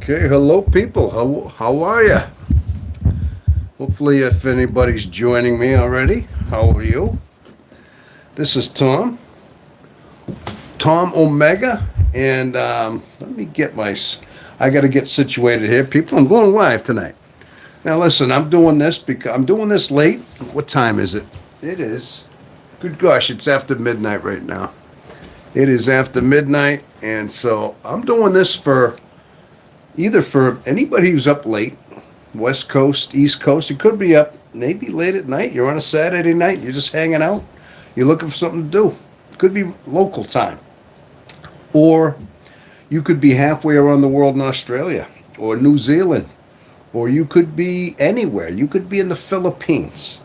Okay, hello people. How are you? Hopefully, if anybody's joining me already, how are you? This is Tom Omega, and let me get my. I got to get situated here, people. I'm going live tonight. Now, listen, I'm doing this because I'm doing this late. What time is it? It is. Good gosh, it's after midnight right now. It is after midnight, and so I'm doing this for either for anybody who's up late, West Coast, East Coast. You could be up maybe late at night. You're on a Saturday night. You're just hanging out. You're looking for something to do. Could be local time. Or you could be halfway around the world in Australia or New Zealand. Or you could be anywhere. You could be in the Philippines.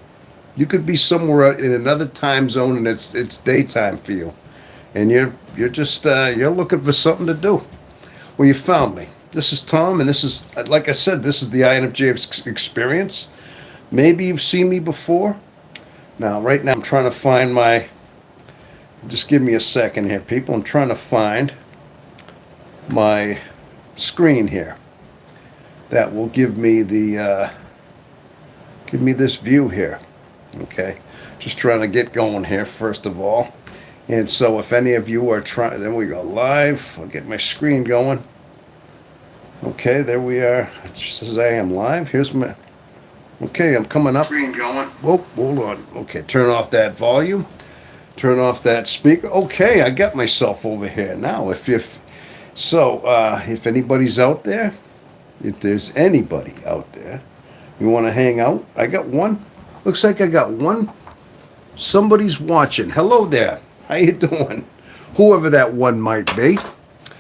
You could be somewhere in another time zone and it's daytime for you. And you're just you're looking for something to do. Well, you found me. This is Tom, and this is, like I said, this is the INFJ Experience. Maybe you've seen me before. Now, right now, I'm trying to find my. Just give me a second here, people. I'm trying to find my screen here. That will give me the. Give me this view here. Okay, just trying to get going here first of all. And so, if any of you are trying, then we go live. I'll get my screen going. Okay, there we are. It says I am live. Here's my. Okay, I'm coming up. Screen going. Whoa, hold on. Okay, turn off that volume. Turn off that speaker. Okay, I got myself over here now. If anybody's out there, if there's anybody out there, you want to hang out? I got one. Looks like I got one. Somebody's watching. Hello there. How you doing? Whoever that one might be.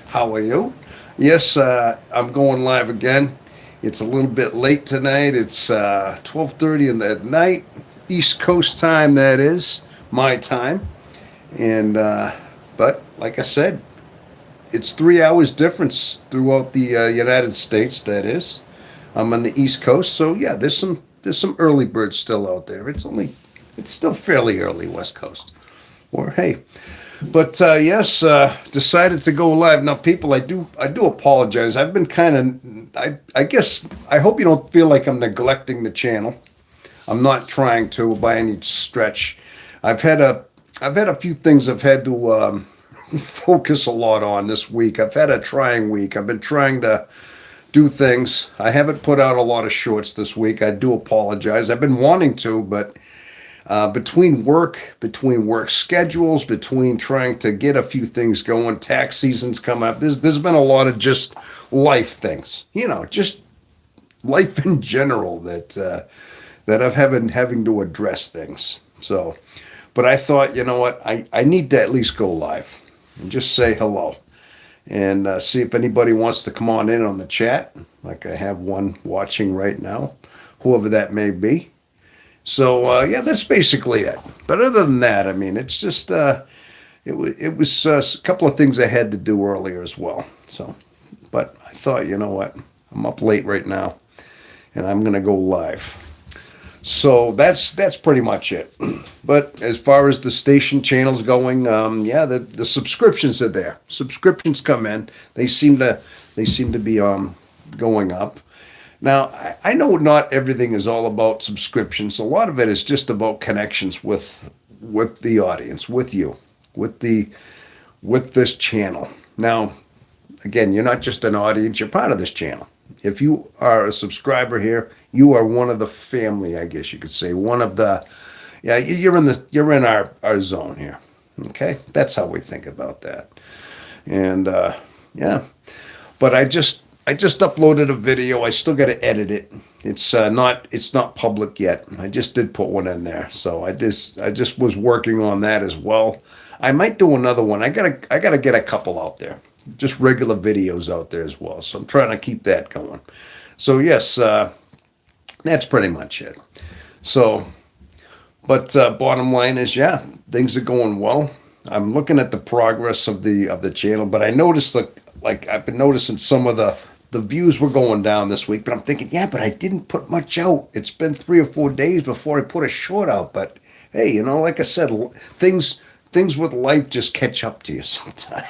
How are you? Yes, I'm going live again. It's a little bit late tonight. It's 12:30 in the night, East Coast time. That is my time, and but like I said, it's 3 hours difference throughout the United States. That is, I'm on the East Coast, so yeah, there's some early birds still out there. It's still fairly early West Coast, or hey. But yes, decided to go live now. People, I do apologize. I've been kind of, I guess, I hope you don't feel like I'm neglecting the channel. I'm not trying to by any stretch. I've had a few things I've had to focus a lot on this week. I've had a trying week. I've been trying to do things. I haven't put out a lot of shorts this week. I do apologize. I've been wanting to, but. Between work schedules, between trying to get a few things going, tax season's come up. There's been a lot of just life things, just life in general that I've having to address things. So, but I thought, you know what, I need to at least go live and just say hello and see if anybody wants to come on in on the chat. Like I have one watching right now, whoever that may be. So yeah, that's basically it. But other than that, I mean, it's just it was a couple of things I had to do earlier as well. So, but I thought, you know what, I'm up late right now, and I'm gonna go live. So that's pretty much it. But as far as the station channels going, yeah, the subscriptions are there. Subscriptions come in. They seem to be going up. Now, I know not everything is all about subscriptions. A lot of it is just about connections with the audience, with you, with this channel. Now, again, you're not just an audience, you're part of this channel. If you are a subscriber here, you are one of the family, I guess you could say. One of the, yeah, you're in our zone here. Okay? That's how we think about that. And yeah. But I just uploaded a video. I still got to edit it. It's not public yet. I just did put one in there. So I just was working on that as well. I might do another one. I gotta get a couple out there. Just regular videos out there as well. So I'm trying to keep that going. So yes, that's pretty much it. So, but bottom line is, yeah, things are going well. I'm looking at the progress of the channel, but I noticed like I've been noticing some of the views were going down this week, but I'm thinking, yeah, but I didn't put much out. It's been 3 or 4 days before I put a short out. But hey, like I said, things with life just catch up to you sometime.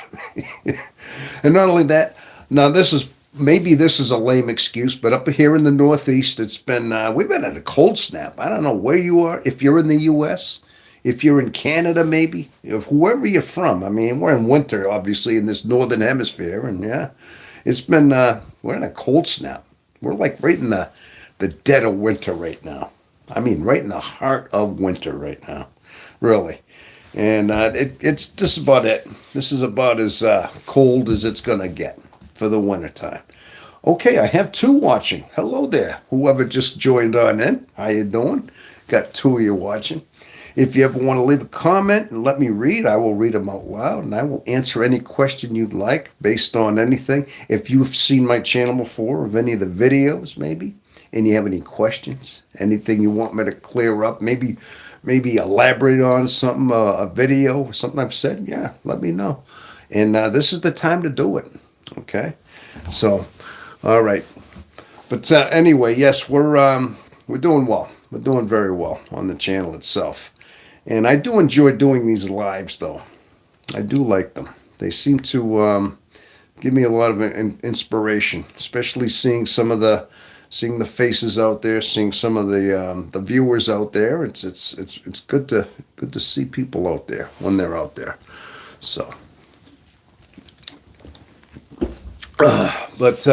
And not only that, now this is maybe this is a lame excuse, but up here in the Northeast, it's been we've been at a cold snap. I don't know where you are. If you're in the U.S., if you're in Canada, maybe if wherever you're from. I mean, we're in winter, obviously, in this northern hemisphere, and yeah, it's been we're in a cold snap. We're like right in the dead of winter right now. I mean, right in the heart of winter right now, really. And it's just about it. This is about as cold as it's gonna get for the wintertime. Okay, I have two watching. Hello there, whoever just joined on in. How you doing? Got two of you watching. If you ever want to leave a comment and let me read, I will read them out loud and I will answer any question you'd like based on anything. If you've seen my channel before of any of the videos, maybe, and you have any questions, anything you want me to clear up, maybe elaborate on something, a video, something I've said, yeah, let me know. And this is the time to do it. Okay, so, all right. But anyway, yes, we're doing well. We're doing very well on the channel itself. And I do enjoy doing these lives, though. I do like them. They seem to give me a lot of inspiration, especially seeing the faces out there, seeing some of the viewers out there. It's good to see people out there when they're out there. So, but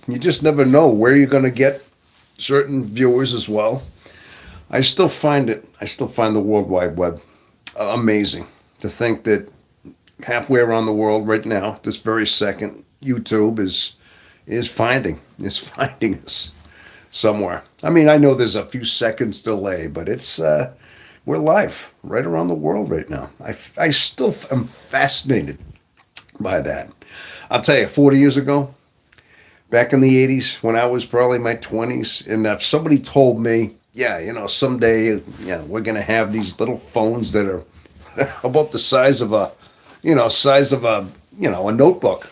you just never know where you're going to get certain viewers as well. I still find the World Wide Web amazing to think that halfway around the world right now, this very second, YouTube is finding us somewhere. I mean, I know there's a few seconds delay, but it's we're live right around the world right now. I still am fascinated by that. I'll tell you, 40 years ago, back in the 80s, when I was probably in my 20s, and if somebody told me, yeah, someday, we're going to have these little phones that are about the size of a notebook.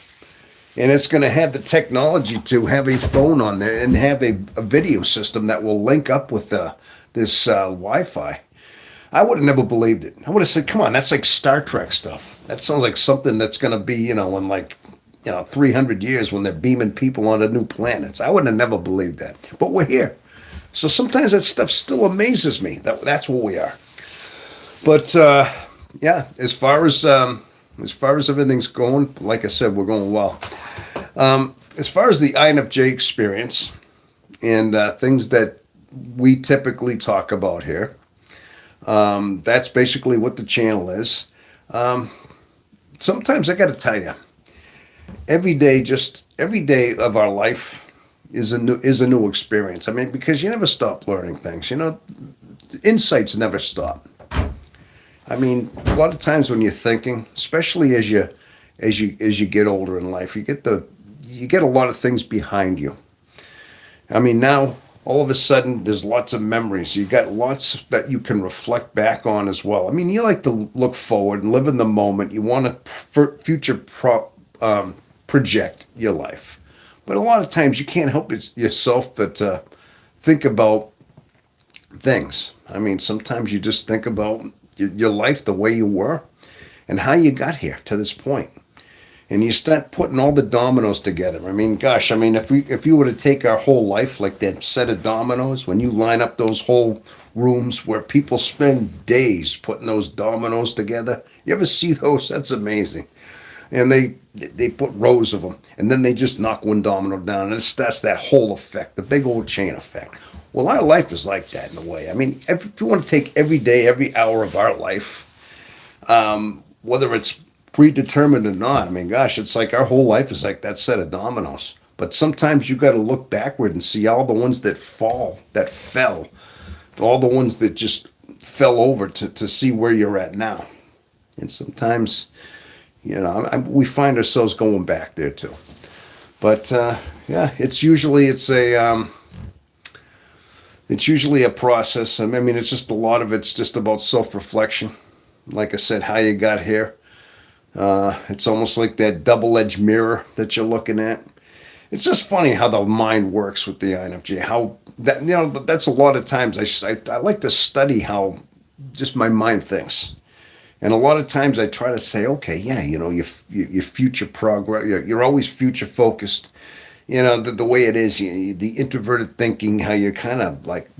And it's going to have the technology to have a phone on there and have a video system that will link up with this Wi-Fi. I would have never believed it. I would have said, come on, that's like Star Trek stuff. That sounds like something that's going to be, in 300 years when they're beaming people onto new planets. I would have never believed that. But we're here. So sometimes that stuff still amazes me. That's where we are. But yeah, as far as everything's going, like I said, we're going well. As far as the INFJ experience and things that we typically talk about here, that's basically what the channel is. Sometimes I got to tell you, every day of our life is a new experience. I mean, because you never stop learning things. Insights never stop. I mean, a lot of times when you're thinking, especially as you get older in life, you get a lot of things behind you. I mean, now all of a sudden there's lots of memories. You got lots that you can reflect back on as well. I mean, you like to look forward and live in the moment. You want to project your life. But a lot of times you can't help yourself but think about things. I mean, sometimes you just think about your life the way you were and how you got here to this point. And you start putting all the dominoes together. I mean, gosh, if you were to take our whole life like that set of dominoes, when you line up those whole rooms where people spend days putting those dominoes together, you ever see those? That's amazing. And they put rows of them, and then they just knock one domino down, and it starts that whole effect, the big old chain effect. Well, our life is like that in a way. I mean, if you want to take every day, every hour of our life, whether it's predetermined or not, I mean, gosh, it's like our whole life is like that set of dominoes. But sometimes you got to look backward and see all the ones that fell, all the ones that just fell over to see where you're at now. And sometimes, we find ourselves going back there too. But yeah, it's usually a process. I mean, it's just a lot of it's just about self-reflection. Like I said, how you got here. It's almost like that double-edged mirror that you're looking at. It's just funny how the mind works with the INFJ. How that that's a lot of times I like to study how just my mind thinks. And a lot of times I try to say, okay, yeah, your future progress, you're always future focused. the way it is, the introverted thinking, how you're kind of like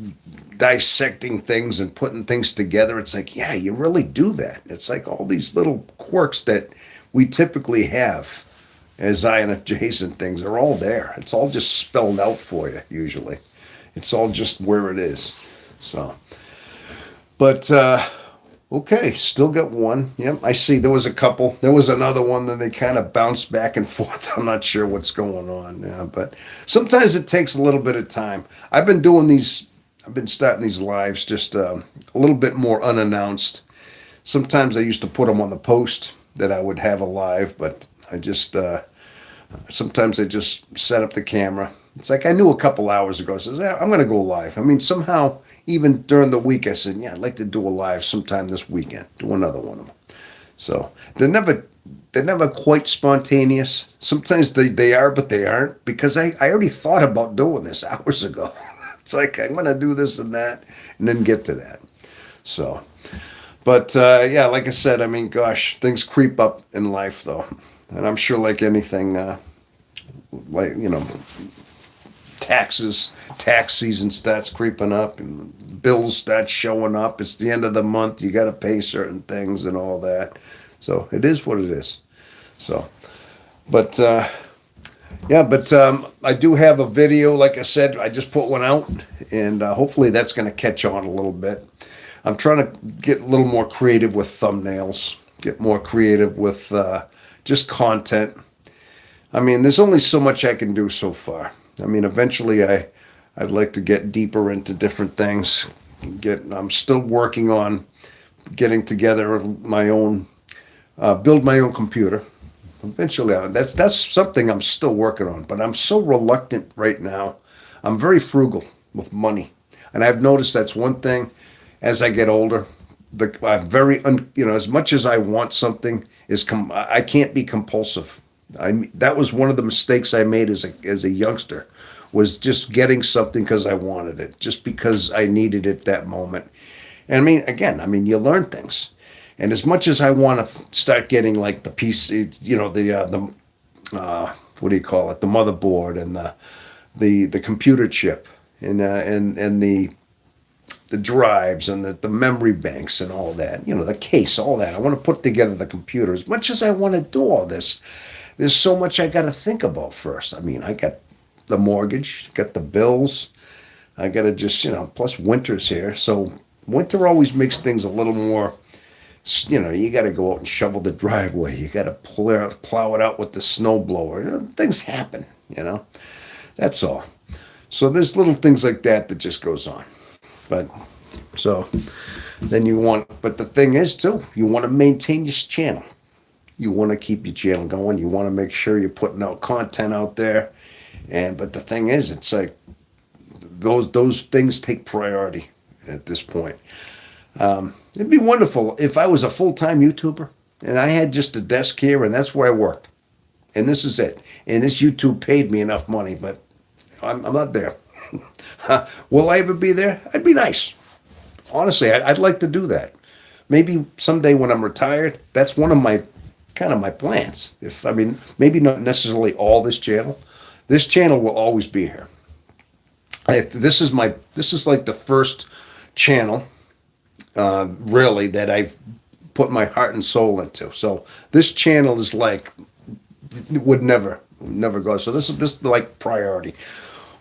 dissecting things and putting things together. It's like, yeah, you really do that. It's like all these little quirks that we typically have as INFJs and things are all there. It's all just spelled out for you, usually. It's all just where it is. So, but okay, still got one. Yep, I see. There was a couple. There was another one that they kind of bounced back and forth. I'm not sure what's going on. Yeah, but sometimes it takes a little bit of time. I've been doing these. I've been starting these lives just a little bit more unannounced. Sometimes I used to put them on the post that I would have a live, but I just sometimes I just set up the camera. It's like I knew a couple hours ago. I says, yeah, I'm going to go live. I mean, somehow, even during the week, I said, yeah, I'd like to do a live sometime this weekend. Do another one of them. So they're never quite spontaneous. Sometimes they are, but they aren't because I already thought about doing this hours ago. It's like I'm going to do this and that, and then get to that. So, but yeah, like I said, I mean, gosh, things creep up in life though, and I'm sure like anything, like tax season starts creeping up and bills start showing up. It's the end of the month. You got to pay certain things and all that. So it is what it is. So, but yeah, but I do have a video. Like I said, I just put one out, and hopefully that's going to catch on a little bit. I'm trying to get a little more creative with thumbnails, get more creative with just content. I mean, there's only so much I can do so far. I mean, eventually I'd like to get deeper into different things. I'm still working on getting together my own, build my own computer. Eventually, that's something I'm still working on. But I'm so reluctant right now. I'm very frugal with money, and I've noticed that's one thing. As I get older, I'm very, as much as I want something, I can't be compulsive. That was one of the mistakes I made as a youngster, was just getting something because I wanted it, just because I needed it that moment. And I mean, again, you learn things. And as much as I want to start getting like the PC, what do you call it, the motherboard and the computer chip and the drives and the memory banks and all that, the case, all that. I want to put together the computer. As much as I want to do all this, there's so much I got to think about first. I mean, I got the mortgage, got the bills. I got to just, plus winter's here. So winter always makes things a little more, you got to go out and shovel the driveway. You got to plow it out with the snow blower. Things happen, That's all. So there's little things like that just goes on. But so then but the thing is too, you want to maintain your channel. You want to keep your channel going. You want to make sure you're putting out content out there. But the thing is, it's like those things take priority at this point. It'd be wonderful if I was a full-time YouTuber and I had just a desk here and that's where I worked. And this is it. And this YouTube paid me enough money, but I'm not there. Will I ever be there? It'd be nice. Honestly, I'd like to do that. Maybe someday when I'm retired, that's one of my plans. Maybe not necessarily all this channel. This channel will always be here. This is like the first channel, really, that I've put my heart and soul into. So this channel is like, would never go. So this is like priority.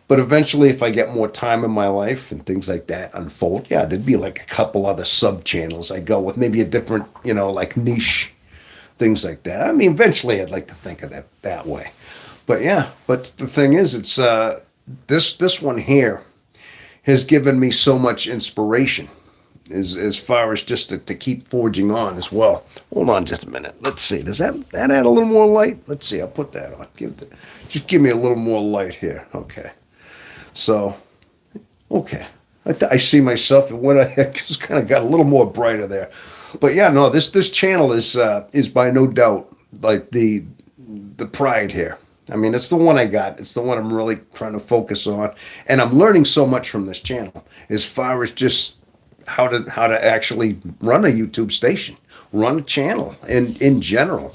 But eventually, if I get more time in my life and things like that unfold, yeah, there'd be like a couple other sub channels I go with, maybe a different, like niche, things like that. Eventually I'd like to think of that way. But yeah, but the thing is, it's this one here has given me so much inspiration as far as just to keep forging on as well. Hold on just a minute. Let's see. Does that add a little more light? Let's see. I'll put that on. Just give me a little more light here. Okay. So, okay. I see myself, and when I just kind of got a little more brighter there. But yeah, no, this channel is by no doubt like the pride here. It's the one I got. It's the one I'm really trying to focus on, and I'm learning so much from this channel as far as just how to actually run a YouTube station, run a channel in general.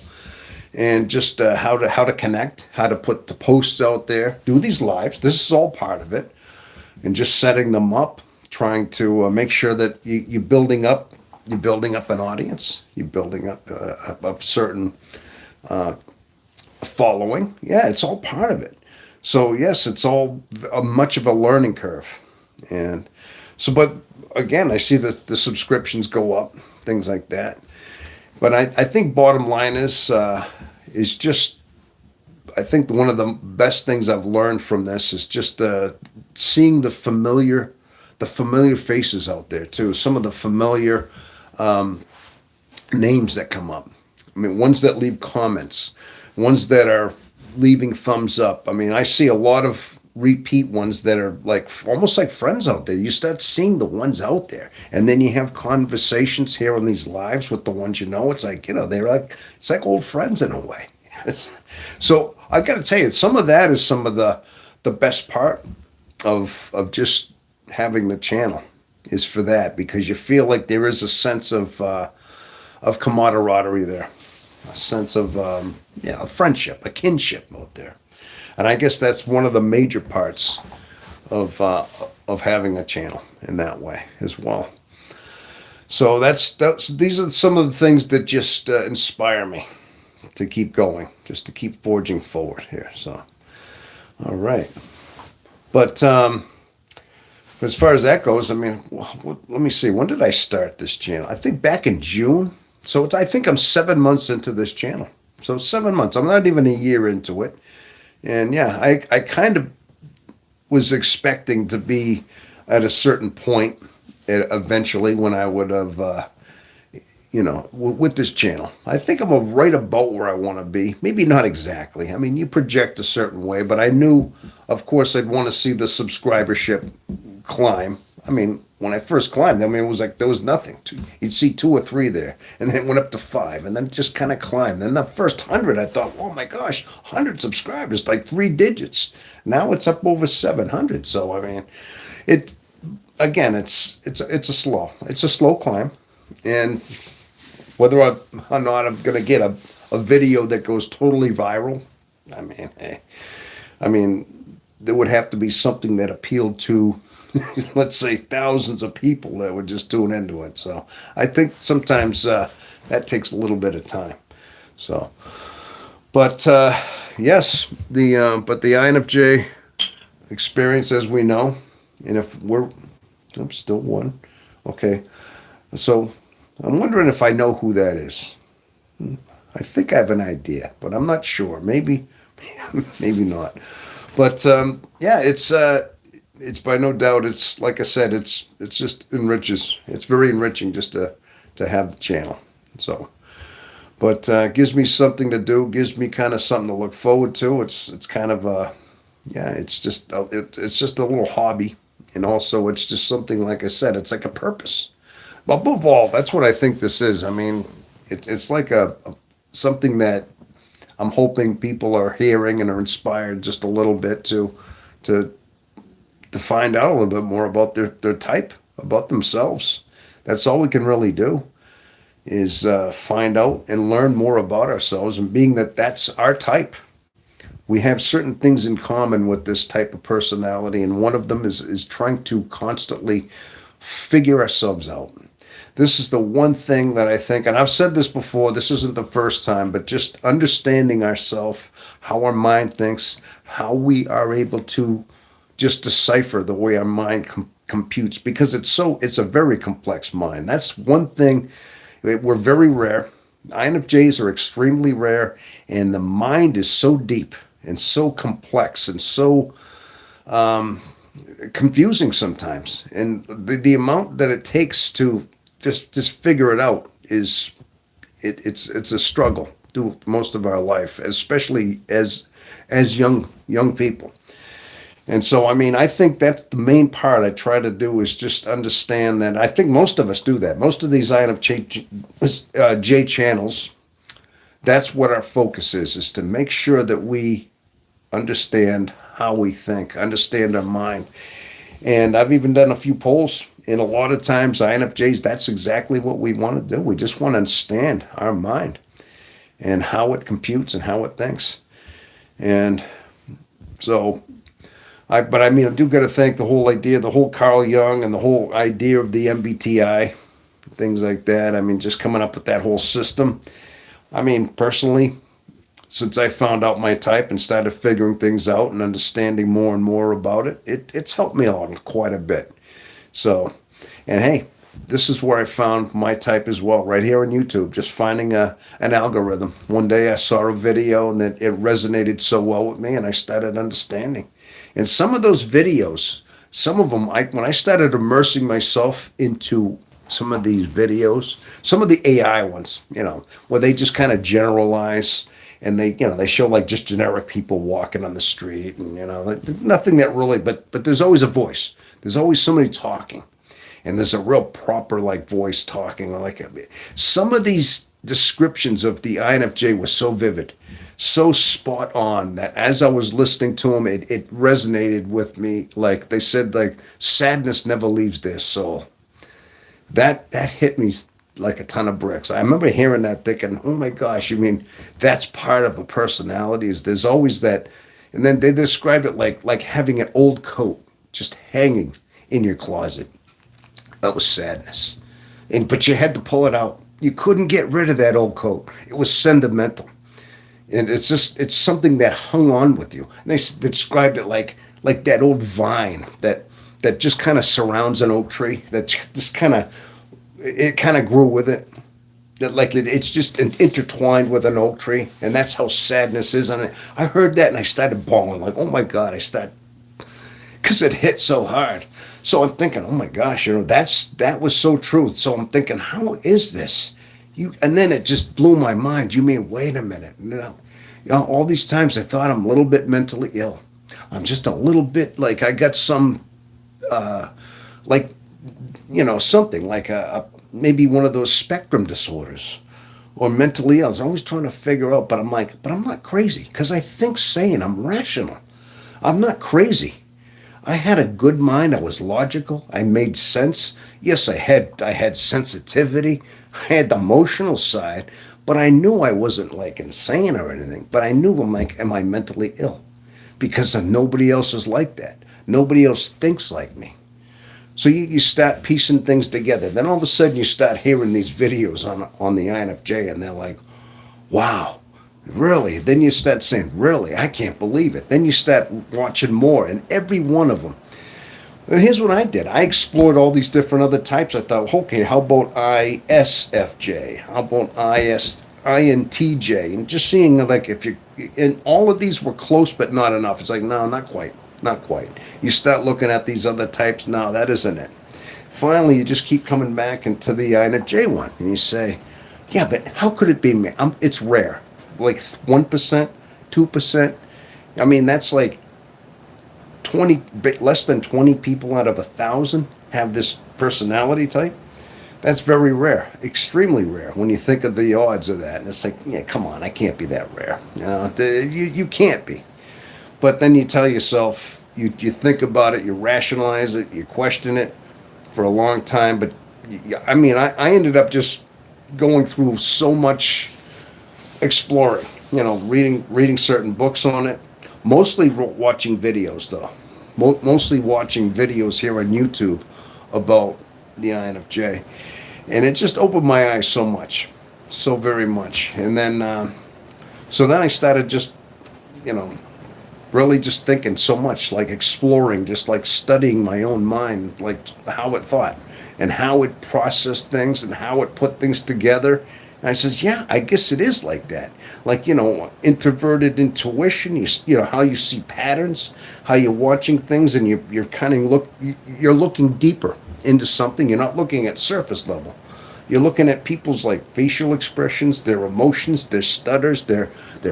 and just how to connect, how to put the posts out there, do these lives. This is all part of it, and just setting them up, trying to make sure that you're building up. You're building up an audience. You're building up a certain following. Yeah, it's all part of it. So yes, it's all much of a learning curve, and so. But again, I see the subscriptions go up, things like that. But I think bottom line is just I think one of the best things I've learned from this is just seeing the familiar faces out there too. Some of the familiar names that come up. I mean, ones that leave comments, ones that are leaving thumbs up. I mean, I see a lot of repeat ones that are like almost like friends out there. You start seeing the ones out there, and then you have conversations here on these lives with the ones you know. It's like they're like it's like old friends in a way. So I got to tell you, some of that is some of the best part of just having the channel is for that, because you feel like there is a sense of camaraderie there, a sense of a friendship, a kinship out there, and I guess that's one of the major parts of having a channel in that way as well. So these are some of the things that just inspire me to keep going, just to keep forging forward here. So, all right, but as far as that goes, I mean, let me see. When did I start this channel? I think back in June. So I think I'm 7 months into this channel. So 7 months. I'm not even a year into it. And yeah, I kind of was expecting to be at a certain point eventually when I would have, with this channel. I think I'm right about where I want to be. Maybe not exactly. I mean, you project a certain way, but I knew, of course, I'd want to see the subscribership climb. I mean, when I first climbed, I mean, it was like there was nothing. You'd see 2 or 3 there, and then it went up to 5, and then it just kind of climbed. Then the first 100, I thought, oh my gosh, 100 subscribers, like 3 digits. Now it's up over 700. So I mean, it's a slow climb, and whether or not I'm going to get a video that goes totally viral, I mean, there would have to be something that appealed to, let's say, thousands of people that would just tune into it. So I think sometimes that takes a little bit of time. So, but yes, the INFJ experience, as we know, and I'm still one. Okay, so I'm wondering if I know who that is. I think I have an idea, but I'm not sure. Maybe, maybe not. But yeah, it's by no doubt. It's like I said. It's just enriches. It's very enriching just to have the channel. So, but gives me something to do. Gives me kind of something to look forward to. It's kind of yeah. It's just a little hobby, and also it's just something, like I said. It's like a purpose. But above all, that's what I think this is. I mean, it's like something that I'm hoping people are hearing and are inspired just a little bit to find out a little bit more about their type, about themselves. That's all we can really do is find out and learn more about ourselves. And being that that's our type, we have certain things in common with this type of personality. And one of them is trying to constantly figure ourselves out. This is the one thing that I think, and I've said this before, this isn't the first time, but just understanding ourselves, how our mind thinks, how we are able to just decipher the way our mind computes, because it's a very complex mind. That's one thing. We're very rare. INFJs are extremely rare, and the mind is so deep and so complex and so confusing sometimes. And the amount that it takes to just figure it out it's a struggle through most of our life, especially as young people. And so, I mean, I think that's the main part I try to do is just understand that. I think most of us do that. Most of these INFJ channels, that's what our focus is to make sure that we understand how we think, understand our mind. And I've even done a few polls, and a lot of times INFJs, that's exactly what we want to do. We just want to understand our mind. and how it computes and how it thinks. And so but I mean, I do got to thank the whole idea, the whole Carl Jung and the whole idea of the MBTI, things like that. I mean, just coming up with that whole system. I mean, personally, since I found out my type and started figuring things out and understanding more and more about it, it's helped me along quite a bit. So, and hey, this is where I found my type as well, right here on YouTube, just finding an algorithm. One day I saw a video and it resonated so well with me, and I started understanding. And some of those videos, some of them, when I started immersing myself into some of these videos, some of the AI ones, where they just kind of generalize and they show like just generic people walking on the street and, like nothing that really, but there's always a voice. There's always somebody talking. And there's a real proper like voice talking. Like some of these descriptions of the INFJ were so vivid, so spot on that as I was listening to them, it resonated with me. Like they said, like sadness never leaves their soul. That hit me like a ton of bricks. I remember hearing that thinking, oh my gosh, you mean that's part of a personality is there's always that. And then they described it like having an old coat just hanging in your closet. That was sadness. But you had to pull it out. You couldn't get rid of that old coat. It was sentimental. And it's something that hung on with you. And they described it like that old vine that just kind of surrounds an oak tree, that just kind of grew with it. That like it's just intertwined with an oak tree. And that's how sadness is. And I heard that and I started bawling like, oh my God, because it hit so hard. So I'm thinking, oh my gosh, that was so true. So I'm thinking, how is this? And then it just blew my mind. You mean, wait a minute. All these times I thought I'm a little bit mentally ill. I'm just a little bit like I got some, something like maybe one of those spectrum disorders or mentally ill. I was always trying to figure out, but I'm not crazy because I think sane. I'm rational. I'm not crazy. I had a good mind. I was logical. I made sense. Yes, I had sensitivity. I had the emotional side, but I knew I wasn't like insane or anything. But I knew I'm like, am I mentally ill? Because nobody else is like that. Nobody else thinks like me. So you start piecing things together. Then all of a sudden you start hearing these videos on the INFJ, and they're like, wow. Really? Then you start saying, really? I can't believe it. Then you start watching more, and every one of them. And here's what I did. I explored all these different other types. I thought, okay, how about ISFJ? How about INTJ? And just seeing like and all of these were close, but not enough. It's like, no, not quite. Not quite. You start looking at these other types. No, that isn't it. Finally, you just keep coming back into the INFJ one, and you say, yeah, but how could it be me? It's rare. Like 1%, 2%. I mean, that's like 20, less than 20 people out of 1,000 have this personality type. That's very rare, extremely rare when you think of the odds of that. And it's like, yeah, come on, I can't be that rare. You can't be. But then you tell yourself, you think about it, you rationalize it, you question it for a long time. But I mean, I ended up just going through so much exploring, reading certain books on it, mostly watching videos though, mostly watching videos here on YouTube about the INFJ, and it just opened my eyes so much, so very much. And then, so then I started just, really just thinking so much, like exploring, just like studying my own mind, like how it thought and how it processed things and how it put things together. And I says, yeah, I guess it is like that. Like, introverted intuition, how you see patterns, how you're watching things, and you're kind of you're looking deeper into something. You're not looking at surface level. You're looking at people's like facial expressions, their emotions, their stutters, their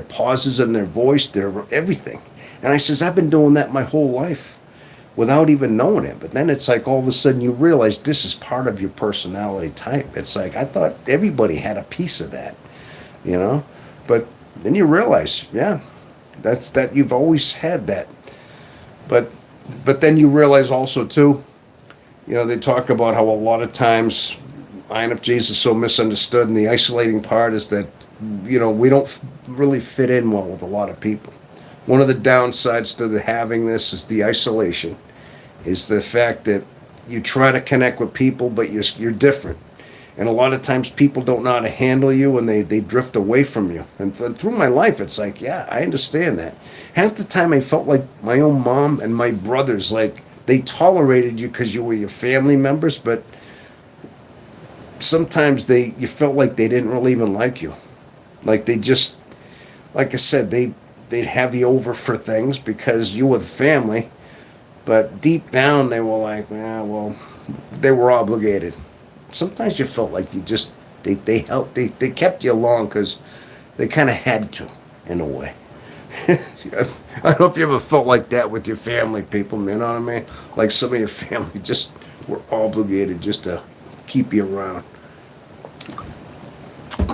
pauses in their voice, their everything. And I says, I've been doing that my whole life without even knowing it. But then it's like all of a sudden you realize this is part of your personality type. It's like I thought everybody had a piece of that, But then you realize, yeah, that's that you've always had that. But then you realize also too, they talk about how a lot of times INFJs are so misunderstood, and the isolating part is that, we don't really fit in well with a lot of people. One of the downsides to having this is the isolation, is the fact that you try to connect with people, but you're different. And a lot of times people don't know how to handle you, and they drift away from you. And through my life, it's like, yeah, I understand that. Half the time I felt like my own mom and my brothers, like they tolerated you because you were your family members, but sometimes you felt like they didn't really even like you. Like they just, like I said, they'd have you over for things because you were the family, but deep down they were like, yeah, well, they were obligated. Sometimes you felt like they helped, they kept you along because they kind of had to, in a way. I don't know if you ever felt like that with your family, people. You know what I mean? Like some of your family just were obligated just to keep you around.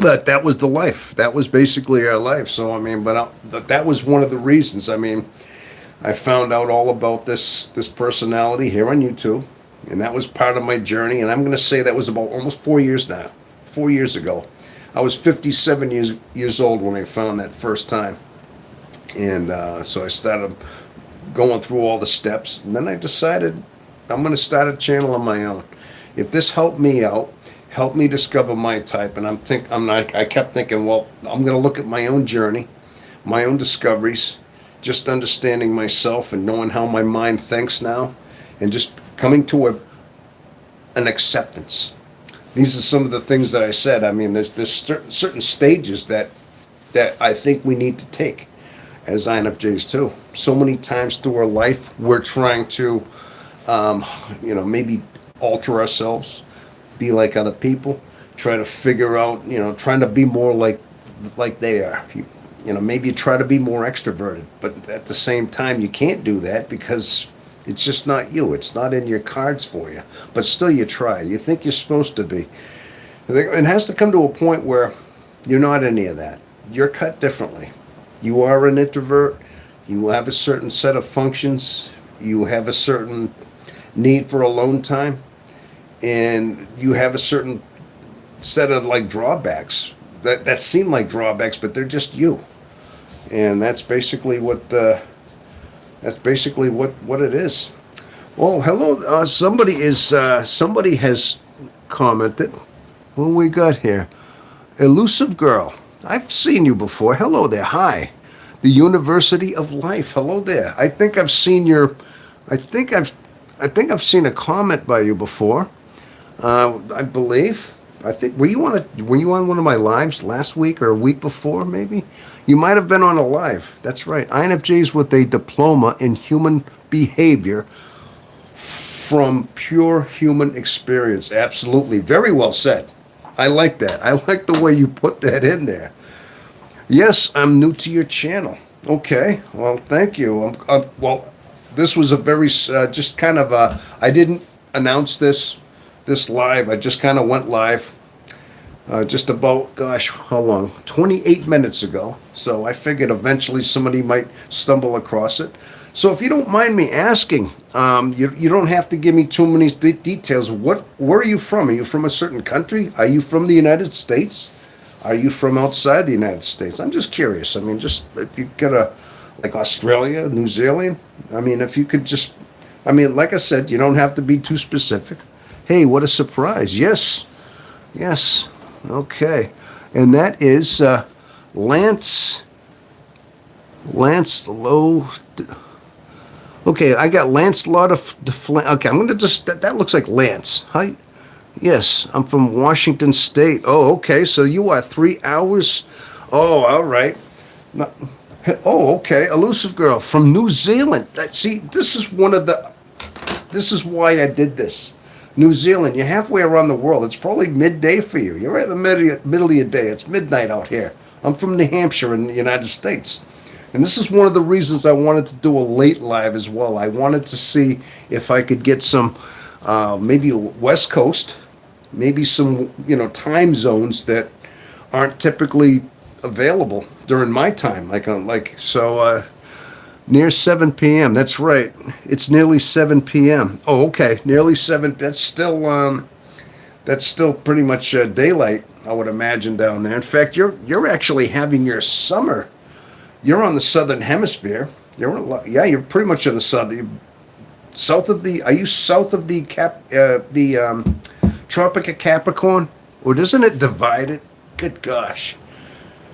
But that was the life. That was basically our life. So I mean, but that was one of the reasons. I mean, I found out all about this personality here on YouTube, and that was part of my journey. And I'm going to say that was about almost 4 years now. 4 years ago, I was 57 years old when I found that first time, and so I started going through all the steps, and then I decided I'm going to start a channel on my own. If this helped me out, helped me discover my type, and I kept thinking, well, I'm going to look at my own journey, my own discoveries, just understanding myself and knowing how my mind thinks now, and just coming to an acceptance. These are some of the things that I said. I mean, there's certain stages that I think we need to take as INFJs too. So many times through our life, we're trying to, maybe alter ourselves, be like other people, try to figure out, trying to be more like they are. Maybe you try to be more extroverted, but at the same time, you can't do that because it's just not you. It's not in your cards for you. But still, you try. You think you're supposed to be. It has to come to a point where you're not any of that. You're cut differently. You are an introvert. You have a certain set of functions. You have a certain need for alone time. And you have a certain set of like drawbacks that seem like drawbacks, but they're just you. And that's basically what it is. Well, hello. Somebody has commented. What we got here? Elusive girl. I've seen you before. Hello there. Hi. The University of Life. Hello there. I think I've seen seen a comment by you before. I believe. I think were you on one of my lives last week or a week before? Maybe you might have been on a live. That's right. INFJs with a diploma in human behavior from pure human experience. Absolutely, very well said. I like that. I like the way you put that in there. Yes, I'm new to your channel. Okay, well, thank you. Well, this was a very just kind of I didn't announce this live. I just kind of went live just about, how long? 28 minutes ago. So I figured eventually somebody might stumble across it. So if you don't mind me asking, you don't have to give me too many details. Where are you from? Are you from a certain country? Are you from the United States? Are you from outside the United States? I'm just curious. I mean, just if you got like Australia, New Zealand. I mean, if you could just, like I said, you don't have to be too specific. Hey, what a surprise. Yes. Okay. And that is Lance Low. Okay, I got Lancelot of okay, I'm going to just, that looks like Lance. Hi. Yes, I'm from Washington State. Oh, okay, so you are 3 hours. Oh, all right. Oh, okay, Elusive Girl from New Zealand. See, this is why I did this. New Zealand, you're halfway around the world. It's probably midday for you. You're right in the middle of your day. It's midnight out here. I'm from New Hampshire in the United States. And this is one of the reasons I wanted to do a late live as well. I wanted to see if I could get some, maybe West Coast, maybe some, time zones that aren't typically available during my time. Near 7 p.m. That's right. It's nearly 7 p.m. Oh, okay. Nearly 7. That's still, That's still pretty much daylight, I would imagine, down there. In fact, you're actually having your summer. You're on the southern hemisphere. Yeah, you're pretty much in the south of the. Are you south of the Tropic of Capricorn, or doesn't it divide it? Good gosh,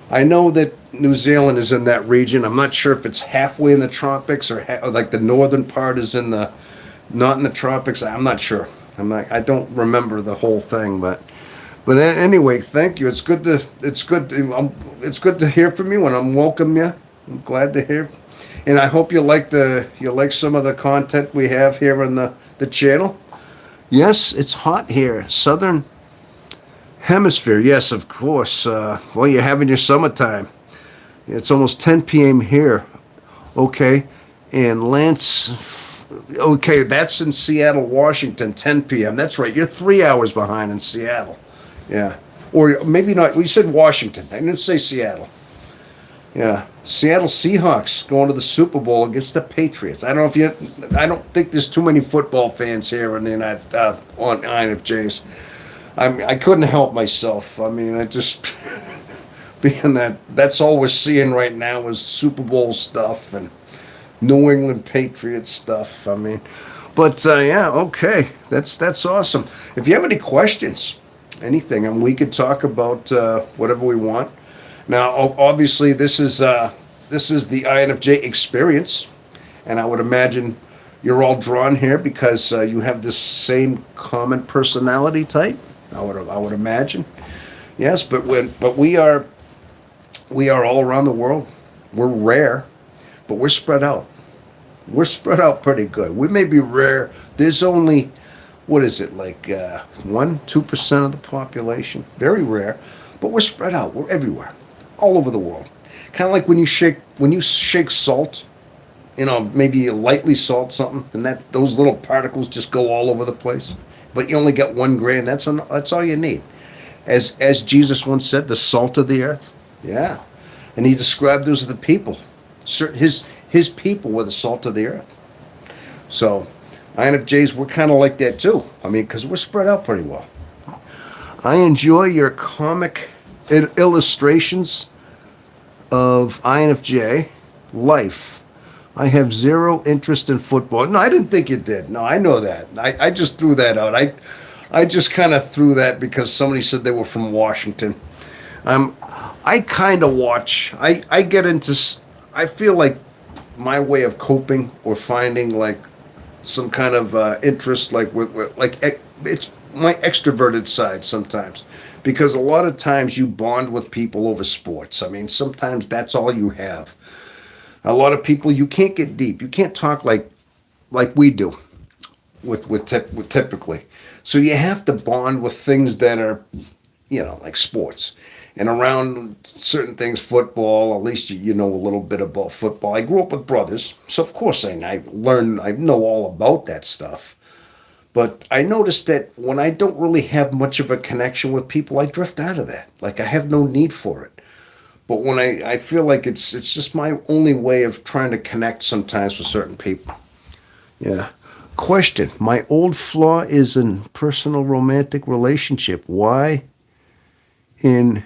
I know that New Zealand is in that region. I'm not sure if it's halfway in the tropics or like the northern part is in the not in the tropics. I'm not sure. I don't remember the whole thing, but anyway, thank you. It's good to hear from you, and I'm welcome you. I'm glad to hear, and I hope you like some of the content we have here on the channel. Yes, it's hot here, southern hemisphere. Yes, of course. Well, you're having your summertime. It's almost 10 p.m. here. Okay, and Lance. Okay, that's in Seattle, Washington, 10 p.m. That's right. You're 3 hours behind in Seattle. Yeah. Or maybe not. We said Washington. I didn't say Seattle. Yeah. Seattle Seahawks going to the Super Bowl against the Patriots. I don't think there's too many football fans here in the United on INFJs. I couldn't help myself. I mean, I just being that's all we're seeing right now is Super Bowl stuff and New England Patriots stuff. I mean, but yeah, okay, that's awesome. If you have any questions, anything, and we could talk about whatever we want. Now, obviously, this is the INFJ Experience, and I would imagine you're all drawn here because you have the same common personality type. I would imagine, yes. But we are all around the world. We're rare, but we're spread out. We're spread out pretty good. We may be rare. There's only, what is it, like 1-2% of the population. Very rare, but we're spread out. We're everywhere, all over the world. Kind of like when you shake salt, maybe you lightly salt something, and those little particles just go all over the place. But you only get 1 grain. That's all you need. As Jesus once said, the salt of the earth. Yeah, and he described those as the people. His people were the salt of the earth. So, INFJs, we're kind of like that too. I mean, because we're spread out pretty well. I enjoy your comic illustrations of INFJ life. I have zero interest in football. No, I didn't think you did. No, I know that. I just threw that out. I just kind of threw that because somebody said they were from Washington. I kind of watch. I get into. I feel like my way of coping or finding like some kind of interest, like it's my extroverted side sometimes, because a lot of times you bond with people over sports. I mean, sometimes that's all you have. A lot of people you can't get deep. You can't talk like we do with typically. So you have to bond with things that are, like sports. And around certain things, football, at least you know a little bit about football. I grew up with brothers, so of course I know all about that stuff. But I noticed that when I don't really have much of a connection with people, I drift out of that. Like I have no need for it. But when I feel like it's just my only way of trying to connect sometimes with certain people. Yeah. Question. My old flaw is in personal romantic relationship. Why in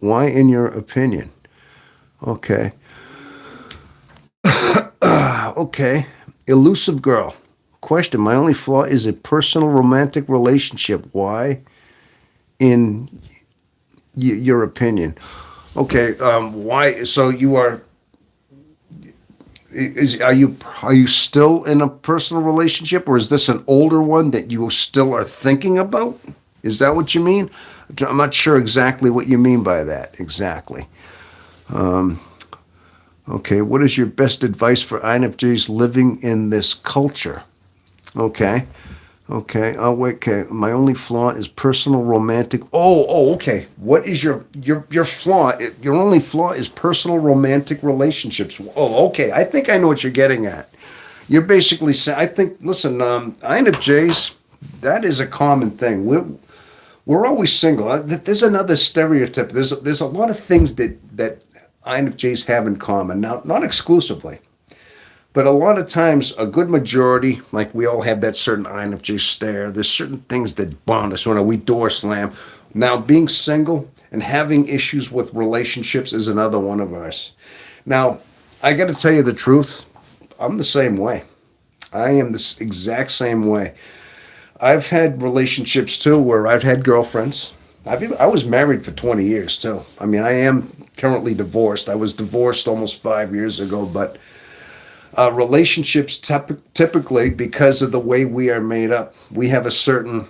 your opinion? Okay. Okay. Elusive girl. Question. My only flaw is a personal romantic relationship. Why in your opinion? Okay. Why? So you are you still in a personal relationship, or is this an older one that you still are thinking about? Is that what you mean? I'm not sure exactly what you mean by that exactly. Okay, what is your best advice for INFJs living in this culture? Okay. Okay. My only flaw is personal romantic. Okay. What is your flaw? Your only flaw is personal romantic relationships. Oh, okay. I think I know what you're getting at. You're basically saying, listen, INFJs, that is a common thing. We're always single. There's another stereotype. There's a lot of things that INFJs have in common. Now, not exclusively, But a lot of times, a good majority, like we all have that certain INFJ stare. There's certain things that bond us. When we door slam. Now, being single and having issues with relationships is another one of ours. Now, I got to tell you the truth. I'm the same way. I am this exact same way. I've had relationships too where I've had girlfriends. I was married for 20 years too. I mean, I am currently divorced. I was divorced almost 5 years ago, but relationships typically, because of the way we are made up, we have a certain,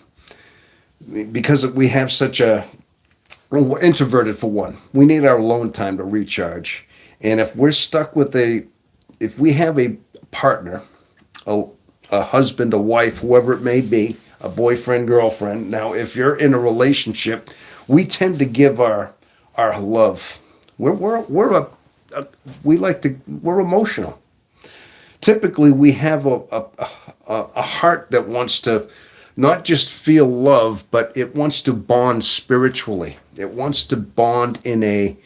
because we have such a, we're introverted for one. We need our alone time to recharge. And if we're stuck with if we have a partner, a, a husband, a wife, whoever it may be, a boyfriend, girlfriend. Now, if you're in a relationship, we tend to give our love. We're emotional. Typically, we have a heart that wants to not just feel love, but it wants to bond spiritually. It wants to bond in a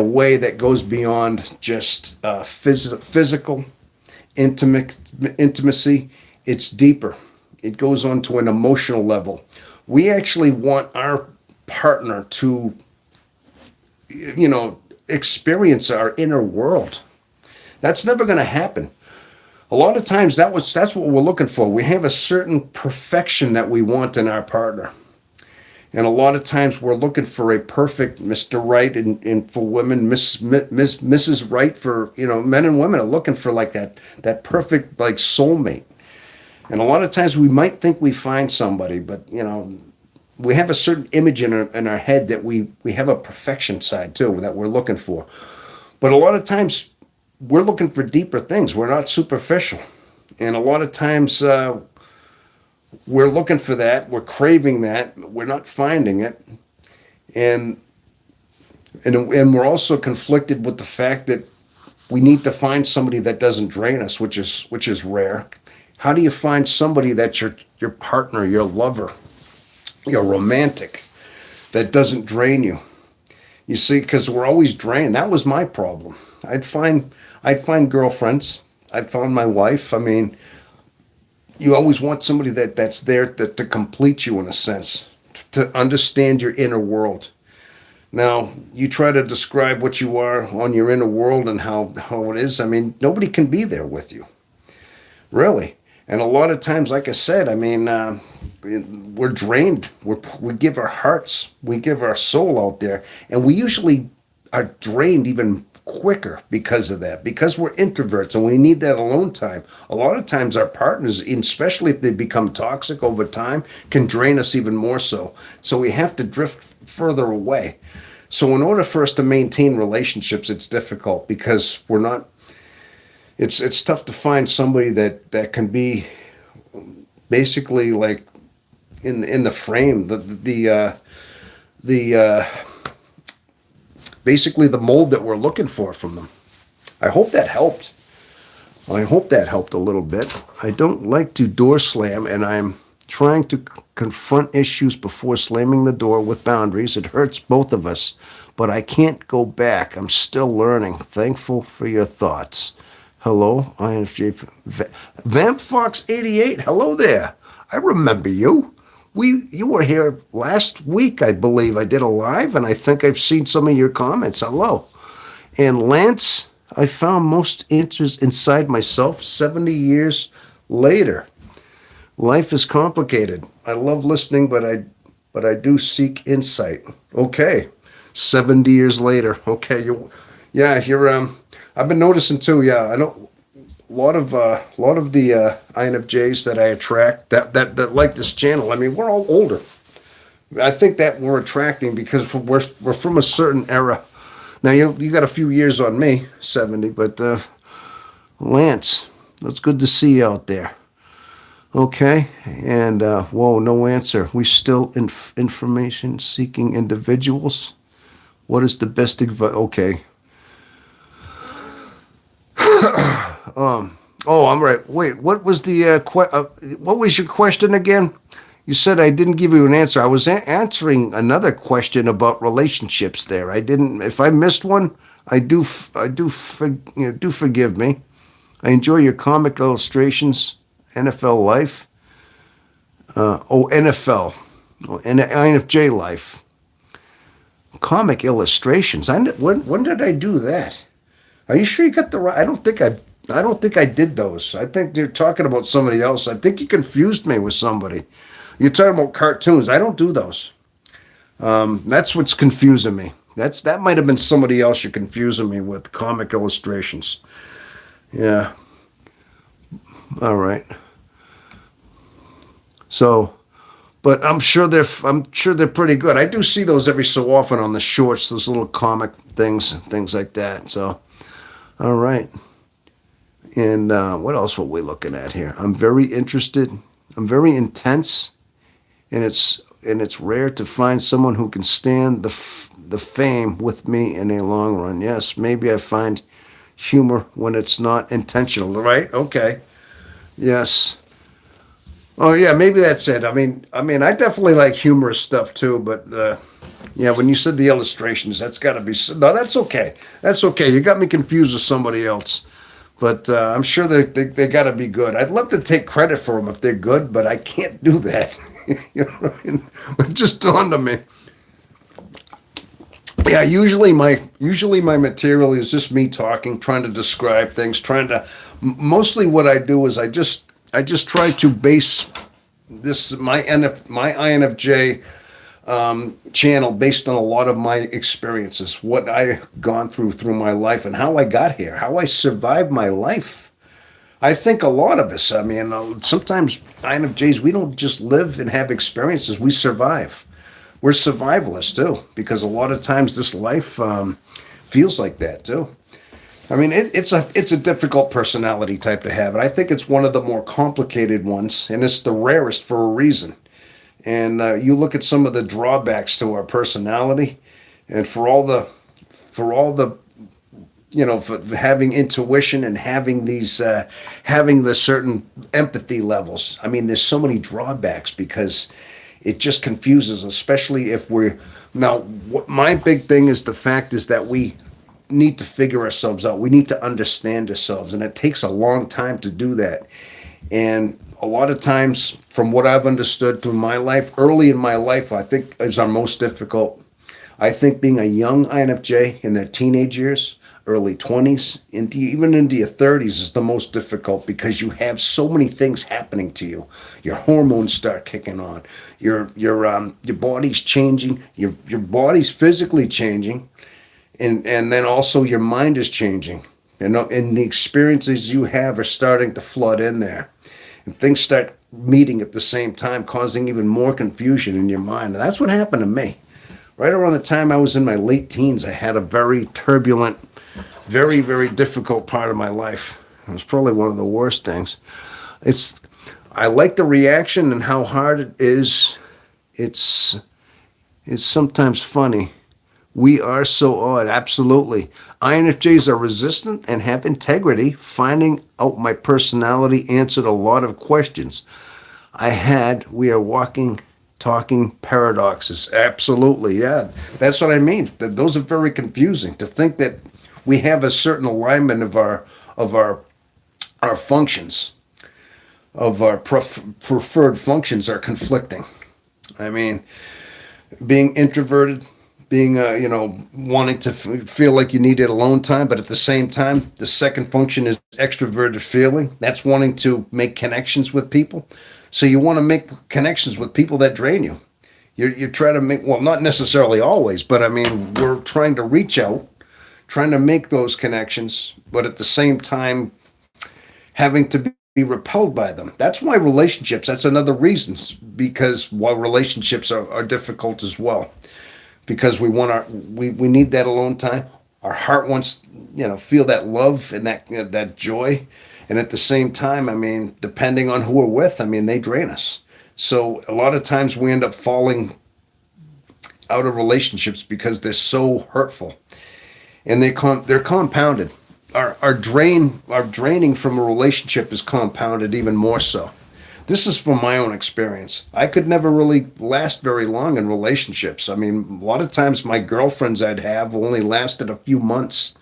way that goes beyond just physical intimacy. It's deeper. It goes on to an emotional level. We actually want our partner to, experience our inner world. That's never going to happen. A lot of times that's what we're looking for. We have a certain perfection that we want in our partner. And a lot of times we're looking for a perfect Mr. Right, and for women, Mrs. Right, for, men and women are looking for like that perfect like soulmate. And a lot of times we might think we find somebody, but we have a certain image in our head that we have a perfection side too that we're looking for. But a lot of times we're looking for deeper things. We're not superficial. And a lot of times we're looking for that. We're craving that. We're not finding it. And we're also conflicted with the fact that we need to find somebody that doesn't drain us, which is rare. How do you find somebody that's your partner, your lover, your romantic, that doesn't drain you? You see, because we're always drained. That was my problem. I'd find girlfriends. I'd find my wife. I mean, you always want somebody that's there to complete you in a sense, to understand your inner world. Now, you try to describe what you are on your inner world and how it is. I mean, nobody can be there with you, really. And a lot of times, like I said, I mean, we're drained. We give our hearts, we give our soul out there, and we usually are drained even quicker because of that, because we're introverts and we need that alone time. A lot of times our partners, especially if they become toxic over time, can drain us even more so. So we have to drift further away. So in order for us to maintain relationships, it's difficult because we're not, it's tough to find somebody that can be basically like in the frame, the basically the mold that we're looking for from them. I hope that helped. I hope that helped a little bit. I don't like to door slam, and I'm trying to confront issues before slamming the door with boundaries. It hurts both of us, but I can't go back. I'm still learning. Thankful for your thoughts. Hello, INFJ Vamp Fox 88. Hello there. I remember you. You were here last week, I believe. I did a live, and I think I've seen some of your comments. Hello. And Lance, I found most answers inside myself 70 years later. Life is complicated. I love listening, but I do seek insight. Okay. 70 years later. Okay. You're I've been noticing too. Yeah, I know a lot of the INFJs that I attract that like this channel. I mean, we're all older. I think that we're attracting because we're from a certain era. Now you got a few years on me, 70, but Lance, it's good to see you out there. Okay, and whoa, no answer. We still information seeking individuals. What is the best advice? Okay. I'm right. Wait, what was the what was your question again? You said I didn't give you an answer. I was answering another question about relationships. There, I didn't. If I missed one, do forgive me. I enjoy your comic illustrations. NFL Life. NFL. Oh, and INFJ Life. Comic illustrations. When did I do that? Are you sure you got the right? I don't think I did those. I think you're talking about somebody else. I think you confused me with somebody. You're talking about cartoons. I don't do those. That's what's confusing me. That might have been somebody else you're confusing me with. Comic illustrations. Yeah. All right. So, but I'm sure they're pretty good. I do see those every so often on the shorts, those little comic things like that. So, all right. And what else were we looking at here? I'm very interested. I'm very intense, and it's rare to find someone who can stand the fame with me in a long run. Yes, maybe I find humor when it's not intentional. Right? Okay. Yes. Oh yeah, maybe that's it. I definitely like humorous stuff too. But yeah, when you said the illustrations, that's got to be no. That's okay. That's okay. You got me confused with somebody else. But I'm sure they got to be good. I'd love to take credit for them if they're good, but I can't do that. You know what I mean? It just dawned on me. Yeah, usually my material is just me talking, trying to describe things, mostly what I do is I just try to base my INFJ channel based on a lot of my experiences, what I've gone through my life, and how I got here, how I survived my life. I think a lot of us, sometimes INFJs, we don't just live and have experiences, we survive. We're survivalists too, because a lot of times this life feels like that too. It's a difficult personality type to have, and I think it's one of the more complicated ones, and it's the rarest for a reason. And you look at some of the drawbacks to our personality, and for all the for having intuition and having having the certain empathy levels. There's so many drawbacks because it just confuses, especially if we're now. My big thing is the fact is that we need to figure ourselves out. We need to understand ourselves, and it takes a long time to do that. And a lot of times, from what I've understood through my life, early in my life, I think is our most difficult. I think being a young INFJ in their teenage years, early 20s, even into your 30s is the most difficult because you have so many things happening to you. Your hormones start kicking on. Your body's changing. Your body's physically changing, and then also your mind is changing. And the experiences you have are starting to flood in there. And things start meeting at the same time, causing even more confusion in your mind. And that's what happened to me. Right around the time I was in my late teens, I had a very turbulent, very, very difficult part of my life. It was probably one of the worst things. I like the reaction and how hard it is. It's sometimes funny. We are so odd, absolutely. INFJs are resistant and have integrity. Finding out my personality answered a lot of questions we are talking paradoxes. Absolutely, yeah. That's what I mean. Those are very confusing. To think that we have a certain alignment of our functions, of our preferred functions are conflicting. Being introverted, being wanting to feel like you needed alone time, but at the same time the second function is extroverted feeling. That's wanting to make connections with people. So you want to make connections with people that drain you. You try to make, well, not necessarily always, but we're trying to reach out, trying to make those connections, but at the same time having to be repelled by them. That's why that's another reason, because why relationships are difficult as well. Because we need that alone time. Our heart wants, feel that love and that joy. And at the same time, depending on who we're with, they drain us. So a lot of times we end up falling out of relationships because they're so hurtful. And they're compounded. Our draining from a relationship is compounded even more so. This is from my own experience. I could never really last very long in relationships. A lot of times my girlfriends I'd have only lasted a few months.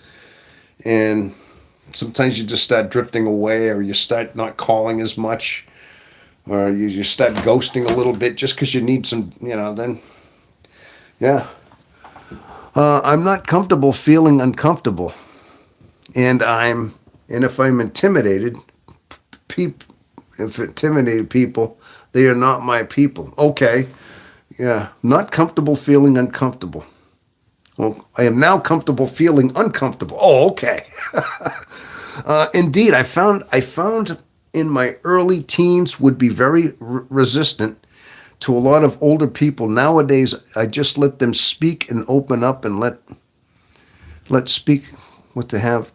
And Sometimes you just start drifting away, or you start not calling as much, or you start ghosting a little bit just because you need some, then, yeah. I'm not comfortable feeling uncomfortable. And if I'm intimidated, peop, if intimidated people, they are not my people. Okay. Yeah. Not comfortable feeling uncomfortable. Well, I am now comfortable feeling uncomfortable. Oh, okay. Indeed, I found in my early teens would be very resistant to a lot of older people. Nowadays, I just let them speak and open up and let speak what they have,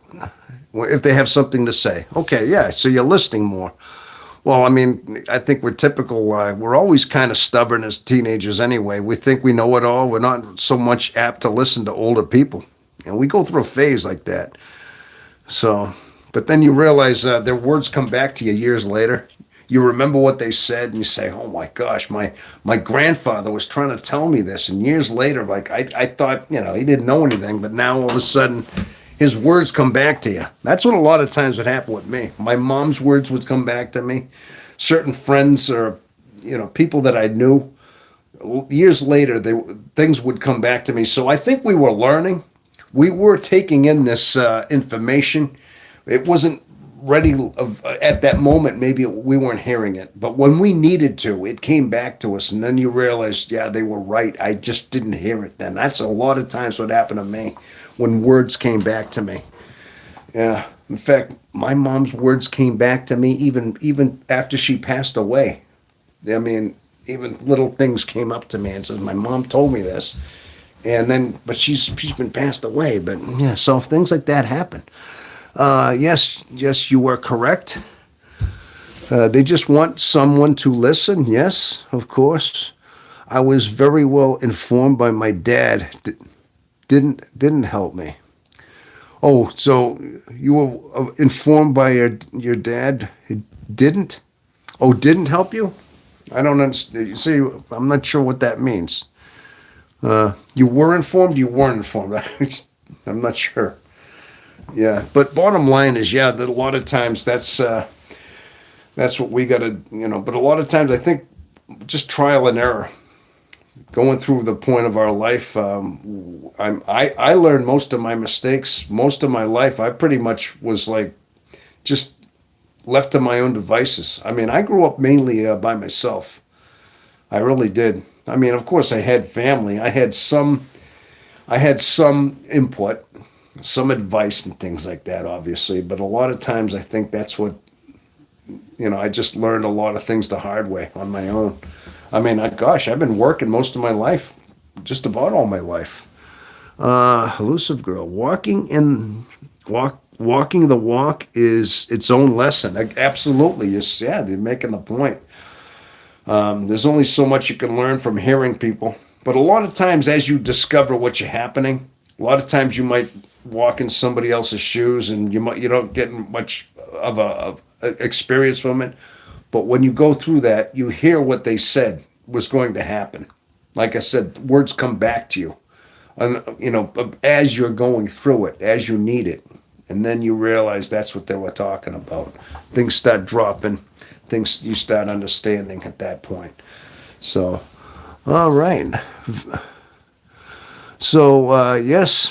if they have something to say. Okay, yeah. So you're listening more. Well, I mean, I think we're typical. We're always kind of stubborn as teenagers anyway. We think we know it all. We're not so much apt to listen to older people. And we go through a phase like that. So, but then you realize their words come back to you years later. You remember what they said, and you say, "Oh my gosh, my grandfather was trying to tell me this." And years later, like I thought, he didn't know anything, but now all of a sudden, his words come back to you. That's what a lot of times would happen with me. My mom's words would come back to me. Certain friends or people that I knew years later, things would come back to me. So I think we were learning. We were taking in this information. It wasn't ready at that moment. Maybe we weren't hearing it, but when we needed to, it came back to us, and then you realized, yeah, they were right. I just didn't hear it then. That's a lot of times what happened to me when words came back to me. Yeah. In fact, my mom's words came back to me even after she passed away. I mean, even little things came up to me and said, "My mom told me this," and then, but she's been passed away. But yeah, so things like that happen. Yes, you are correct. They just want someone to listen. Yes, of course. I was very well informed by my dad. Didn't help me. Oh, so you were informed by your dad? It didn't? Oh, didn't help you? I don't understand. You see, I'm not sure what that means. You were informed. You weren't informed. I'm not sure. Yeah, but bottom line is, yeah, that a lot of times that's what we got to, But a lot of times, I think just trial and error, going through the point of our life. I learned most of my mistakes, most of my life. I pretty much was like just left to my own devices. I mean, I grew up mainly by myself. I really did. I mean, of course, I had family. I had some input, some advice and things like that, obviously. But a lot of times I think that's what, I just learned a lot of things the hard way on my own. I mean, gosh, I've been working most of my life, just about all my life. Elusive girl, walking the walk is its own lesson. Absolutely, yeah, they're making the point. There's only so much you can learn from hearing people, but a lot of times, as you discover what's happening, a lot of times you might walk in somebody else's shoes, and you don't get much of a experience from it. But when you go through that, you hear what they said was going to happen. Like I said, words come back to you, and as you're going through it, as you need it, and then you realize that's what they were talking about. Things start dropping, things you start understanding at that point. So, all right. So yes,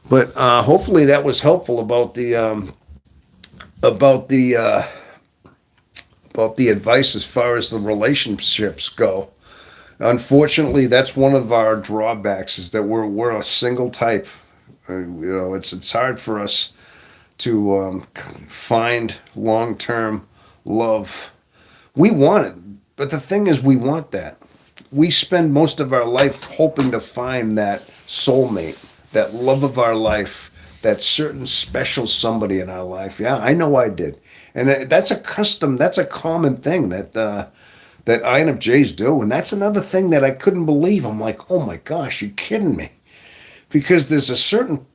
but hopefully that was helpful about the about the advice as far as the relationships go. Unfortunately, that's one of our drawbacks is that we're a single type. It's hard for us to find long term love. We want it, but the thing is, we want that. We spend most of our life hoping to find that soulmate, that love of our life, that certain special somebody in our life. Yeah, I know I did, and that's a custom. That's a common thing that INFJs do, and that's another thing that I couldn't believe. I'm like, oh my gosh, you kidding me? Because there's a certain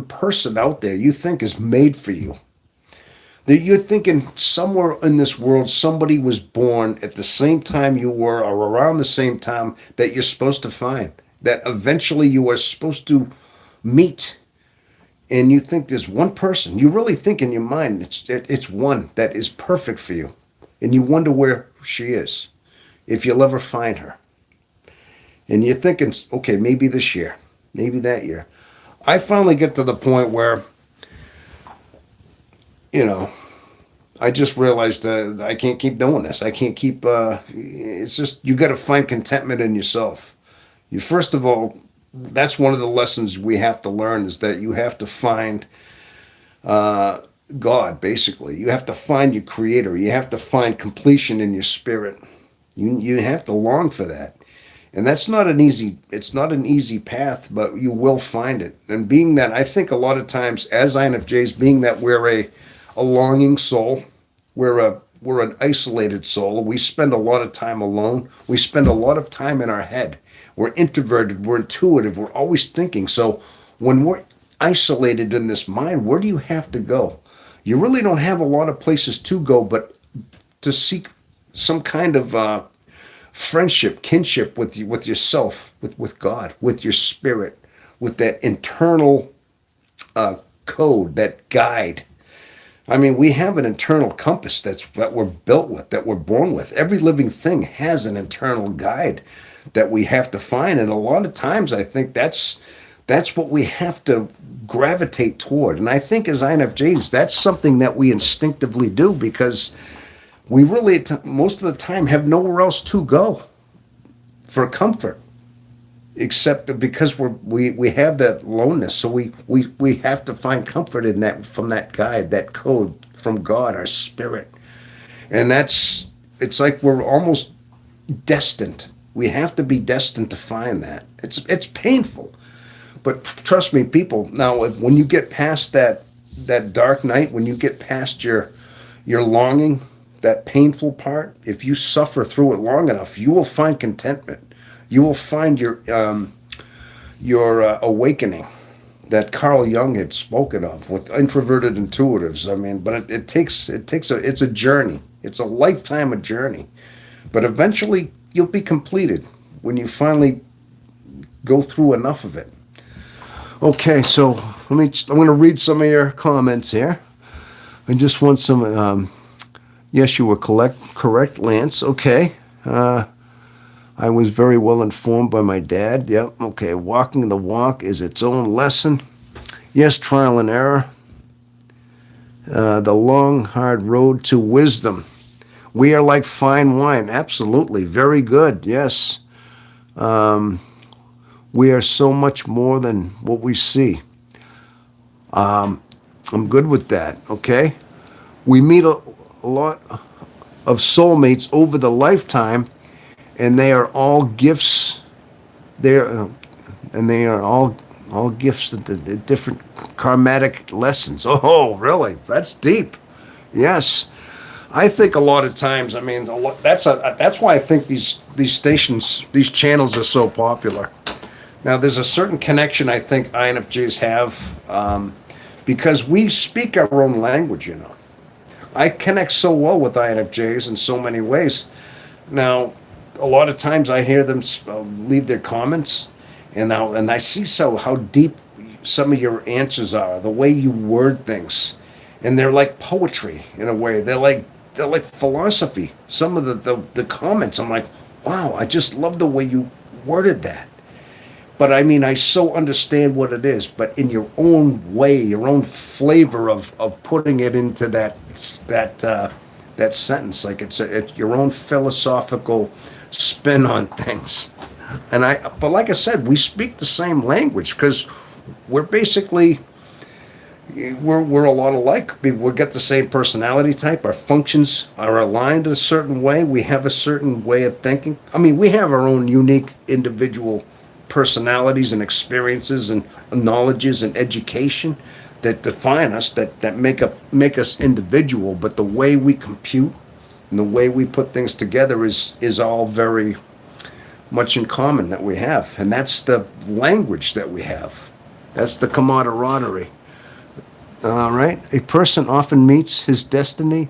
person out there you think is made for you. That you're thinking somewhere in this world somebody was born at the same time you were, or around the same time that you're supposed to find. That eventually you are supposed to meet. and you think there's one person, you really think in your mind it's one that is perfect for you, and you wonder where she is, if you'll ever find her. And you're thinking, okay, maybe this year, maybe that year. I finally get to the point where, you know, I just realized I can't keep doing this. I can't keep. It's just you got to find contentment in yourself. You first of all, that's one of the lessons we have to learn is that you have to find God. Basically, you have to find your Creator. You have to find completion in your spirit. You have to long for that, and that's not an easy. It's not an easy path, but you will find it. And being that, I think a lot of times as INFJs, being that we're a longing soul. We're an isolated soul. We spend a lot of time alone. We spend a lot of time in our head. We're introverted. We're intuitive. We're always thinking. So when we're isolated in this mind, where do you have to go? You really don't have a lot of places to go, but to seek some kind of friendship, kinship with yourself, with God, with your spirit, with that internal code, that guide. I mean, we have an internal compass that we're built with, that we're born with. Every living thing has an internal guide that we have to find, and a lot of times I think that's what we have to gravitate toward. And I think as INFJs, that's something that we instinctively do because we really most of the time have nowhere else to go for comfort except because we have that aloneness, so we have to find comfort in that from that guide, that code from God, our spirit. And it's like we're almost destined. We have to be destined to find that. It's painful, but trust me, people. Now, when you get past that dark night, when you get past your longing, that painful part, if you suffer through it long enough, you will find contentment. You will find your awakening that Carl Jung had spoken of with introverted intuitives. I mean, but it's a journey. It's a lifetime of journey, but eventually you'll be completed when you finally go through enough of it. Okay, so I'm going to read some of your comments here. I just want some. Yes, you were correct, Lance. Okay. I was very well informed by my dad. Yep. Okay. Walking the walk is its own lesson. Yes, trial and error. The long, hard road to wisdom. We are like fine wine. Absolutely. Very good. Yes. We are so much more than what we see. I'm good with that. Okay. We meet a lot of soulmates over the lifetime, and they are all gifts. They are all gifts at the different karmatic lessons. Oh, really? That's deep. Yes, I think a lot of times. I mean, that's why I think these stations, these channels are so popular. Now, there's a certain connection I think INFJs have because we speak our own language. You know, I connect so well with INFJs in so many ways. Now, a lot of times I hear them leave their comments, and I see how deep some of your answers are, the way you word things, and they're like poetry in a way. They're like philosophy. Some of the comments, I'm like, wow, I just love the way you worded that. But I mean, I so understand what it is. But in your own way, your own flavor of putting it into that sentence, like it's your own philosophical spin on things. But like I said, we speak the same language because we're basically we're a lot alike. We get the same personality type. Our functions are aligned a certain way. We have a certain way of thinking. I mean, we have our own unique individual personalities and experiences and knowledges and education that define us, that make us individual. But the way we compute and the way we put things together is all very much in common that we have, and that's the language that we have. That's the camaraderie. All right. A person often meets his destiny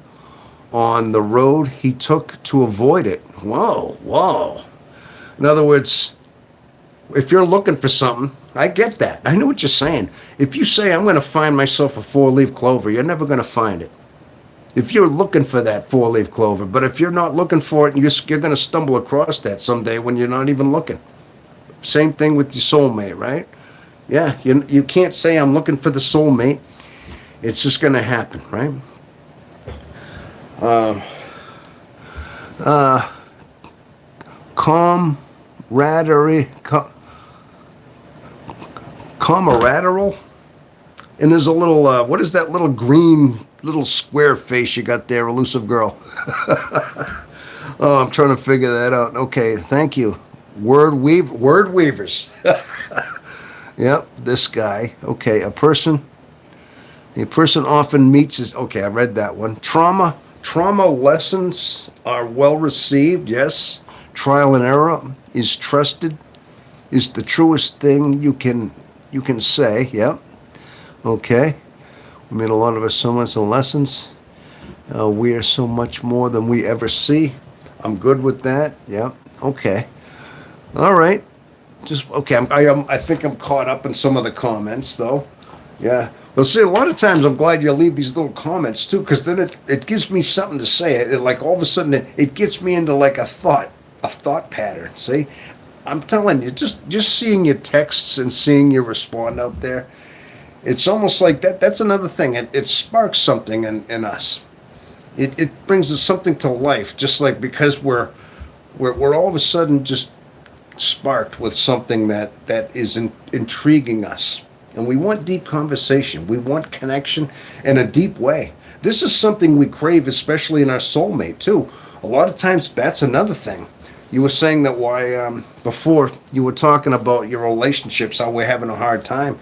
on the road he took to avoid it. Whoa, whoa. In other words, if you're looking for something I get that. I know what you're saying. If you say, I'm going to find myself a four-leaf clover, you're never going to find it. If you're looking for that four-leaf clover, but if you're not looking for it, you're going to stumble across that someday when you're not even looking. Same thing with your soulmate, right? Yeah, you can't say, I'm looking for the soulmate. It's just going to happen, right? Camaraderie, camaraderie, and there's a little, what is that little green little square face you got there, elusive girl? Oh, I'm trying to figure that out. Okay, thank you. Word weavers. Yep, this guy. Okay, a person often meets his, okay, I read that one. Trauma lessons are well received, yes. Trial and error is trusted, is the truest thing you can say, yep. Okay, we made a lot of us so much lessons. We are so much more than we ever see. I'm good with that, yep. Okay, all right. Just okay. I think I'm caught up in some of the comments, though. Yeah. Well, see, a lot of times I'm glad you leave these little comments too, because then it gives me something to say. Like all of a sudden it gets me into like a thought pattern. See, I'm telling you, just seeing your texts and seeing you respond out there, it's almost like that. That's another thing. It sparks something in us. It brings us something to life. Just like because we're all of a sudden just sparked with something that is intriguing us, and we want deep conversation, we want connection in a deep way. This is something we crave, especially in our soulmate too. A lot of times that's another thing. You were saying that why before you were talking about your relationships, how we're having a hard time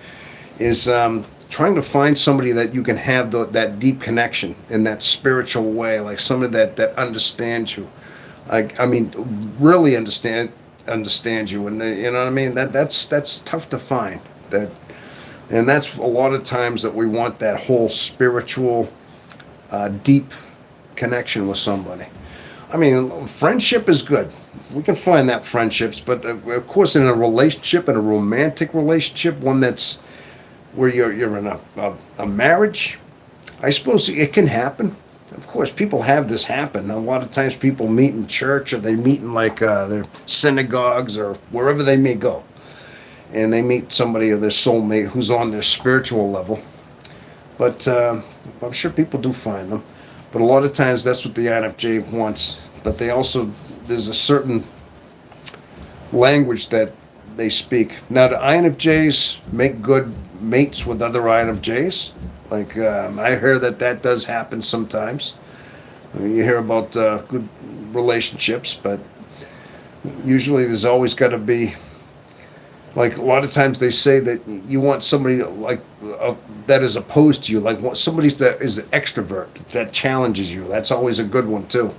is trying to find somebody that you can have that deep connection in that spiritual way, like somebody that understands you. I mean, really understand you, and you know what I mean. That's tough to find. And that's a lot of times that we want that whole spiritual, deep connection with somebody. I mean, friendship is good. We can find that friendships, but of course, in a relationship, in a romantic relationship, one that's where you're in a marriage, I suppose it can happen. Of course, people have this happen. A lot of times people meet in church, or they meet in like their synagogues or wherever they may go. And they meet somebody or their soulmate who's on their spiritual level. But I'm sure people do find them. But a lot of times that's what the INFJ wants. But there's a certain language that they speak. Now, the INFJs make good mates with other INFJs. Like, I hear that does happen sometimes. You hear about good relationships, but usually there's always got to be, like, a lot of times they say that you want somebody like that is opposed to you, like somebody that is an extrovert, that challenges you. That's always a good one, too.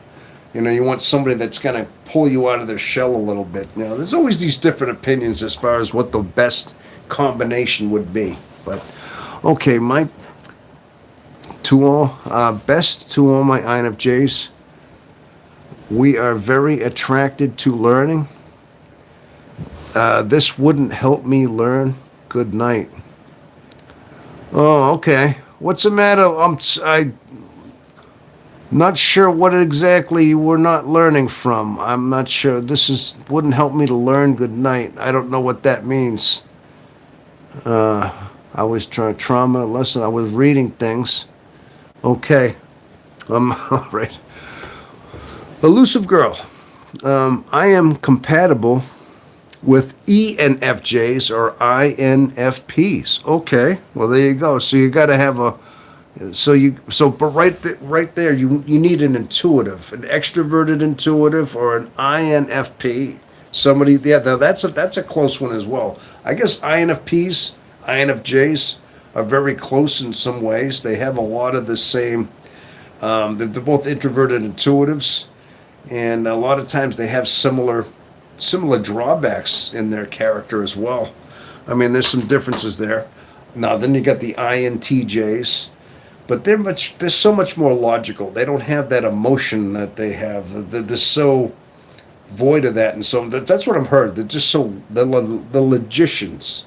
You know, you want somebody that's going to pull you out of their shell a little bit. You know, there's always these different opinions as far as what the best combination would be. But, okay, best to all my INFJs, we are very attracted to learning. This wouldn't help me learn. Good night. Oh, okay. What's the matter? I'm not sure what exactly you were not learning from. I'm not sure. Wouldn't help me to learn. Good night. I don't know what that means. I was trying trauma lesson. I was reading things. Okay. All right. Elusive girl. I am compatible with ENFJs or INFPs. Okay. Well, there you go. So you got to have but right there, you need an intuitive, an extroverted intuitive, or an INFP. Somebody, yeah, that's a close one as well. I guess INFJs are very close in some ways. They have a lot of the same. They're both introverted intuitives, and a lot of times they have similar drawbacks in their character as well. I mean, there's some differences there. Now, then you got the INTJs, but they're so much more logical. They don't have that emotion that they have. They're so void of that, and so that's what I've heard. They're just the logicians.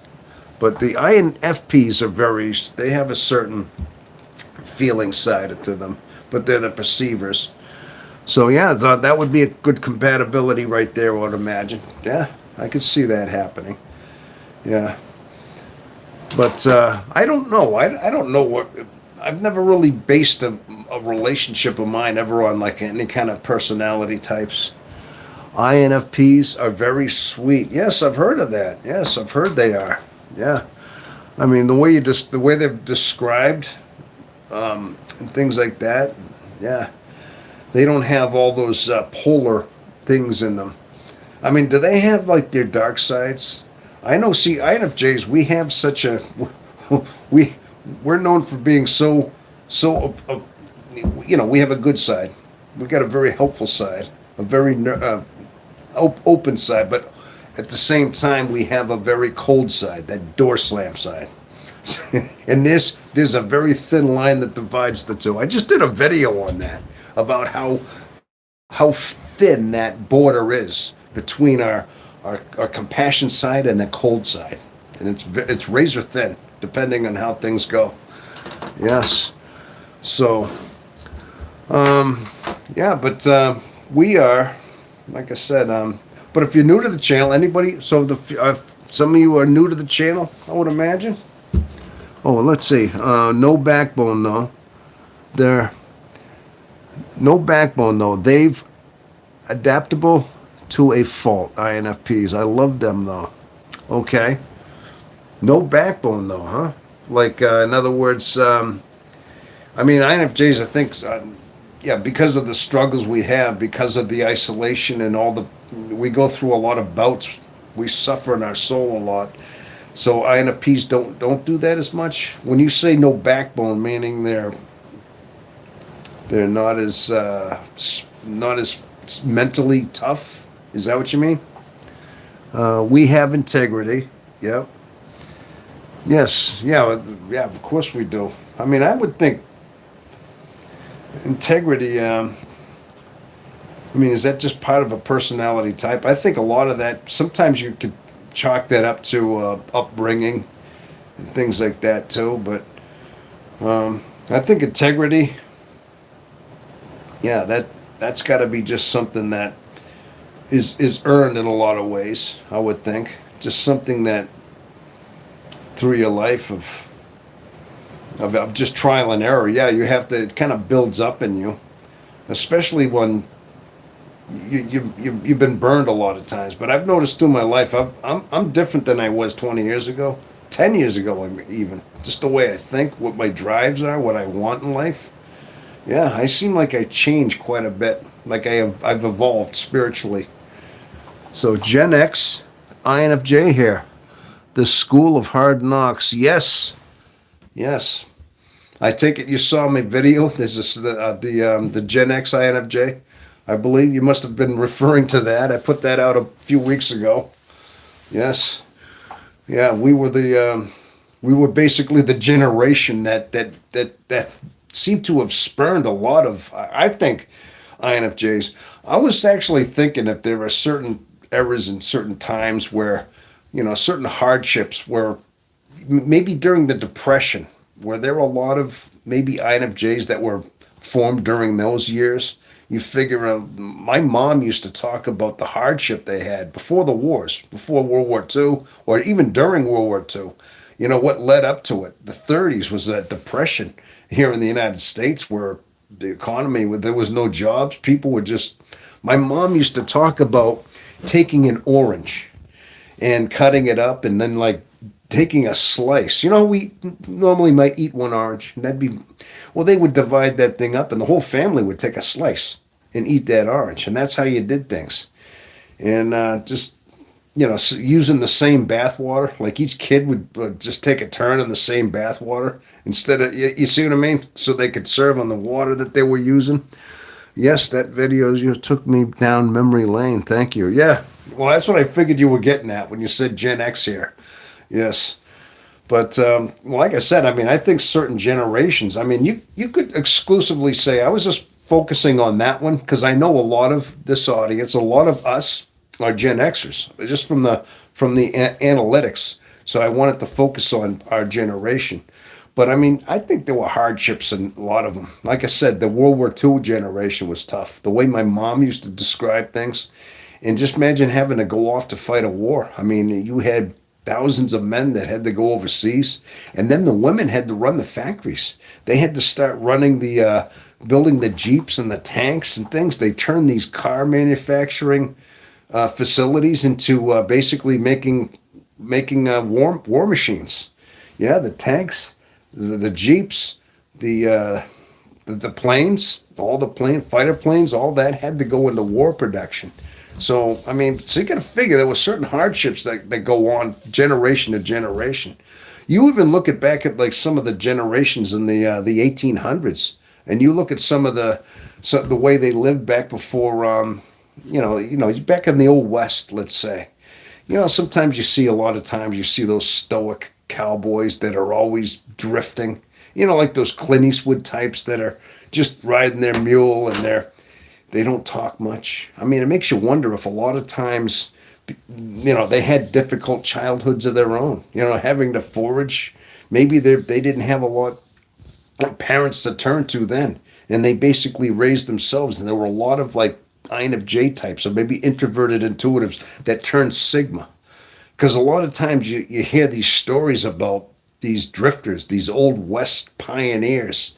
But the INFPs are they have a certain feeling side to them, but they're the perceivers. So yeah, that would be a good compatibility right there, I would imagine. Yeah, I could see that happening. Yeah. But I don't know. I don't know what. I've never really based a relationship of mine ever on like any kind of personality types. INFPs are very sweet. Yes, I've heard of that. Yes, I've heard they are. Yeah. I mean, the way they've described and things like that. Yeah, they don't have all those polar things in them. I mean, do they have like their dark sides? I know. See, INFJs, we have such a we we're known for being so we have a good side. We got a very helpful side, a very open side, but at the same time we have a very cold side, that door slam side. And there's a very thin line that divides the two. I just did a video on that about how thin that border is between our compassion side and the cold side, and it's razor thin depending on how things go. Yes. So, yeah, but we are, like I said, but if you're new to the channel, anybody, so some of you are new to the channel, I would imagine. Oh, let's see. No backbone though. They're no backbone though. They've adaptable to a fault. INFPs. I love them though. Okay. No backbone though, huh? Like in other words, I mean INFJs. I think, yeah, because of the struggles we have, because of the isolation and we go through a lot of bouts. We suffer in our soul a lot. So INFPs don't do that as much. When you say no backbone, meaning they're not as mentally tough. Is that what you mean? We have integrity. Yep. Yes. Yeah. Yeah. Of course we do. I mean, I would think integrity. I mean, is that just part of a personality type? I think a lot of that. Sometimes you could chalk that up to upbringing and things like that too. But I think integrity. Yeah, that's got to be just something that is earned in a lot of ways. I would think just something that through your life of just trial and error. Yeah, you have to. It kind of builds up in you, especially when you've been burned a lot of times. But I've noticed through my life, I'm different than I was 20 years ago, 10 years ago, even. Just the way I think, what my drives are, what I want in life. Yeah, I seem like I changed quite a bit. Like I've evolved spiritually. So Gen X, INFJ here, the School of Hard Knocks. Yes, yes. I take it you saw my video. This is the Gen X INFJ. I believe you must have been referring to that. I put that out a few weeks ago. Yes, yeah. We were basically the generation that seemed to have spurned a lot of, I think, INFJs. I was actually thinking if there are certain eras and certain times where, certain hardships where maybe during the Depression, where there were a lot of maybe INFJs that were formed during those years. You figure out, my mom used to talk about the hardship they had before the wars, before World War II, or even during World War II. What led up to it. The 30s was that depression here in the United States where the economy, there was no jobs. People were just, my mom used to talk about taking an orange and cutting it up and then like taking a slice. We normally might eat one orange, and they would divide that thing up, and the whole family would take a slice and eat that orange, and that's how you did things. And just using the same bath water, like each kid would just take a turn in the same bath water instead of, you see what I mean? So they could serve on the water that they were using. Yes, that video you took me down memory lane. Thank you. Yeah, well, that's what I figured you were getting at when you said Gen X here. Yes. But like I said, I mean, I think certain generations, I mean, you could exclusively say, I was just focusing on that one because I know a lot of this audience, a lot of us are Gen Xers, just from the analytics. So I wanted to focus on our generation. But I mean, I think there were hardships in a lot of them. Like I said, the World War II generation was tough. The way my mom used to describe things, and just imagine having to go off to fight a war. I mean, you had thousands of men that had to go overseas, and then the women had to run the factories. They had to start running building the jeeps and the tanks and things. They turned these car manufacturing facilities into basically making war machines. Yeah, the tanks, the jeeps, the planes, all the fighter planes, all that had to go into war production. So I mean, so you got to figure there were certain hardships that go on generation to generation. You even look at back at like some of the generations in the 1800s, and you look at the way they lived back before, back in the old West, let's say. Sometimes a lot of times you see those stoic cowboys that are always drifting. Like those Clint Eastwood types that are just riding their mule and they don't talk much. I mean, it makes you wonder if a lot of times, they had difficult childhoods of their own. Having to forage. Maybe they didn't have a lot of parents to turn to then, and they basically raised themselves. And there were a lot of like INFJ types, or maybe introverted intuitives that turned Sigma. Because a lot of times you hear these stories about these drifters, these old West pioneers,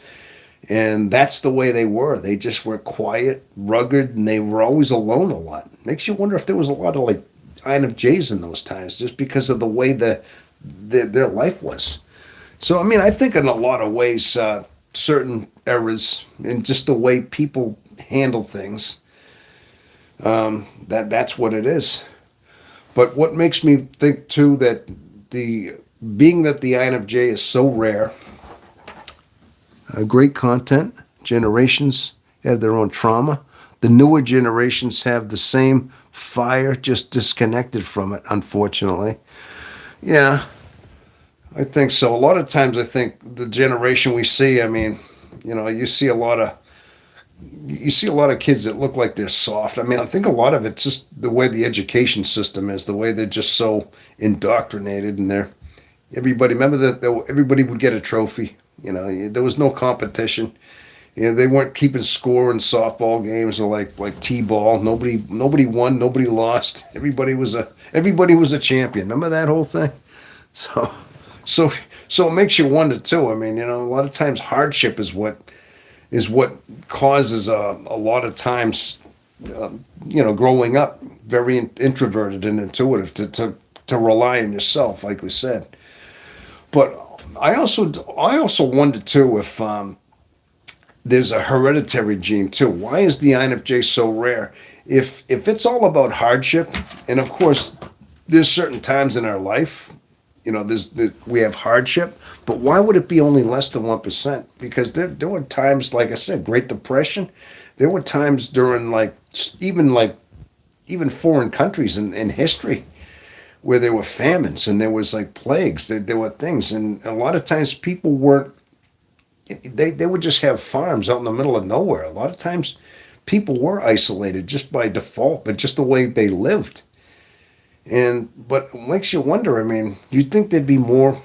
and that's the way they were. They just were quiet, rugged, and they were always alone a lot. Makes you wonder if there was a lot of like INFJs in those times, just because of the way their life was. So I mean, I think in a lot of ways, certain eras and just the way people handle things, that's what it is. But what makes me think too that being that the INFJ is so rare, great content, generations have their own trauma. The newer generations have the same fire, just disconnected from it, unfortunately. Yeah, I think so. A lot of times I think the generation we see, I mean, you see a lot of kids that look like they're soft. I mean, I think a lot of it's just the way the education system is, the way they're just so indoctrinated, and everybody. Remember that everybody would get a trophy. There was no competition. They weren't keeping score in softball games or like t-ball. Nobody won. Nobody lost. Everybody was a champion. Remember that whole thing? So so so it makes you wonder too. I mean, a lot of times hardship is what causes a lot of times, growing up very introverted and intuitive to rely on yourself, like we said. But I also wonder too if there's a hereditary gene too. Why is the INFJ so rare? If it's all about hardship, and of course, there's certain times in our life, we have hardship, but why would it be only less than 1%? Because there were times, like I said, Great Depression. There were times during even foreign countries in history where there were famines and there was like plagues. There were things, and a lot of times people weren't. They would just have farms out in the middle of nowhere. A lot of times, people were isolated just by default, but just the way they lived. But it makes you wonder. I mean, you'd think there'd be more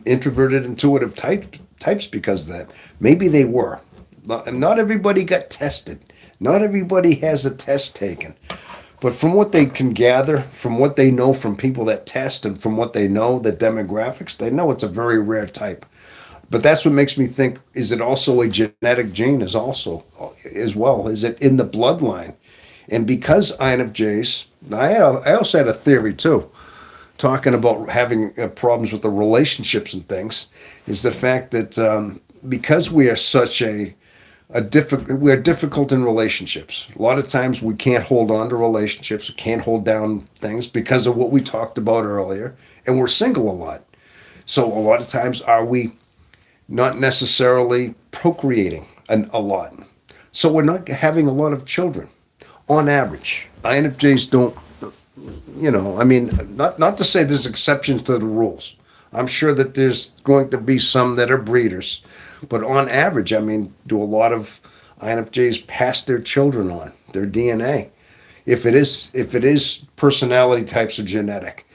introverted, intuitive types because of that. Maybe they were. Not everybody got tested. Not everybody has a test taken. But from what they can gather, from what they know from people that test, and from what they know, the demographics, they know it's a very rare type. But that's what makes me think: is it also a genetic gene? As well? Is it in the bloodline? And because INFJs, I also had a theory too, talking about having problems with the relationships and things, is the fact that because we are such we are difficult in relationships. A lot of times we can't hold on to relationships, we can't hold down things because of what we talked about earlier, and we're single a lot. So a lot of times are we not necessarily procreating a lot. So we're not having a lot of children on average. INFJs don't, I mean, not to say there's exceptions to the rules. I'm sure that there's going to be some that are breeders. But on average, I mean, do a lot of INFJs pass their children on, their DNA? If it is personality types or genetic.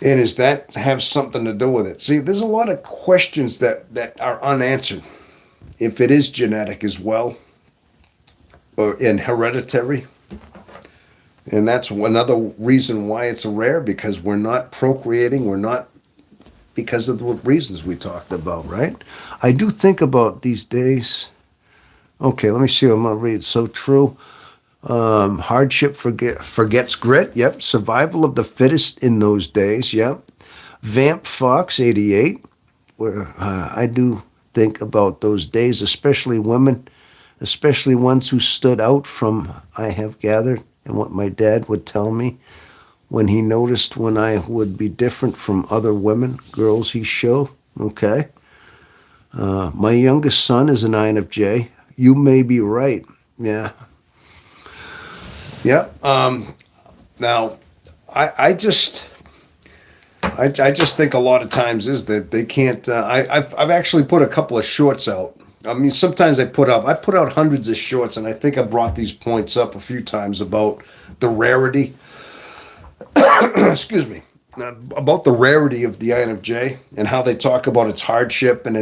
And does that have something to do with it? See, there's a lot of questions that are unanswered. If it is genetic as well, or in hereditary, and that's another reason why it's rare, because we're not procreating, we're not, because of the reasons we talked about, right? I do think about these days. Okay, let me see. I'm gonna read. So true. Hardship forgets grit. Yep. Survival of the fittest in those days. Yep. Vamp Fox 88, where I do think about those days, especially women, especially ones who stood out from, I have gathered, and what my dad would tell me when he noticed when I would be different from other women, girls he showed. Okay. My youngest son is an INFJ. You may be right. Yeah. Yeah. Now, I just. I just think a lot of times is that they can't. I've actually put a couple of shorts out. I mean, sometimes I put out hundreds of shorts, and I think I brought these points up a few times about the rarity. Excuse me, about the rarity of the INFJ and how they talk about its hardship, and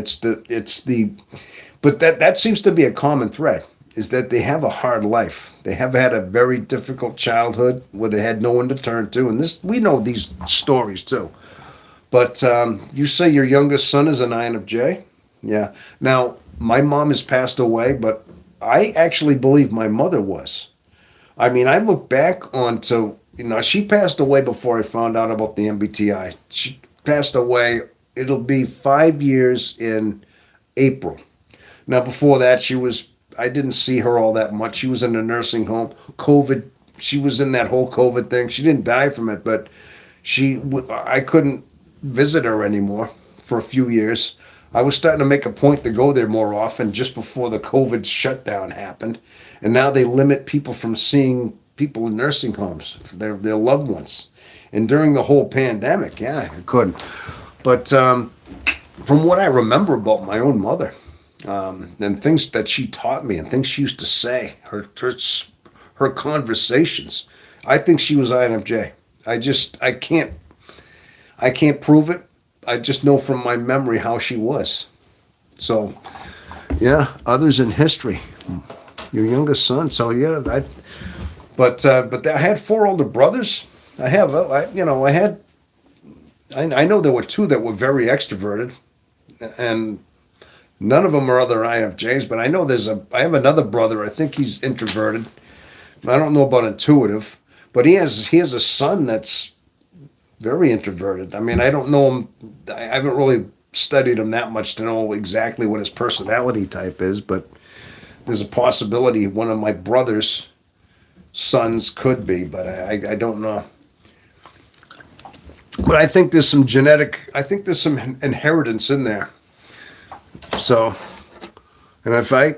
but that seems to be a common thread, is that they have a hard life. They have had a very difficult childhood where they had no one to turn to, and this, we know these stories too. But you say your youngest son is an INFJ? Yeah. Now, my mom has passed away, but I actually believe my mother was. I mean, I look back onto, she passed away before I found out about the MBTI. She passed away, it'll be 5 years in April. Now, before that, I didn't see her all that much. She was in a nursing home. COVID, she was in that whole COVID thing. She didn't die from it, but I couldn't visit her anymore for a few years. I was starting to make a point to go there more often just before the COVID shutdown happened. And now they limit people from seeing people in nursing homes, their loved ones. And during the whole pandemic, yeah, I couldn't. But from what I remember about my own mother, and things that she taught me and things she used to say, her conversations, I think she was INFJ. I can't prove it. I just know from my memory how she was. So, yeah, others in history. Your youngest son. So yeah, but I had four older brothers. I know there were two that were very extroverted, and none of them are other INFJs. But I know I have another brother. I think he's introverted. I don't know about intuitive, but he has a son that's very introverted. I mean, I don't know him. I haven't really studied him that much to know exactly what his personality type is, but there's a possibility one of my brother's sons could be, but I don't know. But I think there's some inheritance in there. So, and if I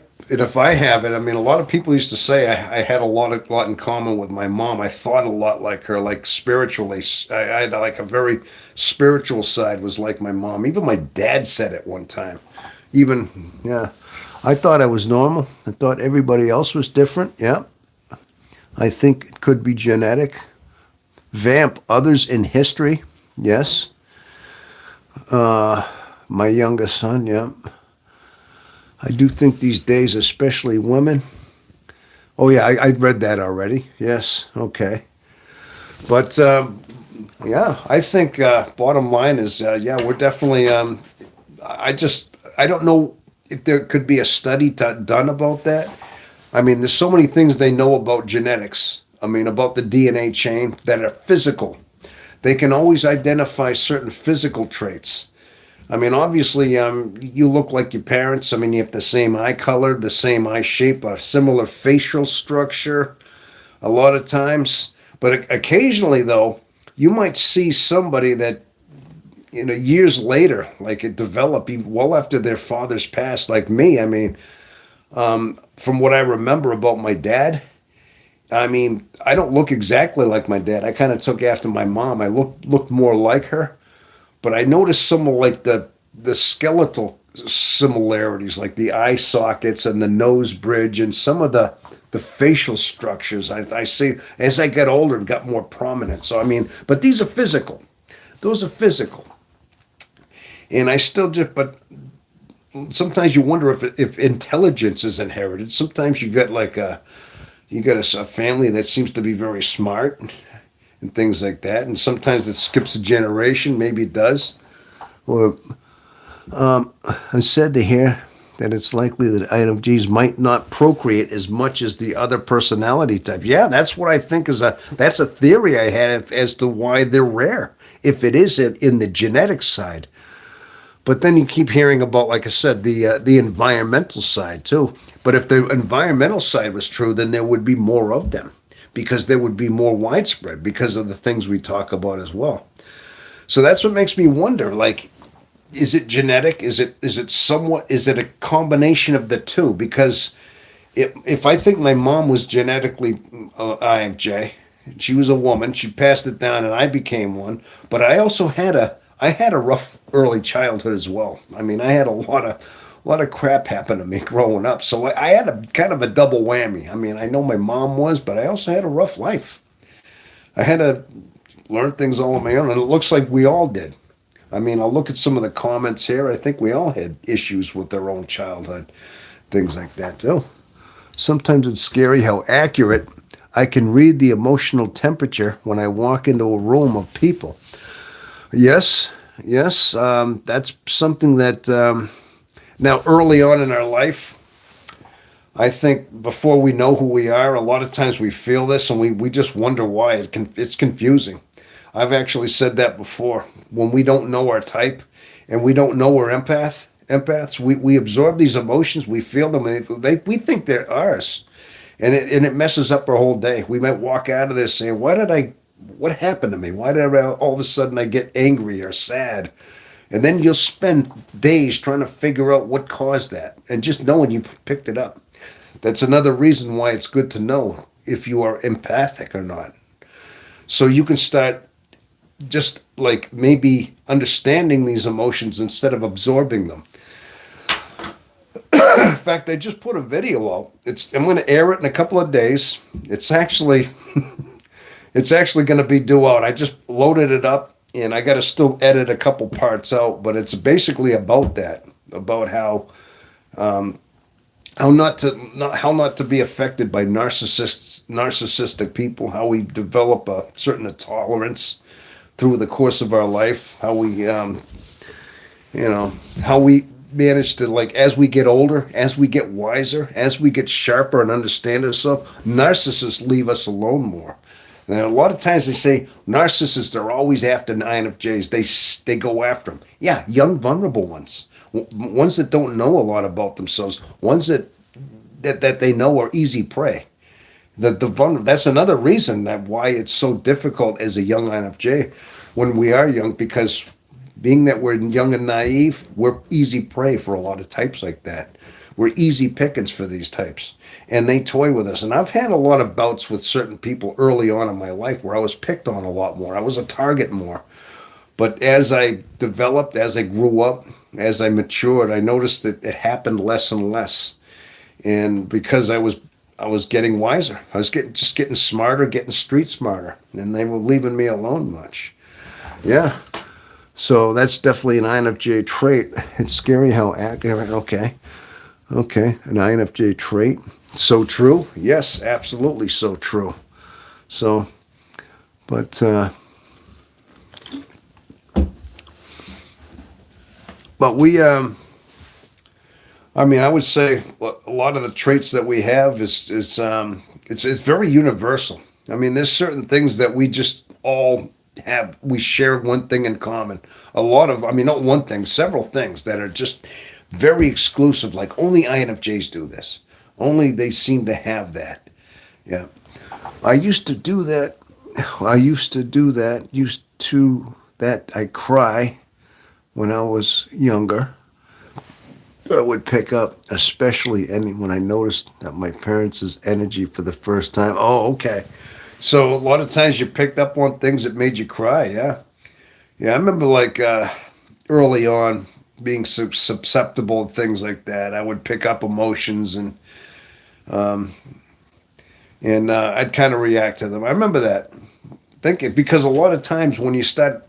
have it, I mean, a lot of people used to say I had a lot in common with my mom. I thought a lot like her, like spiritually. I had like a very spiritual side, was like my mom. Even my dad said it one time. Yeah, I thought I was normal. I thought everybody else was different. Yeah, I think it could be genetic. Vamp, others in history. Yes. My youngest son. Yeah. I do think these days, especially women. Oh yeah, I read that already. Yes, okay. But yeah, I think bottom line is, yeah, we're definitely. I don't know if there could be a study done about that. I mean, there's so many things they know about genetics. I mean, about the DNA chain that are physical. They can always identify certain physical traits. I mean, obviously, you look like your parents. I mean, you have the same eye color, the same eye shape, a similar facial structure a lot of times. But occasionally, though, you might see somebody that, years later, like it developed well after their fathers passed, like me. I mean, from what I remember about my dad, I mean, I don't look exactly like my dad. I kind of took after my mom. I looked more like her. But I noticed some of like the skeletal similarities, like the eye sockets and the nose bridge, and some of the facial structures. I see as I get older, it got more prominent. So I mean, but these are physical. Those are physical. And I still just, but sometimes you wonder if intelligence is inherited. Sometimes you got a family that seems to be very smart and things like that, and sometimes it skips a generation. Maybe it does. Well, I'm sad to hear that it's likely that INFJs might not procreate as much as the other personality types. Yeah, that's what I think that's a theory I had as to why they're rare. If it is in the genetic side, but then you keep hearing about, like I said, the environmental side too. But if the environmental side was true, then there would be more of them because there would be more widespread because of the things we talk about as well. So that's what makes me wonder, like, is it genetic? Is it a combination of the two? Because if I think my mom was genetically INFJ, she was a woman, she passed it down and I became one, but I had a rough early childhood as well. I mean, I had a lot of crap happen to me growing up. So I had a kind of a double whammy. I mean, I know my mom was, but I also had a rough life. I had to learn things all on my own, and it looks like we all did. I mean, I'll look at some of the comments here. I think we all had issues with their own childhood, things like that too. Sometimes it's scary how accurate I can read the emotional temperature when I walk into a room of people. Yes, yes, that's something that now early on in our life, I think before we know who we are, a lot of times we feel this and we just wonder why. It's confusing. I've actually said that before. When we don't know our type and we don't know we're empaths, we absorb these emotions, we feel them, and we think they're ours. And it messes up our whole day. We might walk out of this saying, what happened to me? Why did all of a sudden I get angry or sad? And then you'll spend days trying to figure out what caused that and just knowing you picked it up. That's another reason why it's good to know if you are empathic or not. So you can start just like maybe understanding these emotions instead of absorbing them. In fact, I just put a video out. I'm going to air it in a couple of days. It's actually going to be due out. I just loaded it up and I got to still edit a couple parts out, but it's basically about that, about how not to be affected by narcissistic people, how we develop a certain tolerance through the course of our life, how we manage to, like, as we get older, as we get wiser, as we get sharper and understand ourselves, narcissists leave us alone more. And a lot of times they say narcissists are always after INFJs. They go after them. Yeah, young, vulnerable ones, ones that don't know a lot about themselves, ones that they know are easy prey. That's another reason that why it's so difficult as a young INFJ when we are young, because being that we're young and naive, we're easy prey for a lot of types like that. We're easy pickings for these types, and they toy with us. And I've had a lot of bouts with certain people early on in my life where I was picked on a lot more. I was a target more. But as I developed, as I grew up, as I matured, I noticed that it happened less and less. And because I was getting wiser, I was getting smarter, getting street smarter, and they were leaving me alone much. Yeah. So that's definitely an INFJ trait. It's scary how accurate. Okay, an INFJ trait. So true. Yes, absolutely so true. So, but we. I mean, I would say a lot of the traits that we have is it's very universal. I mean, there's certain things that we just all have. We share one thing in common. I mean, not one thing, several things that are just very exclusive. Like only INFJs do this. Only they seem to have that. Yeah, I used to do that. I cry when I was younger. I would pick up, especially when I noticed that my parents' energy for the first time. Oh, okay. So a lot of times you picked up on things that made you cry. Yeah, yeah. I remember like early on being susceptible to things like that. I would pick up emotions and I'd kind of react to them. I remember that thinking because a lot of times when you start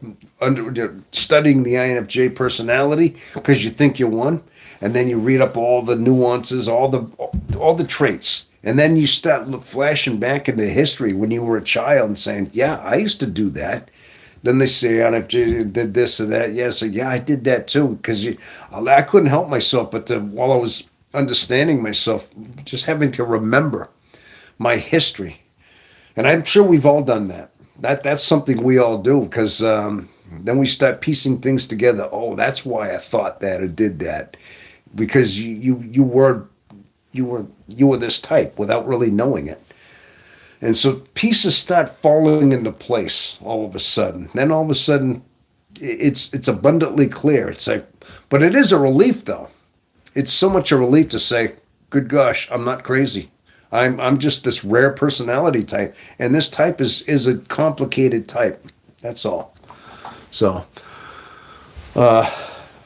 studying the INFJ personality because you think you're one, and then you read up all the nuances, all the traits, and then you start flashing back into history when you were a child and saying, "Yeah, I used to do that." Then they say, INFJ did this or that. Yeah, so yeah, I did that too because I couldn't help myself, but while I was understanding myself, just having to remember my history. And I'm sure we've all done that. That's something we all do because then we start piecing things together. Oh, that's why I thought that or did that because you were this type without really knowing it. And so pieces start falling into place all of a sudden. Then all of a sudden, it's abundantly clear. It's like, but it is a relief though. It's so much a relief to say, "Good gosh, I'm not crazy. I'm just this rare personality type, and this type is a complicated type. That's all." So,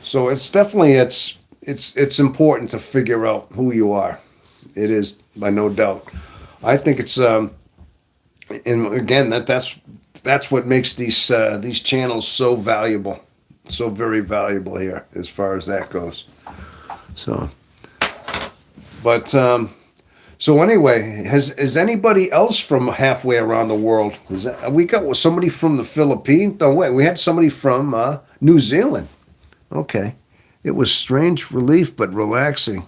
so it's definitely it's important to figure out who you are. It is by no doubt. I think it's and again that's what makes these channels so valuable, so very valuable here as far as that goes. So, but so anyway, is anybody else from halfway around the world? We got somebody from the Philippines? No, wait, we had somebody from New Zealand. Okay, it was strange relief, but relaxing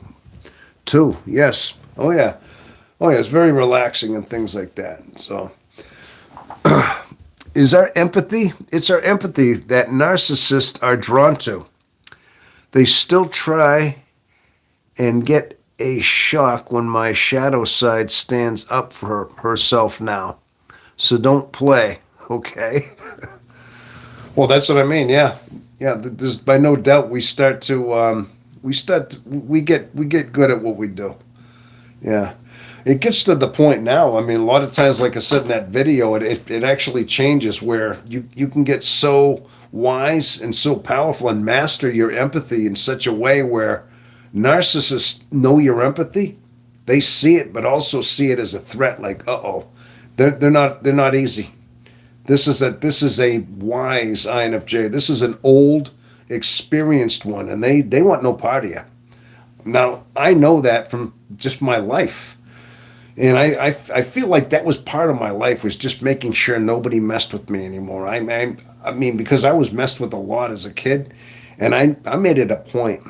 too. Yes. Oh yeah. Oh yeah. It's very relaxing and things like that. So, is our empathy? It's our empathy that narcissists are drawn to. They still try and get a shock when my shadow side stands up for herself now. So don't play, okay? Well, that's what I mean. Yeah, yeah. There's by no doubt we get good at what we do. Yeah, it gets to the point now. I mean, a lot of times, like I said in that video, it actually changes where you can get so wise and so powerful and master your empathy in such a way where narcissists know your empathy. They see it, but also see it as a threat. Like, uh-oh, they're not easy. This is a wise INFJ. This is an old, experienced one, and they want no part of you. Now I know that from just my life, and I feel like that was part of my life was just making sure nobody messed with me anymore. I mean because I was messed with a lot as a kid, and I made it a point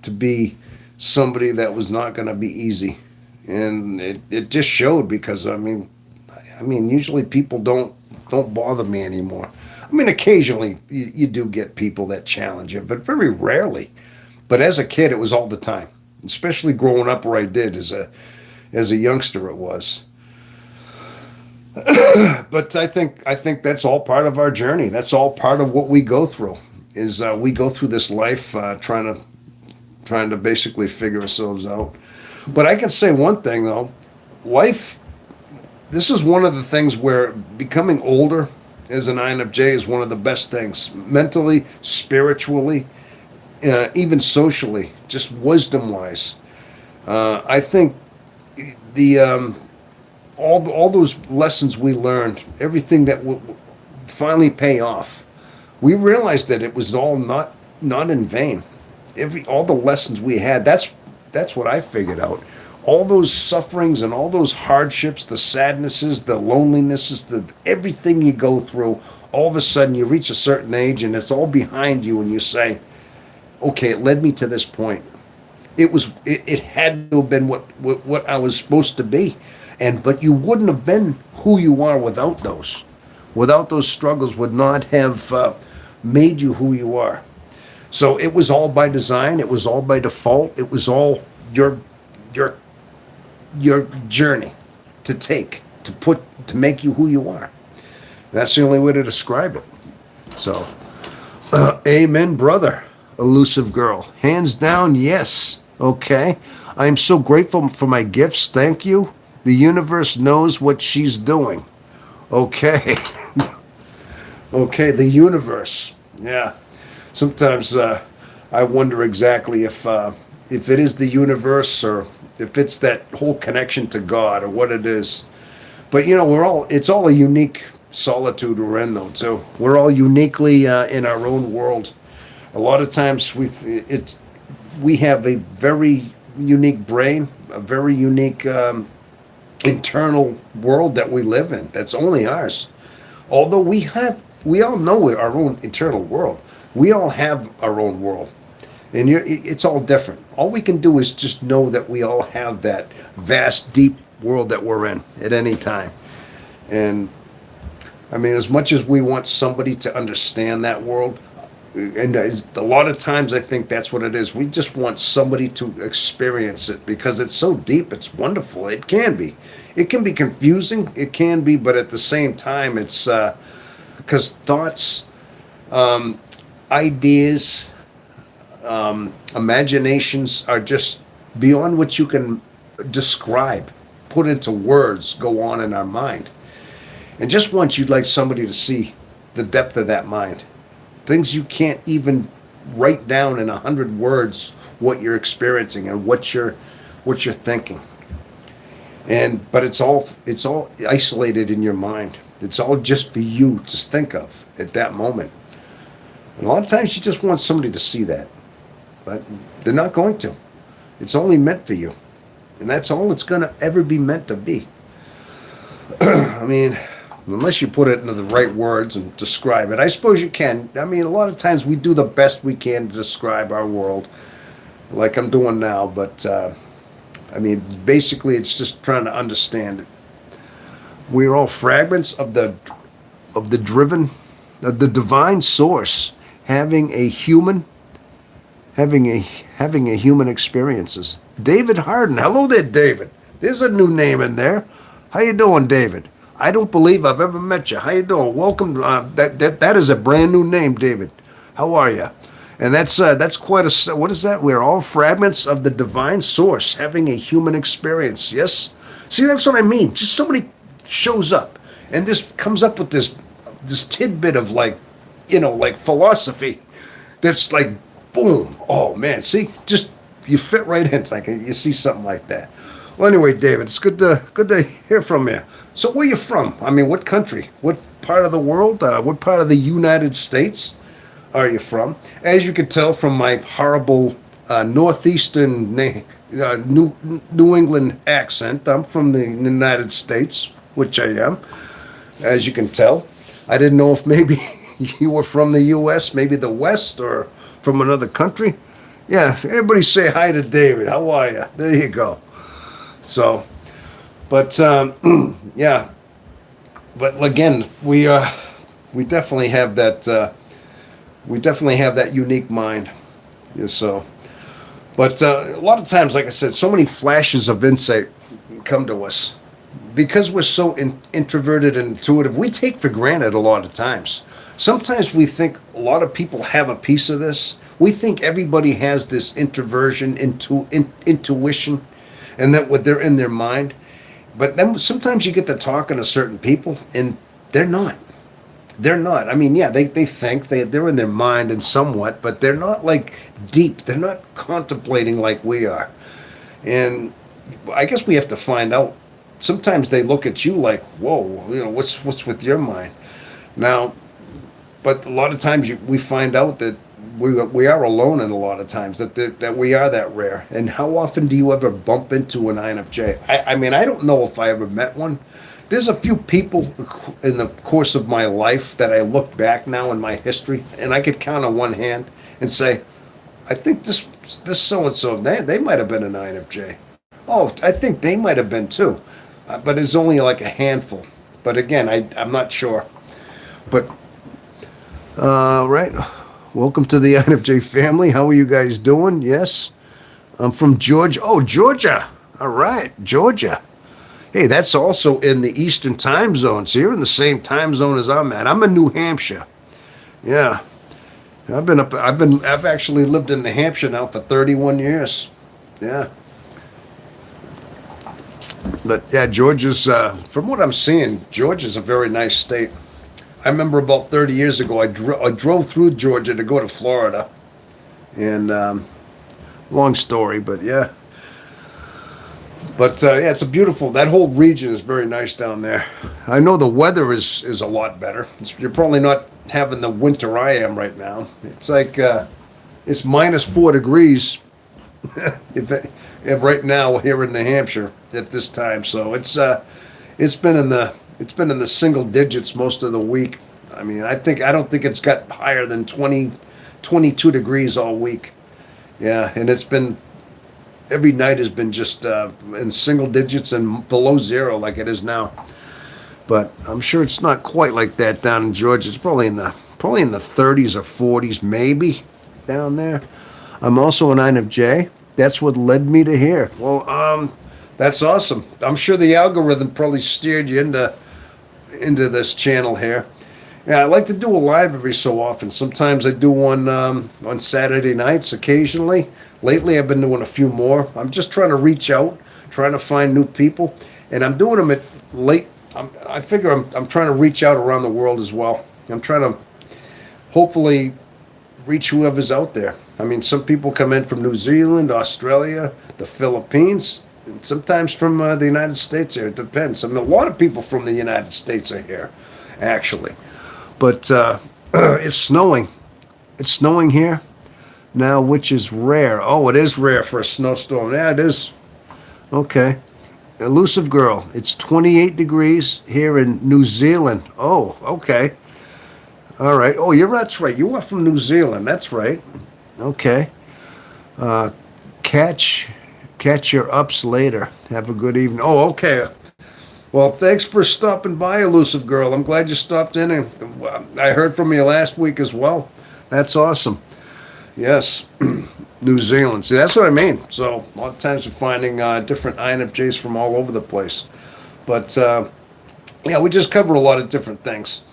to be somebody that was not going to be easy, and it just showed because I mean usually people don't bother me anymore. I mean occasionally you do get people that challenge you, but very rarely. But as a kid it was all the time, especially growing up where I did as a youngster it was. But I think that's all part of our journey. That's all part of what we go through. Is we go through this life trying to basically figure ourselves out. But I can say one thing though, life. This is one of the things where becoming older as an INFJ is one of the best things, mentally, spiritually, even socially, just wisdom wise. I think the all those lessons we learned, everything that finally pay off, we realized that it was all not in vain. All the lessons we had, that's what I figured out. All those sufferings and all those hardships, the sadnesses, the lonelinesses, everything you go through, all of a sudden you reach a certain age and it's all behind you and you say, okay, it led me to this point. It had to have been what I was supposed to be. But you wouldn't have been who you are without those. Without those struggles would not have made you who you are. So it was all by design. It was all by default. It was all your journey to make you who you are. That's the only way to describe it. So, amen, brother. Elusive girl. Hands down, yes. Okay. I am so grateful for my gifts. Thank you. The universe knows what she's doing. Okay. Okay, the universe. Yeah. Sometimes I wonder exactly if it is the universe or if it's that whole connection to God or what it is. But it's all a unique solitude we're in, though, too. We're all uniquely in our own world. A lot of times we have a very unique brain, a very unique internal world that we live in. That's only ours. Although we all know our own internal world. We all have our own world, and it's all different. All we can do is just know that we all have that vast, deep world that we're in at any time. And I mean, as much as we want somebody to understand that world, and a lot of times I think that's what it is. We just want somebody to experience it because it's so deep. It's wonderful. It can be. It can be confusing. It can be, but at the same time, it's because thoughts, ideas, imaginations are just beyond what you can describe, put into words, go on in our mind. And just once you'd like somebody to see the depth of that mind. Things you can't even write down in 100 words what you're experiencing and what you're thinking. But it's all isolated in your mind. It's all just for you to think of at that moment. And a lot of times you just want somebody to see that, but they're not going to. It's only meant for you, and that's all it's gonna ever be meant to be. I mean, unless you put it into the right words and describe it. I suppose you can. I mean, a lot of times we do the best we can to describe our world, like I'm doing now, but I mean, basically it's just trying to understand it. We're all fragments of the divine source having a human experiences. David Harden. Hello there, David. There's a new name in there. How you doing, David? I don't believe I've ever met you. How you doing? Welcome. That is a brand new name, David. How are you? And that's quite a. What is that? We're all fragments of the divine source having a human experience. Yes. See, that's what I mean. Just somebody shows up and this comes up with this tidbit of like philosophy. That's like, boom. Oh man. See, just you fit right in. It's like you see something like that. Well, anyway, David, it's good to hear from you. So, where you from? I mean, what country? What part of the world? What part of the United States are you from? As you can tell from my horrible northeastern New England accent, I'm from the United States, which I am, as you can tell. I didn't know if maybe you were from the U.S., maybe the West, or from another country. Yeah, everybody say hi to David. How are you? There you go. So, but yeah, but again, we definitely have that unique mind. Yeah, so, but a lot of times, like I said, so many flashes of insight come to us because we're so introverted and intuitive. We take for granted a lot of times. Sometimes we think a lot of people have a piece of this. We think everybody has this introversion, intuition. And that what they're in their mind, but then sometimes you get to talking to certain people, and they're not. They're not. I mean, yeah, they think they're in their mind and somewhat, but they're not like deep. They're not contemplating like we are. And I guess we have to find out. Sometimes they look at you like, whoa, what's with your mind? Now, but a lot of times we find out that we are alone in a lot of times, that we are that rare. And how often do you ever bump into an INFJ? I mean, I don't know if I ever met one. There's a few people in the course of my life that I look back now in my history, and I could count on one hand and say, I think this so-and-so, they might have been an INFJ. Oh, I think they might have been too. But it's only like a handful. But again, I'm not sure. But, right. Welcome to the INFJ family. How are you guys doing? Yes. I'm from Georgia. Oh, Georgia. All right, Georgia. Hey, that's also in the Eastern time zone. So you're in the same time zone as I'm at. I'm in New Hampshire. Yeah. I've actually lived in New Hampshire now for 31 years. Yeah. But yeah, Georgia's, from what I'm seeing, Georgia's a very nice state. I remember about 30 years ago, I drove through Georgia to go to Florida. And long story, but yeah. But yeah, it's a beautiful. That whole region is very nice down there. I know the weather is a lot better. You're probably not having the winter I am right now. It's like it's -4 degrees if, if right now here in New Hampshire at this time. So it's been in the single digits most of the week. I mean, I don't think it's got higher than 20, 22 degrees all week. Yeah, and it's been every night has been just in single digits and below zero like it is now. But I'm sure it's not quite like that down in Georgia. It's probably in the 30s or 40s maybe down there. I'm also an INFJ. That's what led me to here. Well, that's awesome. I'm sure the algorithm probably steered you into this channel here. Yeah, I like to do a live every so often. Sometimes I do one on Saturday nights occasionally. Lately, I've been doing a few more. I'm just trying to reach out, trying to find new people, and I'm doing them at late. I figure I'm trying to reach out around the world as well. I'm trying to hopefully reach whoever's out there. I mean, some people come in from New Zealand, Australia, the Philippines, and sometimes from the United States here. It depends. I mean, a lot of people from the United States are here, actually. But it's snowing. It's snowing here now, which is rare. Oh, it is rare for a snowstorm. Yeah, it is. Okay. Elusive Girl. It's 28 degrees here in New Zealand. Oh, okay. All right. Oh, that's right. You are from New Zealand. That's right. Okay. Uh, catch your ups later. Have a good evening. Oh, okay. Well, thanks for stopping by, Elusive Girl. I'm glad you stopped in, and I heard from you last week as well. That's awesome. Yes, New Zealand. See, that's what I mean. So a lot of times we're finding different INFJs from all over the place. But yeah, we just cover a lot of different things.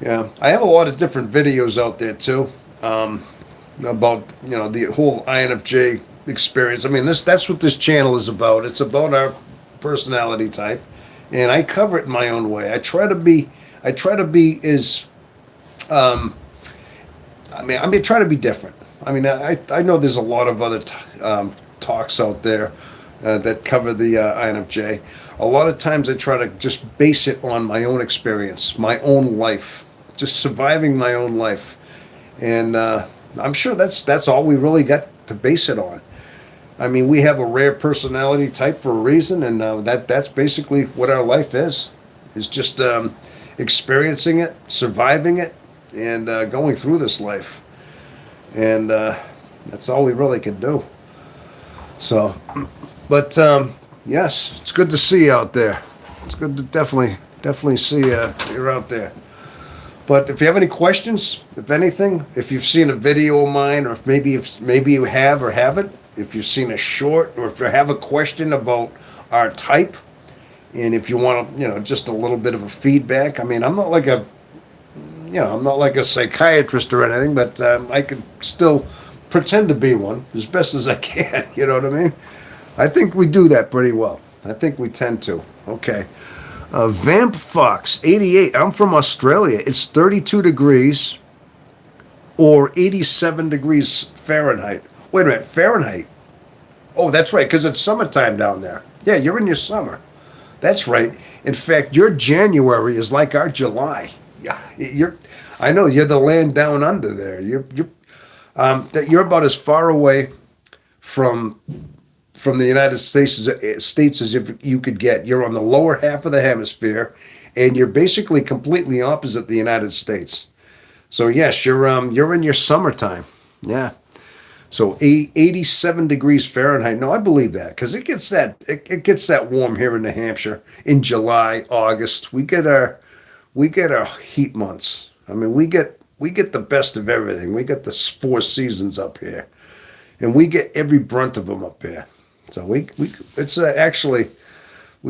Yeah, I have a lot of different videos out there too about the whole INFJ experience. I mean, that's what this channel is about. It's about our personality type, and I cover it in my own way. I try to be as try to be different. I mean, I know there's a lot of other talks out there that cover the INFJ. A lot of times I try to just base it on my own experience, my own life, just surviving my own life. And I'm sure that's all we really got to base it on. I mean, we have a rare personality type for a reason, and that's basically what our life is just experiencing it, surviving it, and going through this life. And that's all we really can do. So, but yes, it's good to see you out there. It's good to definitely see you're out there. But if you have any questions, if anything, if you've seen a video of mine, or if maybe you have or haven't, if you've seen a short, or if you have a question about our type, and if you want to, just a little bit of a feedback. I mean, I'm not like a psychiatrist or anything, but I can still pretend to be one as best as I can. You know what I mean? I think we do that pretty well. I think we tend to. Okay. Vamp Fox, 88. I'm from Australia. It's 32 degrees or 87 degrees Fahrenheit. Wait a minute, Fahrenheit. Oh, that's right, because it's summertime down there. Yeah, you're in your summer. That's right. In fact, your January is like our July. Yeah, I know you're the land down under there. You're about as far away from the United States as if you could get. You're on the lower half of the hemisphere, and you're basically completely opposite the United States. So yes, you're in your summertime. Yeah. So 87 degrees Fahrenheit. No, I believe that, because it gets that warm here in New Hampshire in July, August. We get our heat months. I mean, we get the best of everything. We get the 4 seasons up here, and we get every brunt of them up here. So we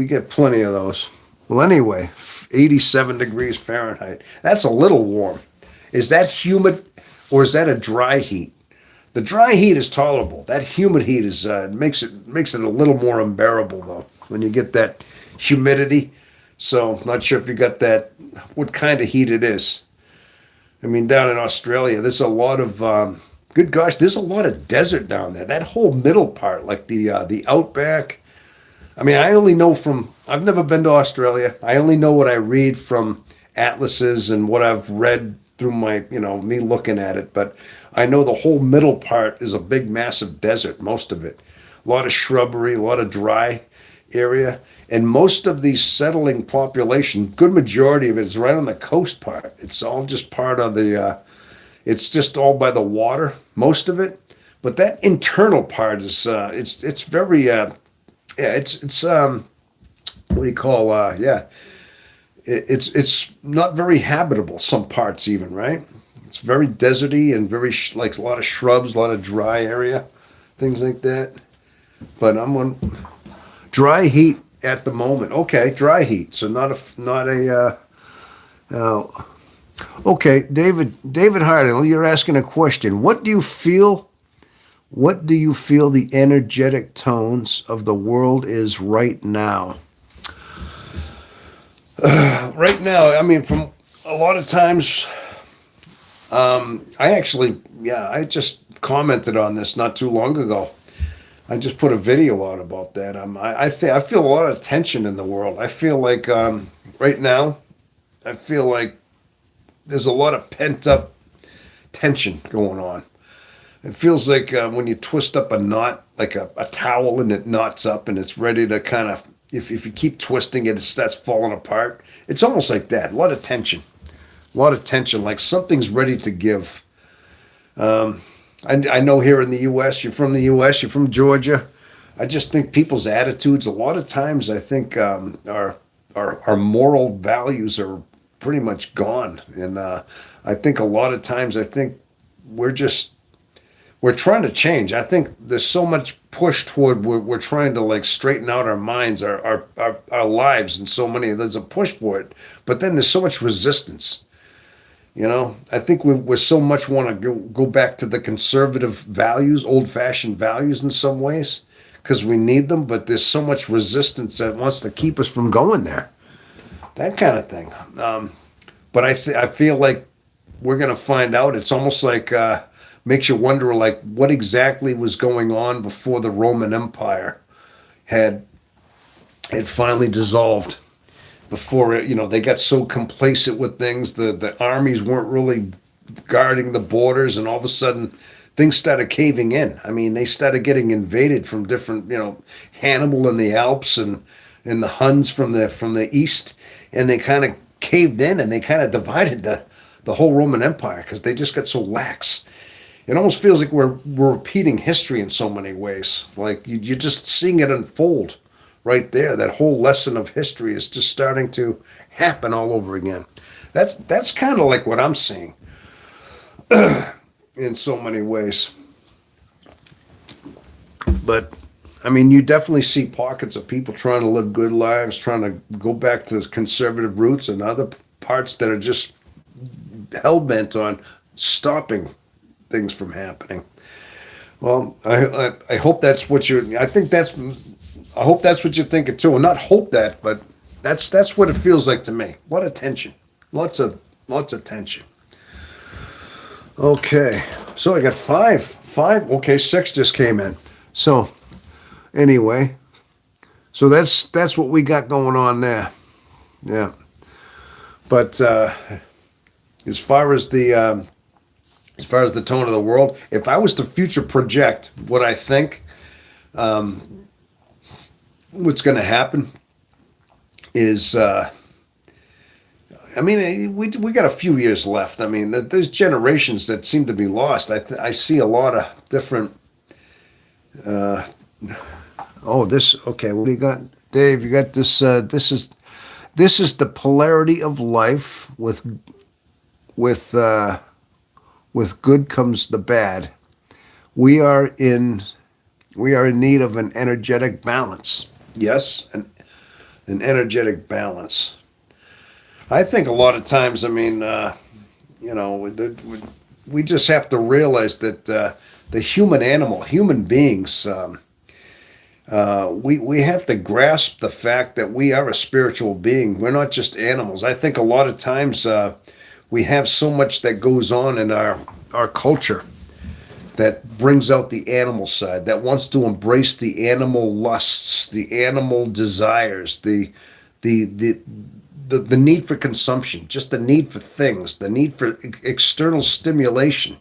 get plenty of those. Well, anyway, 87 degrees Fahrenheit. That's a little warm. Is that humid, or is that a dry heat? The dry heat is tolerable. That humid heat makes it a little more unbearable though when you get that humidity. So not sure if you got that, what kind of heat it is. I mean, down in Australia, there's a lot of good gosh, there's a lot of desert down there. That whole middle part, like the outback, I mean, I've never been to Australia. I only know what I read from atlases and what I've read through me looking at it. But I know the whole middle part is a big, massive desert, most of it. A lot of shrubbery, a lot of dry area. And most of the settling population, good majority of it is right on the coast part. It's all just part of it's just all by the water, most of it. But that internal part is, it's very, yeah, it's what do you call it's not very habitable, some parts even, right? It's very deserty and very like a lot of shrubs, a lot of dry area, things like that. But I'm on dry heat at the moment. Okay, dry heat, so uh, okay, David Harding, you're asking a question. What do you feel the energetic tones of the world is right now? Right now, I mean, from a lot of times, I just commented on this not too long ago. I just put a video out about that. I feel a lot of tension in the world. I feel like right now, I feel like there's a lot of pent up tension going on. It feels like when you twist up a knot, like a towel, and it knots up and it's ready to kind of, if you keep twisting it, it starts falling apart. It's almost like that. A lot of tension. A lot of tension, like something's ready to give. I know here in the U.S., you're from the U.S., you're from Georgia. I just think people's attitudes, a lot of times, I think our moral values are pretty much gone. And I think a lot of times, I think we're just we're trying to change. I think there's so much push toward we're trying to like straighten out our minds, our lives, and so many. There's a push for it, but then there's so much resistance. I think we so much want to go back to the conservative values, old fashioned values in some ways, because we need them. But there's so much resistance that wants to keep us from going there. That kind of thing. But I feel like we're gonna find out. It's almost like. Makes you wonder like what exactly was going on before the Roman Empire had finally dissolved. Before they got so complacent with things, the armies weren't really guarding the borders, and all of a sudden things started caving in. I mean, they started getting invaded from different, Hannibal in the Alps and the Huns from the east, and they kind of caved in and they kind of divided the whole Roman Empire because they just got so lax. It almost feels like we're repeating history in so many ways. Like you're just seeing it unfold right there. That whole lesson of history is just starting to happen all over again. That's kind of like what I'm seeing in so many ways. But I mean, you definitely see pockets of people trying to live good lives, trying to go back to conservative roots, and other parts that are just hell bent on stopping things from happening. Well, I hope that's what you're. I hope that's what you're thinking too, and not hope that, but that's what it feels like to me. A lot of tension, lots of tension. Okay, so I got five. Okay, six just came in. So anyway, so that's what we got going on there. Yeah, but as far as the tone of the world, if I was to future project what I think, what's going to happen is, I mean, we got a few years left. I mean, there's generations that seem to be lost. I see a lot of different. Okay. What do you got, Dave? You got this. This is the polarity of life. With good comes the bad. We are in need of an energetic balance. Yes, an energetic balance. I think a lot of times, I mean, we just have to realize that the human beings, we have to grasp the fact that we are a spiritual being. We're not just animals. I think a lot of times we have so much that goes on in our culture that brings out the animal side, that wants to embrace the animal lusts, the animal desires, the the the need for consumption, just the need for things, the need for external stimulation.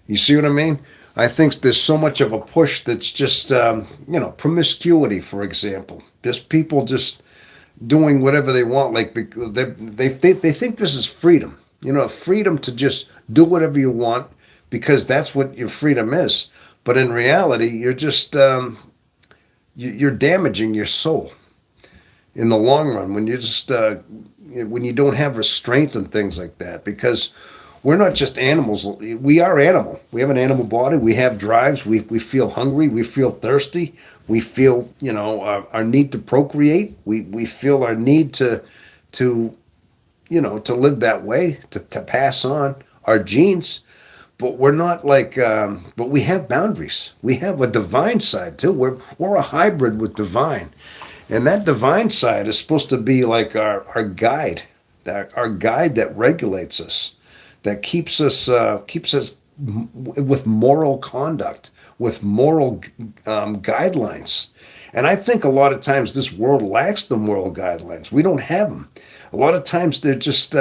You see what I mean? I think there's so much of a push that's just, promiscuity, for example. Just people just doing whatever they want. Like they think this is freedom. Freedom to just do whatever you want because that's what your freedom is. But in reality, you're just you're damaging your soul in the long run when you just when you don't have restraint and things like that. Because we're not just animals. We are animal. We have an animal body. We have drives. We feel hungry. We feel thirsty. We feel our need to procreate. We feel our need to live that way, to pass on our genes. But we're not like, but we have boundaries. We have a divine side too. We're a hybrid with divine. And that divine side is supposed to be like our guide, our guide that regulates us, that keeps us with moral conduct, with moral guidelines. And I think a lot of times this world lacks the moral guidelines. We don't have them. A lot of times they're just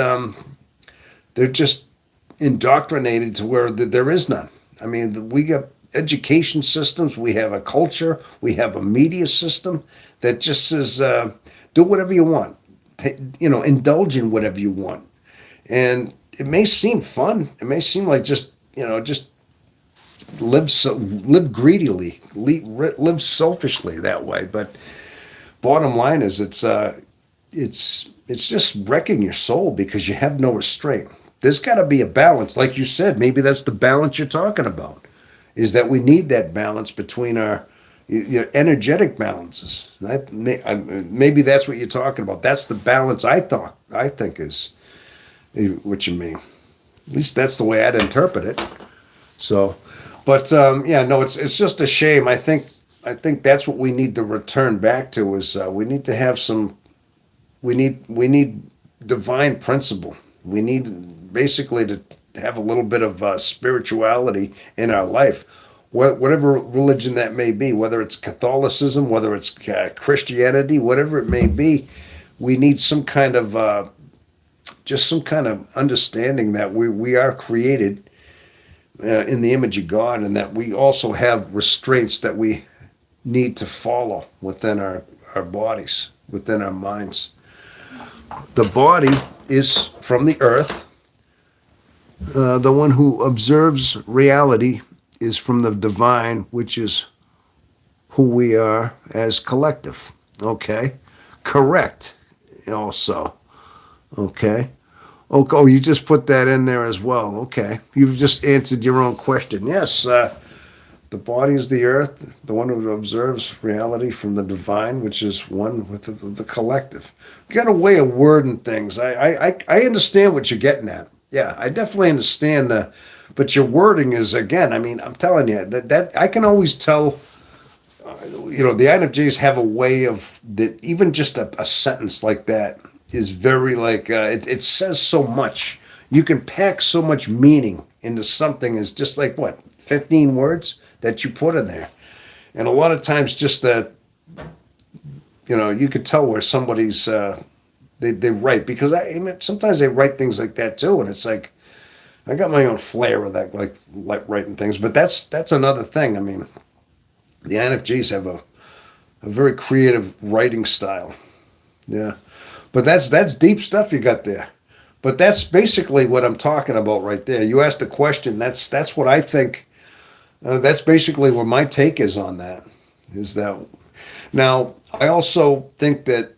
indoctrinated to where there is none. I mean, we got education systems, we have a culture, we have a media system that just says, do whatever you want, indulge in whatever you want. And it may seem fun. It may seem like just live greedily, live selfishly that way. But bottom line is, it's just wrecking your soul because you have no restraint. There's got to be a balance, like you said. Maybe that's the balance you're talking about. Is that we need that balance between our energetic balances. Maybe that's what you're talking about. That's the balance I think is what you mean. At least that's the way I'd interpret it. So, but yeah, no, it's just a shame. I think that's what we need to return back to is we need to have some. We need divine principle. We need basically to have a little bit of spirituality in our life, whatever religion that may be, whether it's Catholicism, whether it's Christianity, whatever it may be. We need some kind of just some kind of understanding that we are created in the image of God, and that we also have restraints that we need to follow within our bodies, within our minds. The body is from the earth. The one who observes reality is from the divine, which is who we are as collective. Okay? Correct. Also. Okay? Oh, you just put that in there as well. Okay. You've just answered your own question. Yes, the body is the earth, the one who observes reality from the divine, which is one with the collective. You got a way of wording things. I understand what you're getting at. Yeah, I definitely understand but your wording is, again, I mean, I'm telling you that I can always tell. The INFJs have a way of that. Even just a sentence like that is very like it says so much. You can pack so much meaning into something as just like 15 words that you put in there. And a lot of times just that, you could tell where somebody's, they write, because sometimes they write things like that too. And it's like, I got my own flair with that, like writing things, but that's another thing. I mean, the INFJs have a very creative writing style. Yeah. But that's deep stuff you got there. But that's basically what I'm talking about right there. You asked a question. That's what I think. That's basically where my take is on that. Is that now? I also think that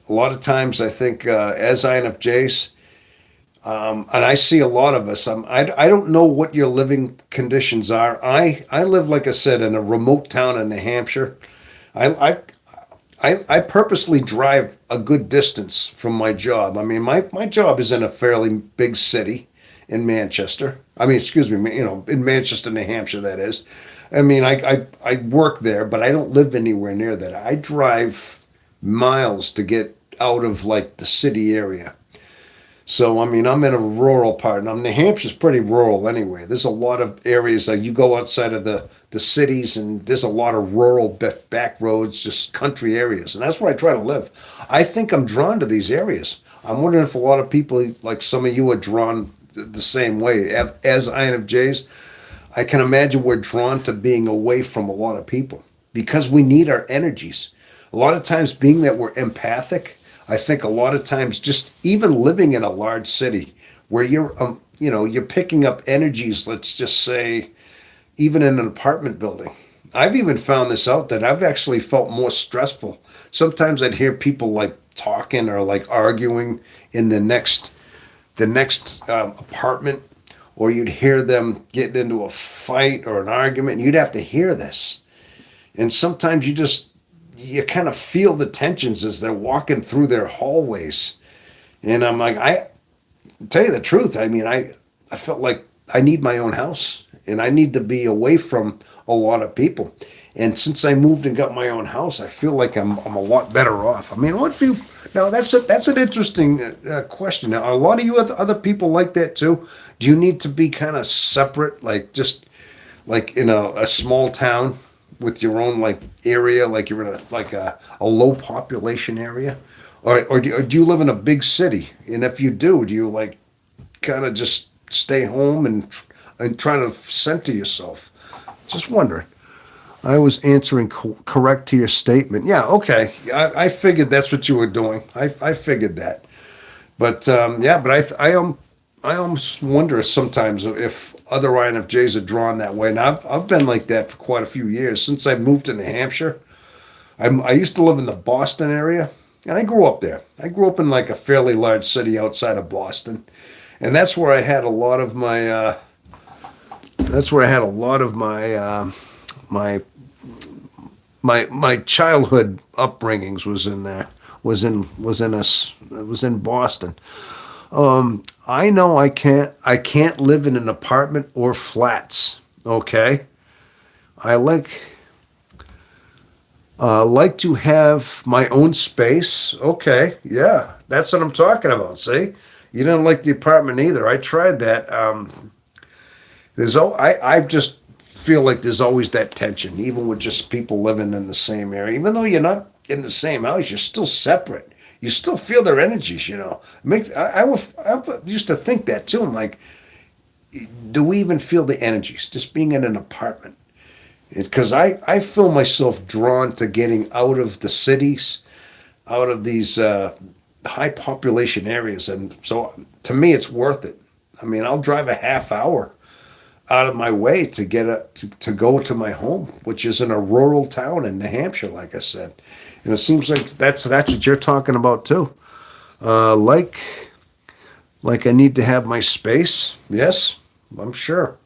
a lot of times I think as INFJs, and I see a lot of us. I don't know what your living conditions are. I live, like I said, in a remote town in New Hampshire. I purposely drive a good distance from my job. I mean, my job is in a fairly big city in Manchester. I mean, excuse me, in Manchester, New Hampshire, that is. I mean, I work there, but I don't live anywhere near that. I drive miles to get out of like the city area. So, I mean, I'm in a rural part. Now, New Hampshire's pretty rural anyway. There's a lot of areas like you go outside of the cities, and there's a lot of rural back roads, just country areas. And that's where I try to live. I think I'm drawn to these areas. I'm wondering if a lot of people, like some of you, are drawn the same way. As INFJs, I can imagine we're drawn to being away from a lot of people because we need our energies. A lot of times, being that we're empathic, I think a lot of times just even living in a large city where you're picking up energies, let's just say, even in an apartment building. I've even found this out that I've actually felt more stressful. Sometimes I'd hear people like talking or like arguing in the next apartment, or you'd hear them getting into a fight or an argument, and you'd have to hear this. And sometimes you kind of feel the tensions as they're walking through their hallways. And I'm like, I tell you the truth. I mean, I felt like I need my own house and I need to be away from a lot of people. And since I moved and got my own house, I feel like I'm a lot better off. I mean, what if you, now that's an interesting question. Now, are a lot of you other people like that too? Do you need to be kind of separate, like just like in a small town with your own like area, like you're in a low population area, or do you live in a big city? And if you do you like kind of just stay home and try to center yourself? Just wondering. I was answering correct to your statement. Yeah, okay. I figured that's what you were doing. I figured that. But yeah, but I almost wonder sometimes if other INFJs are drawn that way. Now I've been like that for quite a few years since I moved to New Hampshire. I used to live in the Boston area, and I grew up there. I grew up in like a fairly large city outside of Boston, and that's where I had a lot of my. That's where I had a lot of my my childhood upbringings was in there. Was in Boston. I know I can't live in an apartment or flats. Okay, I like to have my own space. Okay, yeah, that's what I'm talking about. See, you didn't like the apartment either. I tried that. I just feel like there's always that tension, even with just people living in the same area. Even though you're not in the same house, you're still separate. You still feel their energies, you know. I used to think that too. I'm like, do we even feel the energies just being in an apartment? Because I feel myself drawn to getting out of the cities, out of these high population areas. And so to me, it's worth it. I mean, I'll drive a half hour out of my way to to go to my home, which is in a rural town in New Hampshire, like I said. And it seems like that's what you're talking about too. Uh, like like I need to have my space. Yes, I'm sure.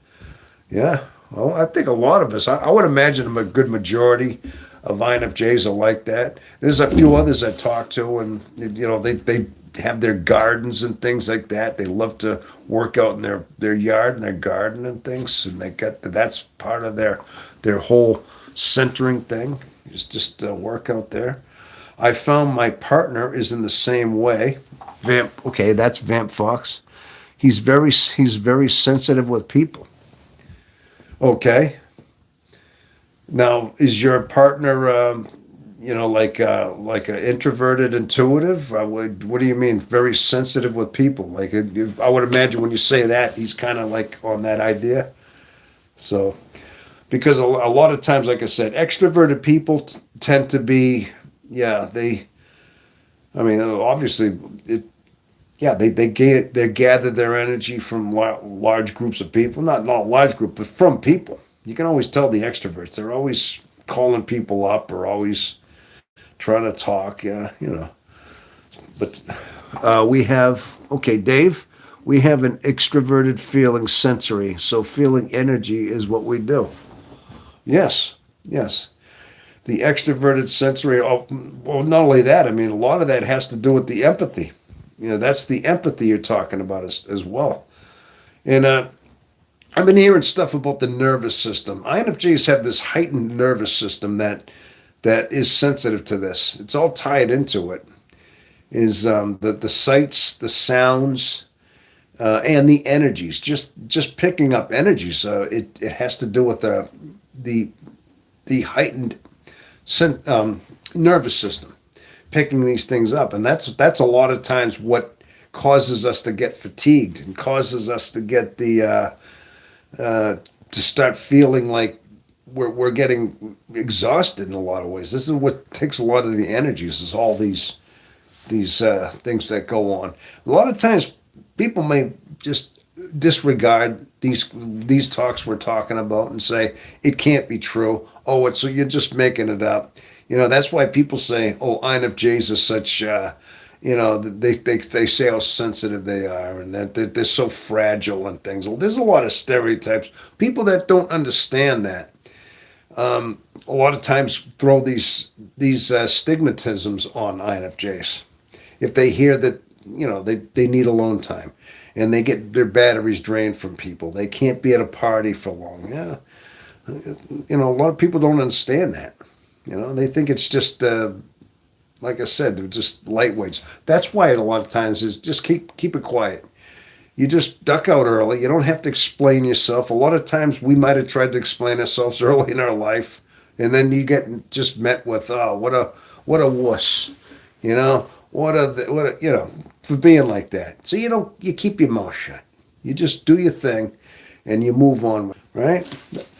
Yeah. Well, I think a lot of us, I would imagine a good majority of INFJs are like that. There's a few others I talk to, and they have their gardens and things like that. They love to work out in their yard and their garden and things, and that's part of their whole centering thing is just work out there. I found my partner is in the same way. Vamp. Okay, that's Vamp Fox. He's very sensitive with people. Okay. Now, is your partner, like a introverted, intuitive? What do you mean? Very sensitive with people? Like, I would imagine when you say that, he's kind of like on that idea. So, because a lot of times, like I said, extroverted people tend to be, yeah, I mean, obviously, yeah, they gather their energy from large groups of people, not large group, but from people. You can always tell the extroverts. They're always calling people up or always trying to talk. Yeah, you know. But we have okay, Dave. We have an extroverted feeling sensory. So feeling energy is what we do. Yes, yes. The extroverted sensory. Oh, well, not only that. I mean, a lot of that has to do with the empathy. That's the empathy you're talking about as well. And I've been hearing stuff about the nervous system. INFJs have this heightened nervous system that is sensitive to this. It's all tied into it. is the sights, the sounds, and the energies. Just picking up energies. It has to do with the the heightened nervous system, picking these things up, and that's a lot of times what causes us to get fatigued and causes us to get to start feeling like we're getting exhausted in a lot of ways. This is what takes a lot of the energies. Is all these things that go on. A lot of times, people may just disregard these talks we're talking about and say it can't be true. Oh, it's so you're just making it up. That's why people say, "Oh, INFJs are such." They say how sensitive they are and that they're so fragile and things. Well, there's a lot of stereotypes. People that don't understand that a lot of times throw these stigmatisms on INFJs. If they hear that they need alone time, and they get their batteries drained from people, they can't be at a party for long. Yeah, a lot of people don't understand that. They think it's just like I said, they're just lightweights. That's why a lot of times is just keep it quiet. You just duck out early. You don't have to explain yourself. A lot of times we might have tried to explain ourselves early in our life, and then you get just met with, oh, what a wuss, for being like that. So you keep your mouth shut. You just do your thing, and you move on, right?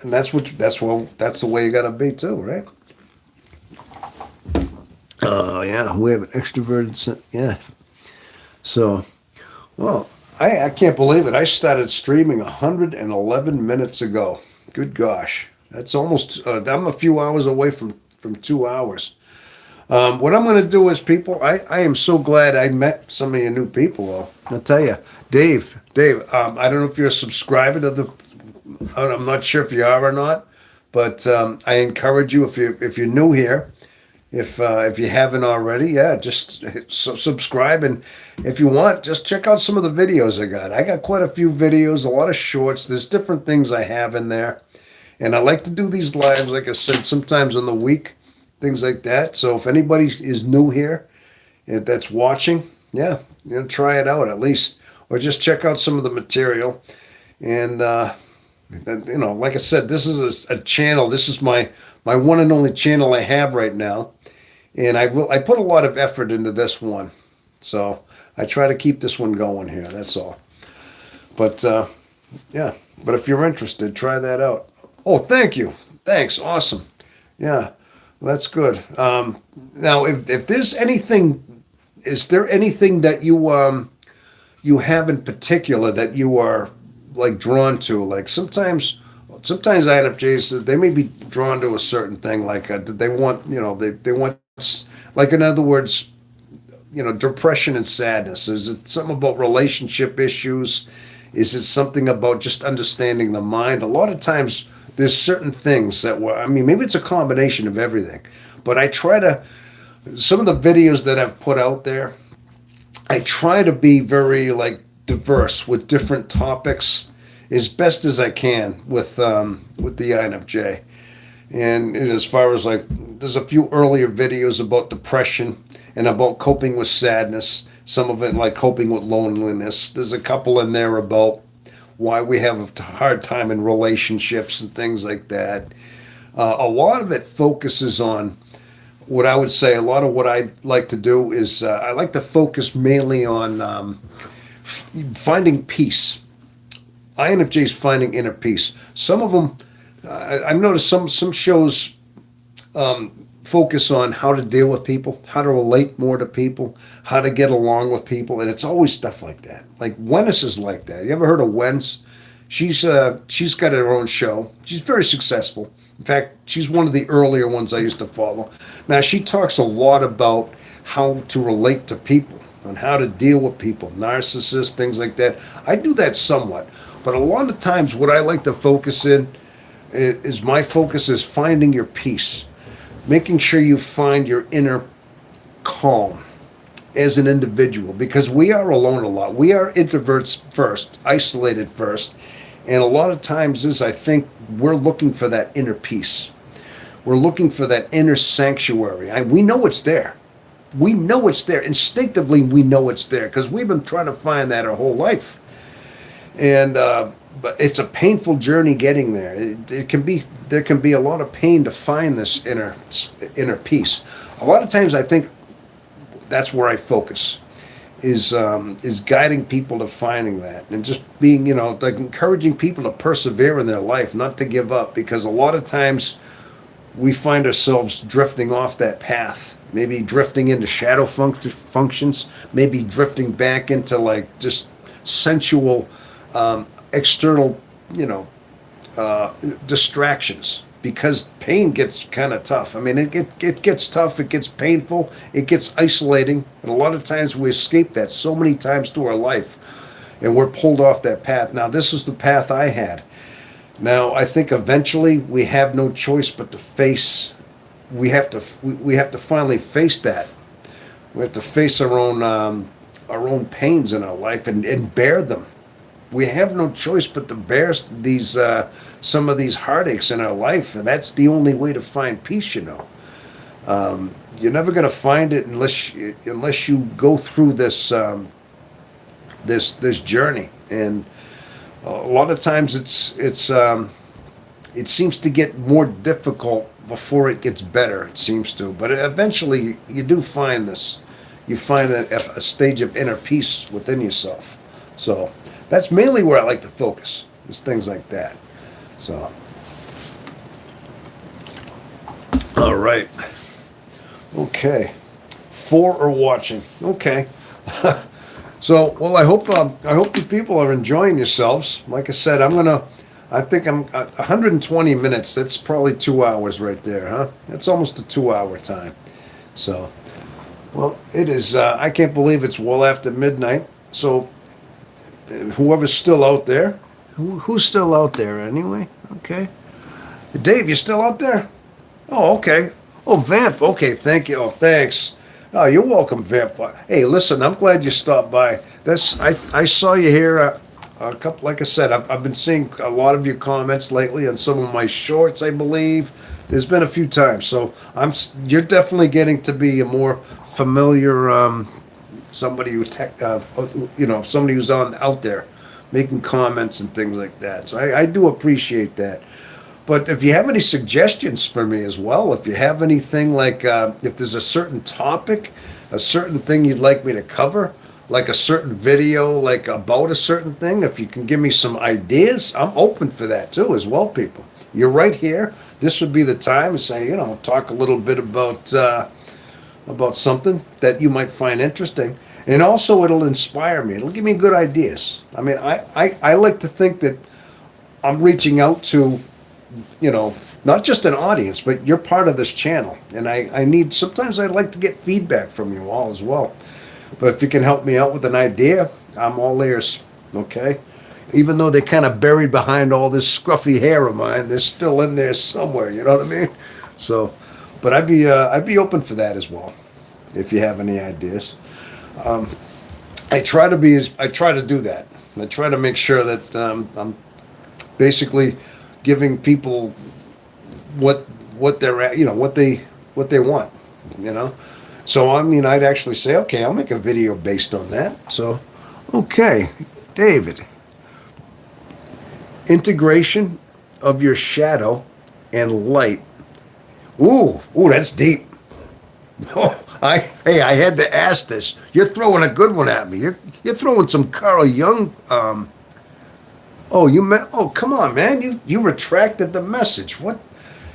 And that's the way you got to be too, right? Oh yeah, we have an extroverted. Yeah. So, well, I can't believe it. I started streaming 111 minutes ago. Good gosh, that's almost. I'm a few hours away from 2 hours. What I'm going to do is, people, I am so glad I met some of your new people. I'll tell you, Dave. I don't know if you're a subscriber to the. I'm not sure if you are or not, but I encourage you if you're new here. If you haven't already, yeah, just subscribe, and if you want, just check out some of the videos I got. I got quite a few videos, a lot of shorts. There's different things I have in there, and I like to do these lives, like I said, sometimes in the week, things like that. So if anybody is new here, that's watching, yeah, try it out at least, or just check out some of the material. And like I said, this is a channel. This is my one and only channel I have right now. And I put a lot of effort into this one, so I try to keep this one going here. That's all. But yeah. But if you're interested, try that out. Oh, thank you. Thanks. Awesome. Yeah, well, that's good. Now, if there's anything, is there anything that you have in particular that you are like drawn to? Like sometimes INFJs, they may be drawn to a certain thing, like they want, they want, like in other words, depression and sadness. Is it something about relationship issues? Is it something about just understanding the mind? A lot of times there's certain things maybe it's a combination of everything, but some of the videos that I've put out there, I try to be very like diverse with different topics as best as I can with the INFJ. And as far as like, there's a few earlier videos about depression and about coping with sadness. Some of it like coping with loneliness. There's a couple in there about why we have a hard time in relationships and things like that. A lot of it focuses on what I would say. A lot of what I like to do is I like to focus mainly on finding peace. INFJs finding inner peace. Some of them, I've noticed some shows focus on how to deal with people, how to relate more to people, how to get along with people, and it's always stuff like that. Like Wennis is like that. You ever heard of Wens? She's got her own show. She's very successful. In fact, she's one of the earlier ones I used to follow. Now she talks a lot about how to relate to people and how to deal with people, narcissists, things like that. I do that somewhat. But a lot of times what I like to focus in is my focus is finding your peace, making sure you find your inner calm as an individual, because we are alone a lot. We are introverts first, isolated first. And a lot of times I think we're looking for that inner peace. We're looking for that inner sanctuary. We know it's there. we know it's there. Instinctively, we know it's there because we've been trying to find that our whole life. And but it's a painful journey getting there. It can be, there can be a lot of pain to find this inner peace. A lot of times, I think that's where I focus, is guiding people to finding that, and just being, like encouraging people to persevere in their life, not to give up, because a lot of times we find ourselves drifting off that path, maybe drifting into shadow functions, maybe drifting back into like just sensual, external, distractions, because pain gets kind of tough. I mean, it gets tough, it gets painful, it gets isolating, and a lot of times we escape that so many times through our life, and we're pulled off that path. Now, this is the path I had. Now, I think eventually we have no choice but to face. We have to finally face that. We have to face our own pains in our life and bear them. We have no choice but to bear these some of these heartaches in our life, and that's the only way to find peace. You're never going to find it unless you go through this this journey. And a lot of times it seems to get more difficult before it gets better. It seems to, but eventually you do find this. You find a stage of inner peace within yourself. So that's mainly where I like to focus, is things like that. So, all right, okay, 4 are watching. Okay, so well, I hope you people are enjoying yourselves. Like I said, I think I'm 120 minutes. That's probably 2 hours right there, huh? That's almost a 2-hour time. So, well, it is. I can't believe it's well after midnight. So, whoever's still out there, who's still out there anyway? Okay, Dave, you still out there? Oh, okay. Oh, Vamp. Okay, thank you. Oh, thanks. Oh, you're welcome, Vamp. Hey, listen, I'm glad you stopped by. I saw you here. A couple, like I said, I've been seeing a lot of your comments lately on some of my shorts, I believe. There's been a few times, so you're definitely getting to be a more familiar somebody somebody who's out there making comments and things like that. So I do appreciate that. But if you have any suggestions for me as well, if you have anything like if there's a certain topic, a certain thing you'd like me to cover, like a certain video, like about a certain thing, if you can give me some ideas, I'm open for that too as well, people. You're right here. This would be the time to say, talk a little bit about something that you might find interesting. And also it'll inspire me. It'll give me good ideas. I mean, I like to think that I'm reaching out to, not just an audience, but you're part of this channel. And sometimes I'd like to get feedback from you all as well. But if you can help me out with an idea, I'm all ears, okay? Even though they're kind of buried behind all this scruffy hair of mine, they're still in there somewhere, you know what I mean? So, but I'd be open for that as well, if you have any ideas. I try to do that. I try to make sure that I'm basically giving people what they're at, what they want, So I'd actually say, okay, I'll make a video based on that. So, okay, David, integration of your shadow and light. Ooh, that's deep. I had to ask this. You're throwing a good one at me. You're throwing some Carl Jung. Come on, man. You retracted the message. What?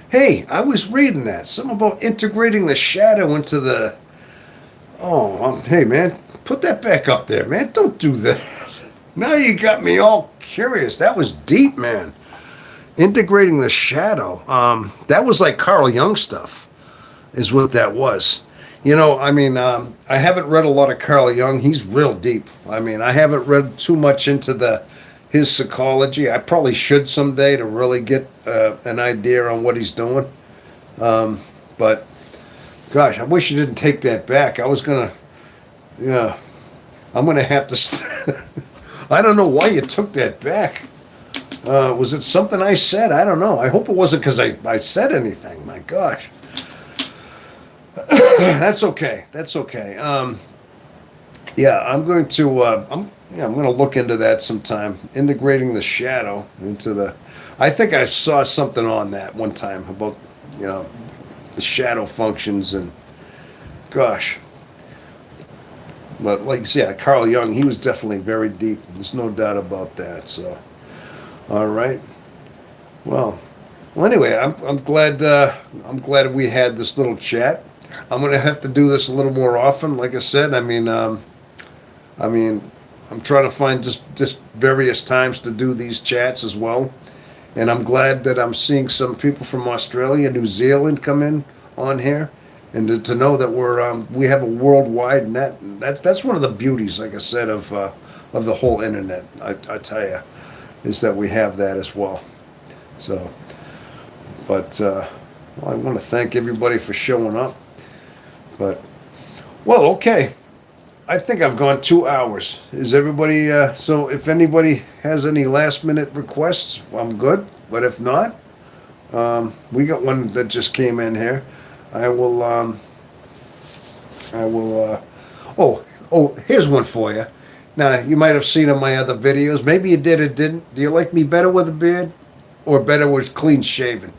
Hey, I was reading that. Something about integrating the shadow into the. Hey, man, put that back up there, man. Don't do that. Now you got me all curious. That was deep, man. Integrating the shadow. That was like Carl Jung stuff, is what that was. I haven't read a lot of Carl Jung. He's real deep. I haven't read too much into his psychology. I probably should someday to really get an idea on what he's doing. But, gosh, I wish you didn't take that back. I'm going to have to... I don't know why you took that back. Was it something I said? I don't know. I hope it wasn't because I said anything. My gosh. That's okay. That's okay. Yeah, I'm going to. I'm going to look into that sometime. Integrating the shadow into the. I think I saw something on that one time about, you know, the shadow functions and, gosh. But like, yeah, Carl Jung, he was definitely very deep. There's no doubt about that. So, all right. Well, anyway, I'm glad we had this little chat. I'm gonna have to do this a little more often. Like I said, I mean, I'm trying to find just various times to do these chats as well. And I'm glad that I'm seeing some people from Australia, New Zealand come in on here, and to know that we have a worldwide net. That's one of the beauties, like I said, of the whole internet. I tell you, is that we have that as well. So, but well, I want to thank everybody for showing up. But well, okay. I think I've gone 2 hours. Is everybody? So if anybody has any last minute requests, I'm good. But if not, we got one that just came in here. I will. I will. Oh, here's one for you. Now you might have seen in my other videos. Maybe you did or didn't. Do you like me better with a beard, or better with clean shaven?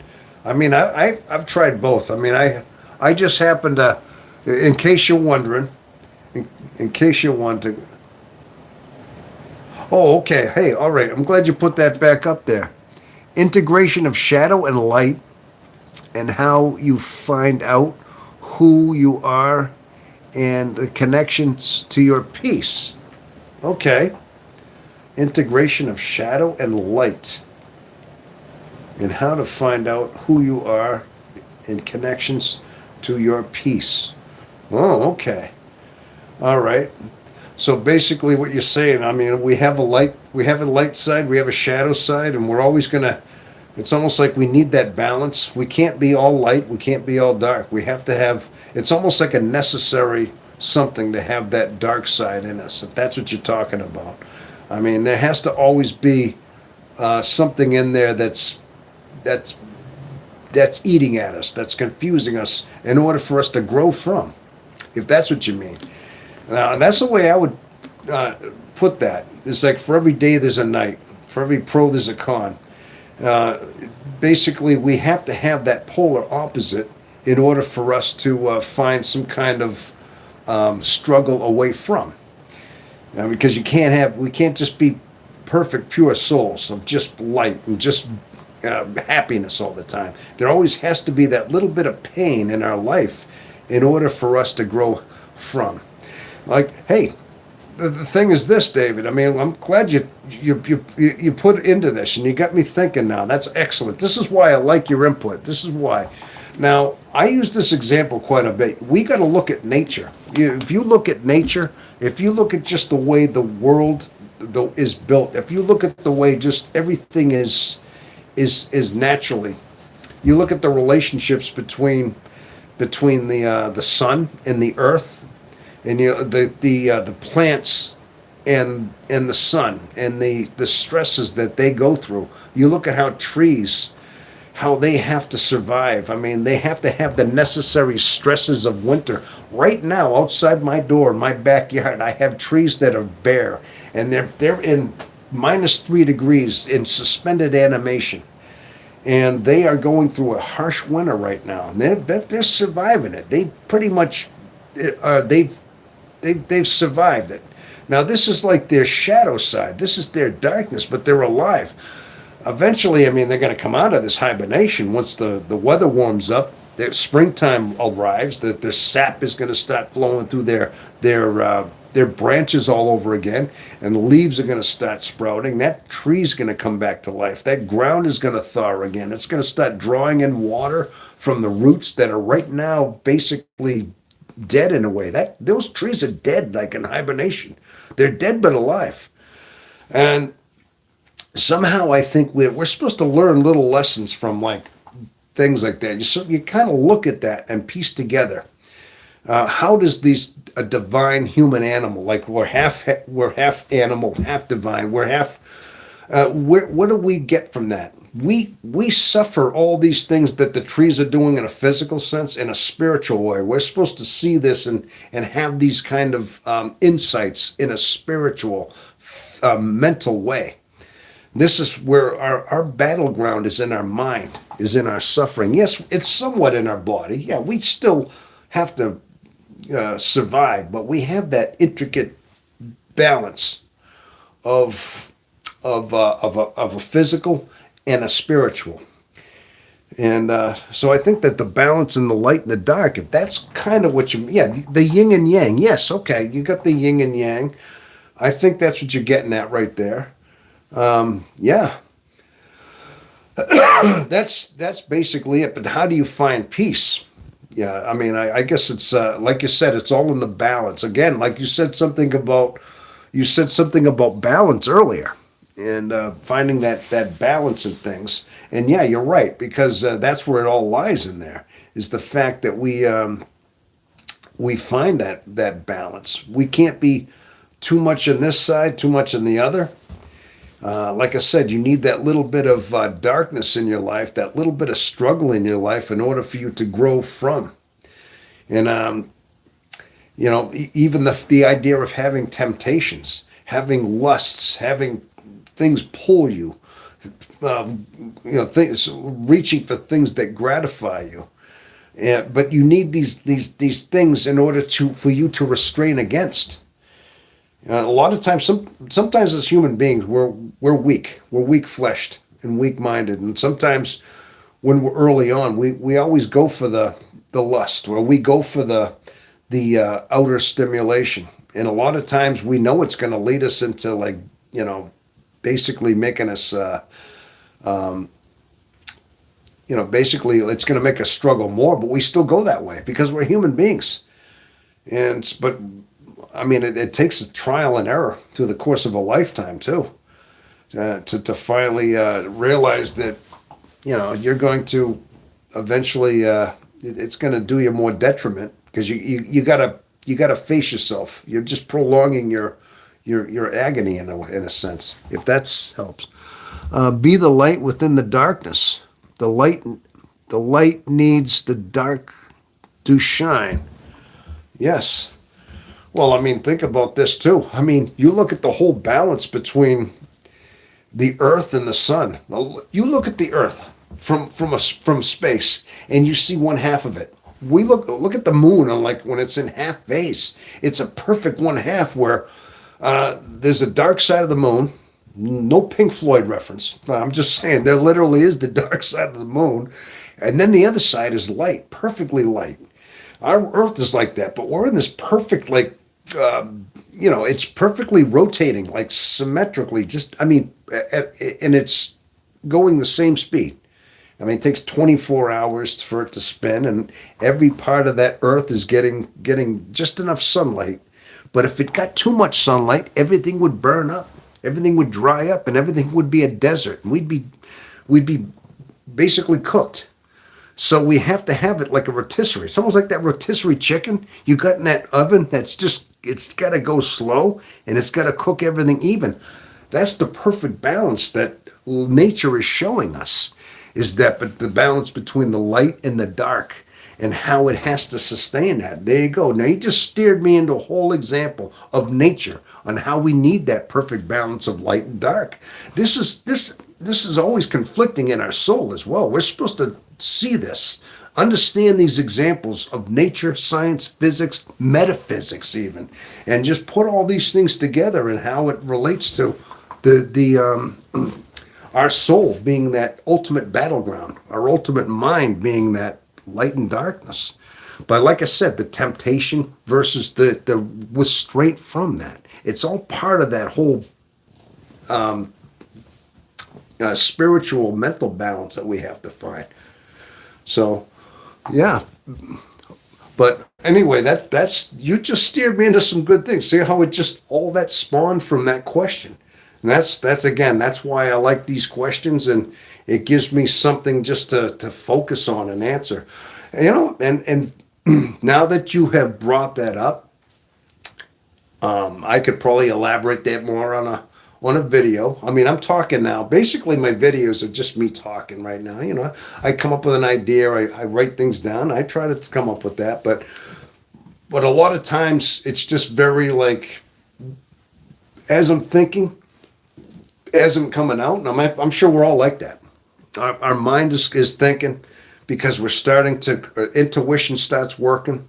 I mean, I've tried both. I mean, I just happen to, in case you're wondering. In case you want to. Oh, okay. Hey, all right. I'm glad you put that back up there. Integration of shadow and light and how you find out who you are and the connections to your peace. Okay. Integration of shadow and light and how to find out who you are and connections to your peace. Oh, okay. All right. So basically what you're saying, I mean, we have a light side, we have a shadow side, and we're always gonna, it's almost like we need that balance. We can't be all light, we can't be all dark. We have to have, it's almost like a necessary something to have that dark side in us, if that's what you're talking about. I mean, there has to always be something in there that's eating at us, that's confusing us in order for us to grow from, if that's what you mean. Now, that's the way I would put that. It's like for every day there's a night. For every pro there's a con. Basically, we have to have that polar opposite in order for us to find some kind of struggle away from. Because we can't just be perfect, pure souls of just light and just happiness all the time. There always has to be that little bit of pain in our life in order for us to grow from. Like, hey, the thing is this, David. I mean, I'm glad you put into this, and you got me thinking now. That's excellent. This is why I like your input. This is why. Now, I use this example quite a bit. We got to look at nature. If you look at nature, if you look at just the way the world is built, if you look at the way just everything is naturally, you look at the relationships between the sun and the earth. And the plants and the sun and the stresses that they go through. You look at how trees, how they have to survive. I mean, they have to have the necessary stresses of winter. Right now, outside my door, in my backyard, I have trees that are bare, and they're in -3 degrees in suspended animation, and they are going through a harsh winter right now. And they're surviving it. They pretty much they've survived it. Now this is like their shadow side. This is their darkness, but they're alive. Eventually, I mean, they're going to come out of this hibernation once the weather warms up. The springtime arrives. The sap is going to start flowing through their branches all over again, and the leaves are going to start sprouting. That tree's going to come back to life. That ground is going to thaw again. It's going to start drawing in water from the roots that are right now basically dead in a way. Those trees are dead, like in hibernation. They're dead but alive. And somehow I think we're supposed to learn little lessons from like things like that. You kind of look at that and piece together. How does a divine human animal, like we're half animal, half divine, we're half What do we get from that? We suffer all these things that the trees are doing in a physical sense, in a spiritual way. We're supposed to see this and have these kind of insights in a spiritual, mental way. This is where our battleground is, in our mind, is in our suffering. Yes, it's somewhat in our body. Yeah, we still have to survive, but we have that intricate balance of of a physical and a spiritual. And so I think that the balance in the light and the dark, if that's kind of what you, yeah, the yin and yang. Yes, okay, you got the yin and yang. I think that's what you're getting at right there. Yeah, that's basically it. But how do you find peace? Yeah, I mean, I guess it's like you said, it's all in the balance. Again, like you said something about balance earlier, and finding that balance in things. And yeah, you're right, because that's where it all lies in there. Is the fact that we find that balance. We can't be too much on this side, too much on the other. Like I said, you need that little bit of darkness in your life, that little bit of struggle in your life in order for you to grow from. And, even the idea of having temptations, having lusts, having things pull you, things, reaching for things that gratify you. But you need these things in order for you to restrain against. A lot of times, sometimes as human beings, we're weak. We're weak-fleshed and weak-minded, and sometimes when we're early on, we always go for the lust, or we go for the outer stimulation, and a lot of times we know it's going to lead us into, like, basically making us, basically it's going to make us struggle more, but we still go that way because we're human beings, but. I mean, it takes a trial and error through the course of a lifetime too, to finally realize that you're going to eventually it's going to do you more detriment, because you gotta face yourself. You're just prolonging your agony in a sense, if that helps. Be the light within the darkness. The light needs the dark to shine. Yes. Well, I mean, think about this too. I mean, you look at the whole balance between the Earth and the sun. You look at the Earth from space, and you see one half of it. We look at the moon, and like when it's in half phase, it's a perfect one half where there's a dark side of the moon. No Pink Floyd reference. I'm just saying there literally is the dark side of the moon, and then the other side is light, perfectly light. Our Earth is like that, but we're in this perfect, like, it's perfectly rotating, like symmetrically. And it's going the same speed. I mean, it takes 24 hours for it to spin, and every part of that Earth is getting just enough sunlight. But if it got too much sunlight, everything would burn up, everything would dry up, and everything would be a desert, and we'd be basically cooked. So we have to have it like a rotisserie. It's almost like that rotisserie chicken you got in that oven it's got to go slow, and it's got to cook everything even. That's the perfect balance that nature is showing us, is that but the balance between the light and the dark, and how it has to sustain that. There you go. Now you just steered me into a whole example of nature on how we need that perfect balance of light and dark. This is always conflicting in our soul as well. We're supposed to see this, understand these examples of nature, science, physics, metaphysics even, and just put all these things together and how it relates to our soul being that ultimate battleground, our ultimate mind being that light and darkness. But like I said, the temptation versus the restraint from that. It's all part of that whole spiritual, mental balance that we have to find. So, yeah. But anyway, that's you just steered me into some good things. See how it just all that spawned from that question. And that's again, that's why I like these questions, and it gives me something just to focus on and answer. And now that you have brought that up, I could probably elaborate that more on a video. I mean, I'm talking now. Basically, my videos are just me talking right now. You know, I come up with an idea, I write things down, I try to come up with that, but a lot of times it's just very like as I'm thinking, as I'm coming out, and I'm sure we're all like that. Our mind is thinking because we're starting to, intuition starts working,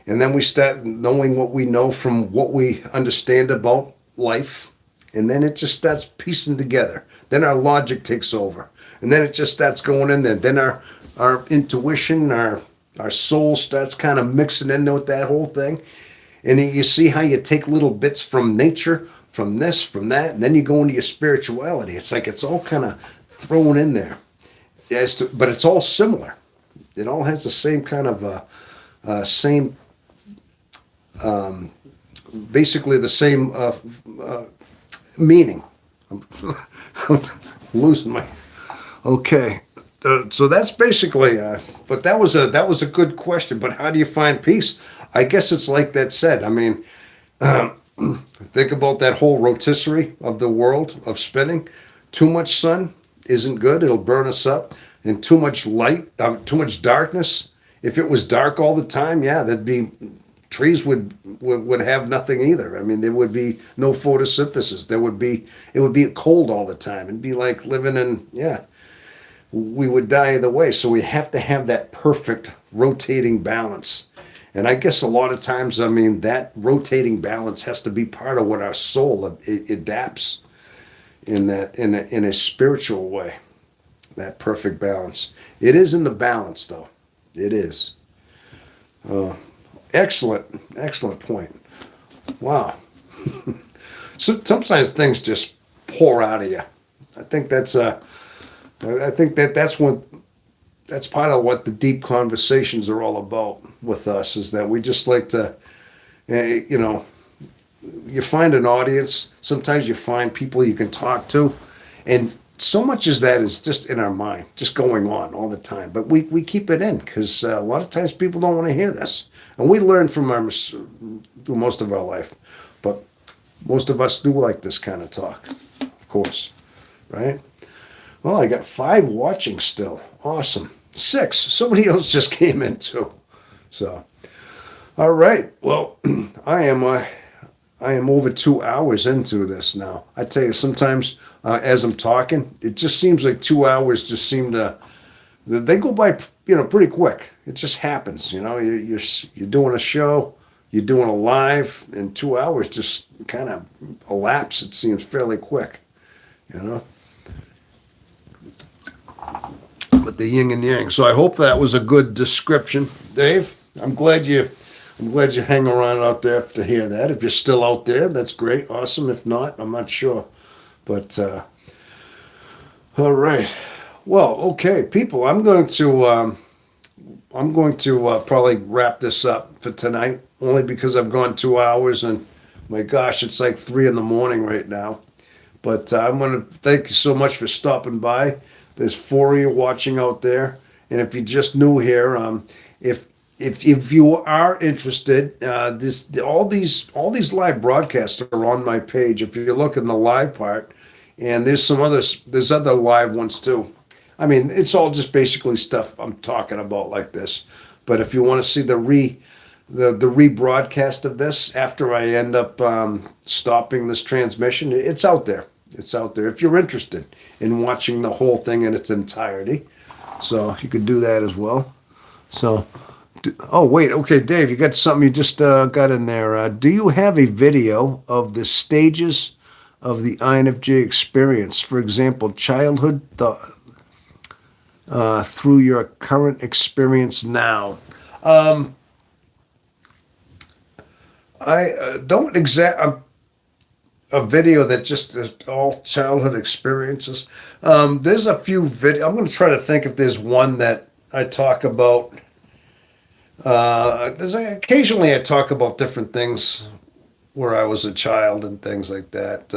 and then we start knowing what we know from what we understand about life, and then it just starts piecing together. Then our logic takes over, and then it just starts going in there. Then our intuition, our soul starts kind of mixing in with that whole thing. And you see how you take little bits from nature, from this, from that, and then you go into your spirituality. It's like it's all kind of thrown in there. But it's all similar. It all has the same kind of same, basically the same meaning. I'm losing my. Okay, so that's basically. But that was a good question. But how do you find peace? I guess it's like that said. I mean, think about that whole rotisserie of the world of spinning. Too much sun isn't good; it'll burn us up. And too much light, too much darkness. If it was dark all the time, yeah, there'd be trees would have nothing either. I mean, there would be no photosynthesis. It would be cold all the time. It'd be like living in, yeah, we would die either way. So we have to have that perfect rotating balance. And I guess a lot of times, I mean, that rotating balance has to be part of what our soul adapts in a spiritual way. That perfect balance. It is in the balance, though. It is. Excellent point. Wow. So sometimes things just pour out of you. I think that's that's part of what the deep conversations are all about with us. Is that we just like to, you know, you find an audience. Sometimes you find people you can talk to, and so much as that is just in our mind, just going on all the time. But we keep it in because a lot of times people don't want to hear this. And we learn from through most of our life. But most of us do like this kind of talk, of course. Right? Well, I got 5 watching still. Awesome. 6. Somebody else just came in too. So, all right. Well, I am over 2 hours into this now. I tell you, sometimes as I'm talking, it just seems like 2 hours just seem to, they go by, you know, pretty quick. It just happens, you know. You're doing a show, you're doing a live, and 2 hours just kind of elapse. It seems fairly quick, you know. But the yin and yang. So I hope that was a good description, Dave. I'm glad you hang around out there to hear that. If you're still out there, that's great, awesome. If not, I'm not sure. But all right. Well, okay, people. I'm going to probably wrap this up for tonight, only because I've gone 2 hours, and my gosh, it's like 3 in the morning right now. But I'm going to thank you so much for stopping by. There's 4 of you watching out there, and if you're just new here, if you are interested, all these live broadcasts are on my page. If you look in the live part, and there's other live ones too. I mean, it's all just basically stuff I'm talking about like this. But if you want to see the rebroadcast of this after I end up stopping this transmission, it's out there. It's out there if you're interested in watching the whole thing in its entirety. So you could do that as well. So, oh wait, okay, Dave, you got something you just got in there. Do you have a video of the stages of the INFJ experience? For example, childhood through your current experience now. I don't a video that just is all childhood experiences. There's a few I'm going to try to think if there's one that I talk about. Occasionally I talk about different things where I was a child and things like that.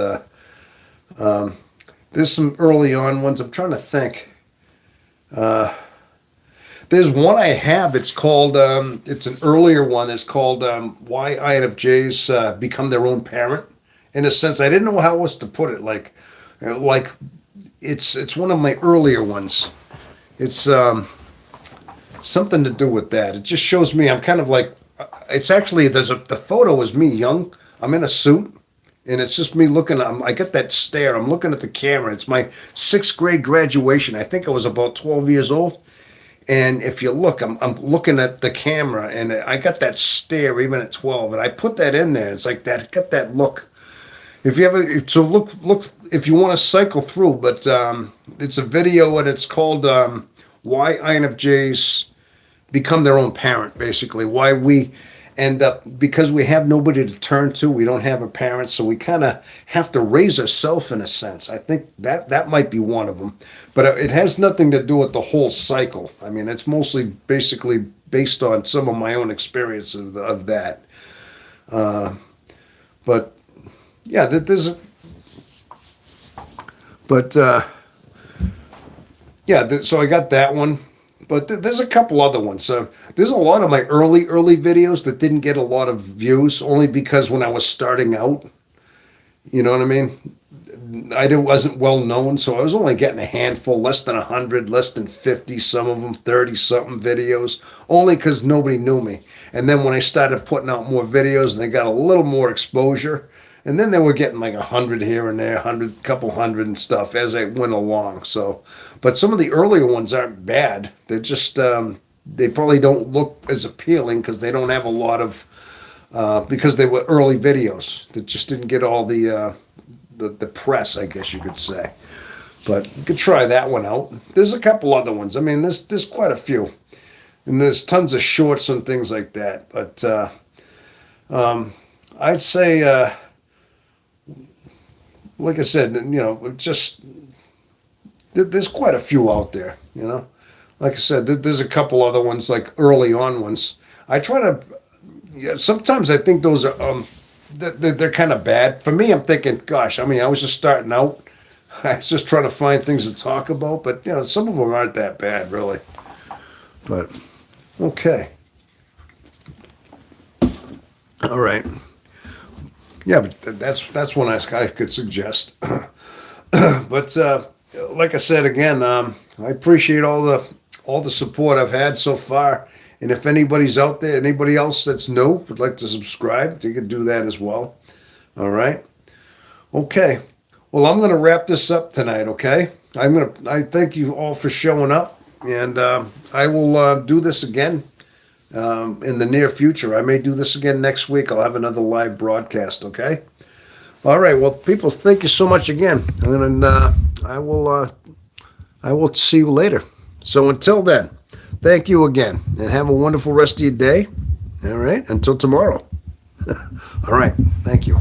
There's some early on ones. I'm trying to think. There's one I have. It's called. It's an earlier one. It's called "Why INFJs Become Their Own Parent," in a sense. I didn't know how else to put it. Like it's one of my earlier ones. It's something to do with that. It just shows me I'm kind of like. It's actually the photo is me young. I'm in a suit. And it's just me looking. I get that stare. I'm looking at the camera. It's my sixth grade graduation. I think I was about 12 years old. And if you look, I'm looking at the camera, and I got that stare even at 12. And I put that in there. It's like that. Got that look. If you ever so look if you want to cycle through, but it's a video and it's called "Why INFJs Become Their Own Parent." Basically, why we end up because we have nobody to turn to. We don't have a parent, so we kind of have to raise ourselves in a sense. I think that might be one of them, but it has nothing to do with the whole cycle. I mean, it's mostly basically based on some of my own experience of that. But yeah, so I got that one. But there's a couple other ones. There's a lot of my early videos that didn't get a lot of views, only because when I was starting out, you know what I mean? Wasn't well known, so I was only getting a handful, less than 100, less than 50, some of them 30-something videos, only because nobody knew me. And then when I started putting out more videos and they got a little more exposure, and then they were getting like 100 here and there, couple hundred and stuff as I went along. So, but some of the earlier ones aren't bad. They're just they probably don't look as appealing because they don't have a lot of because they were early videos that just didn't get all the press, I guess you could say. But you could try that one out. There's a couple other ones. I mean, there's quite a few, and there's tons of shorts and things like that. But I'd say. Like I said, just there's quite a few out there, Like I said, there's a couple other ones, like early on ones. I try to, sometimes I think those are, they're kind of bad. For me, I'm thinking, gosh, I mean, I was just starting out. I was just trying to find things to talk about, but, some of them aren't that bad, really. But, okay. All right. Yeah, but that's one I could suggest. But like I said again, I appreciate all the support I've had so far. And if anybody's out there, anybody else that's new would like to subscribe, you can do that as well. All right. Okay. Well, I'm going to wrap this up tonight. Okay. I thank you all for showing up, and I will do this again. In the near future. I may do this again next week. I'll have another live broadcast, okay? All right, well, people, thank you so much again. And I will see you later. So until then, thank you again, and have a wonderful rest of your day. All right, until tomorrow. All right, thank you.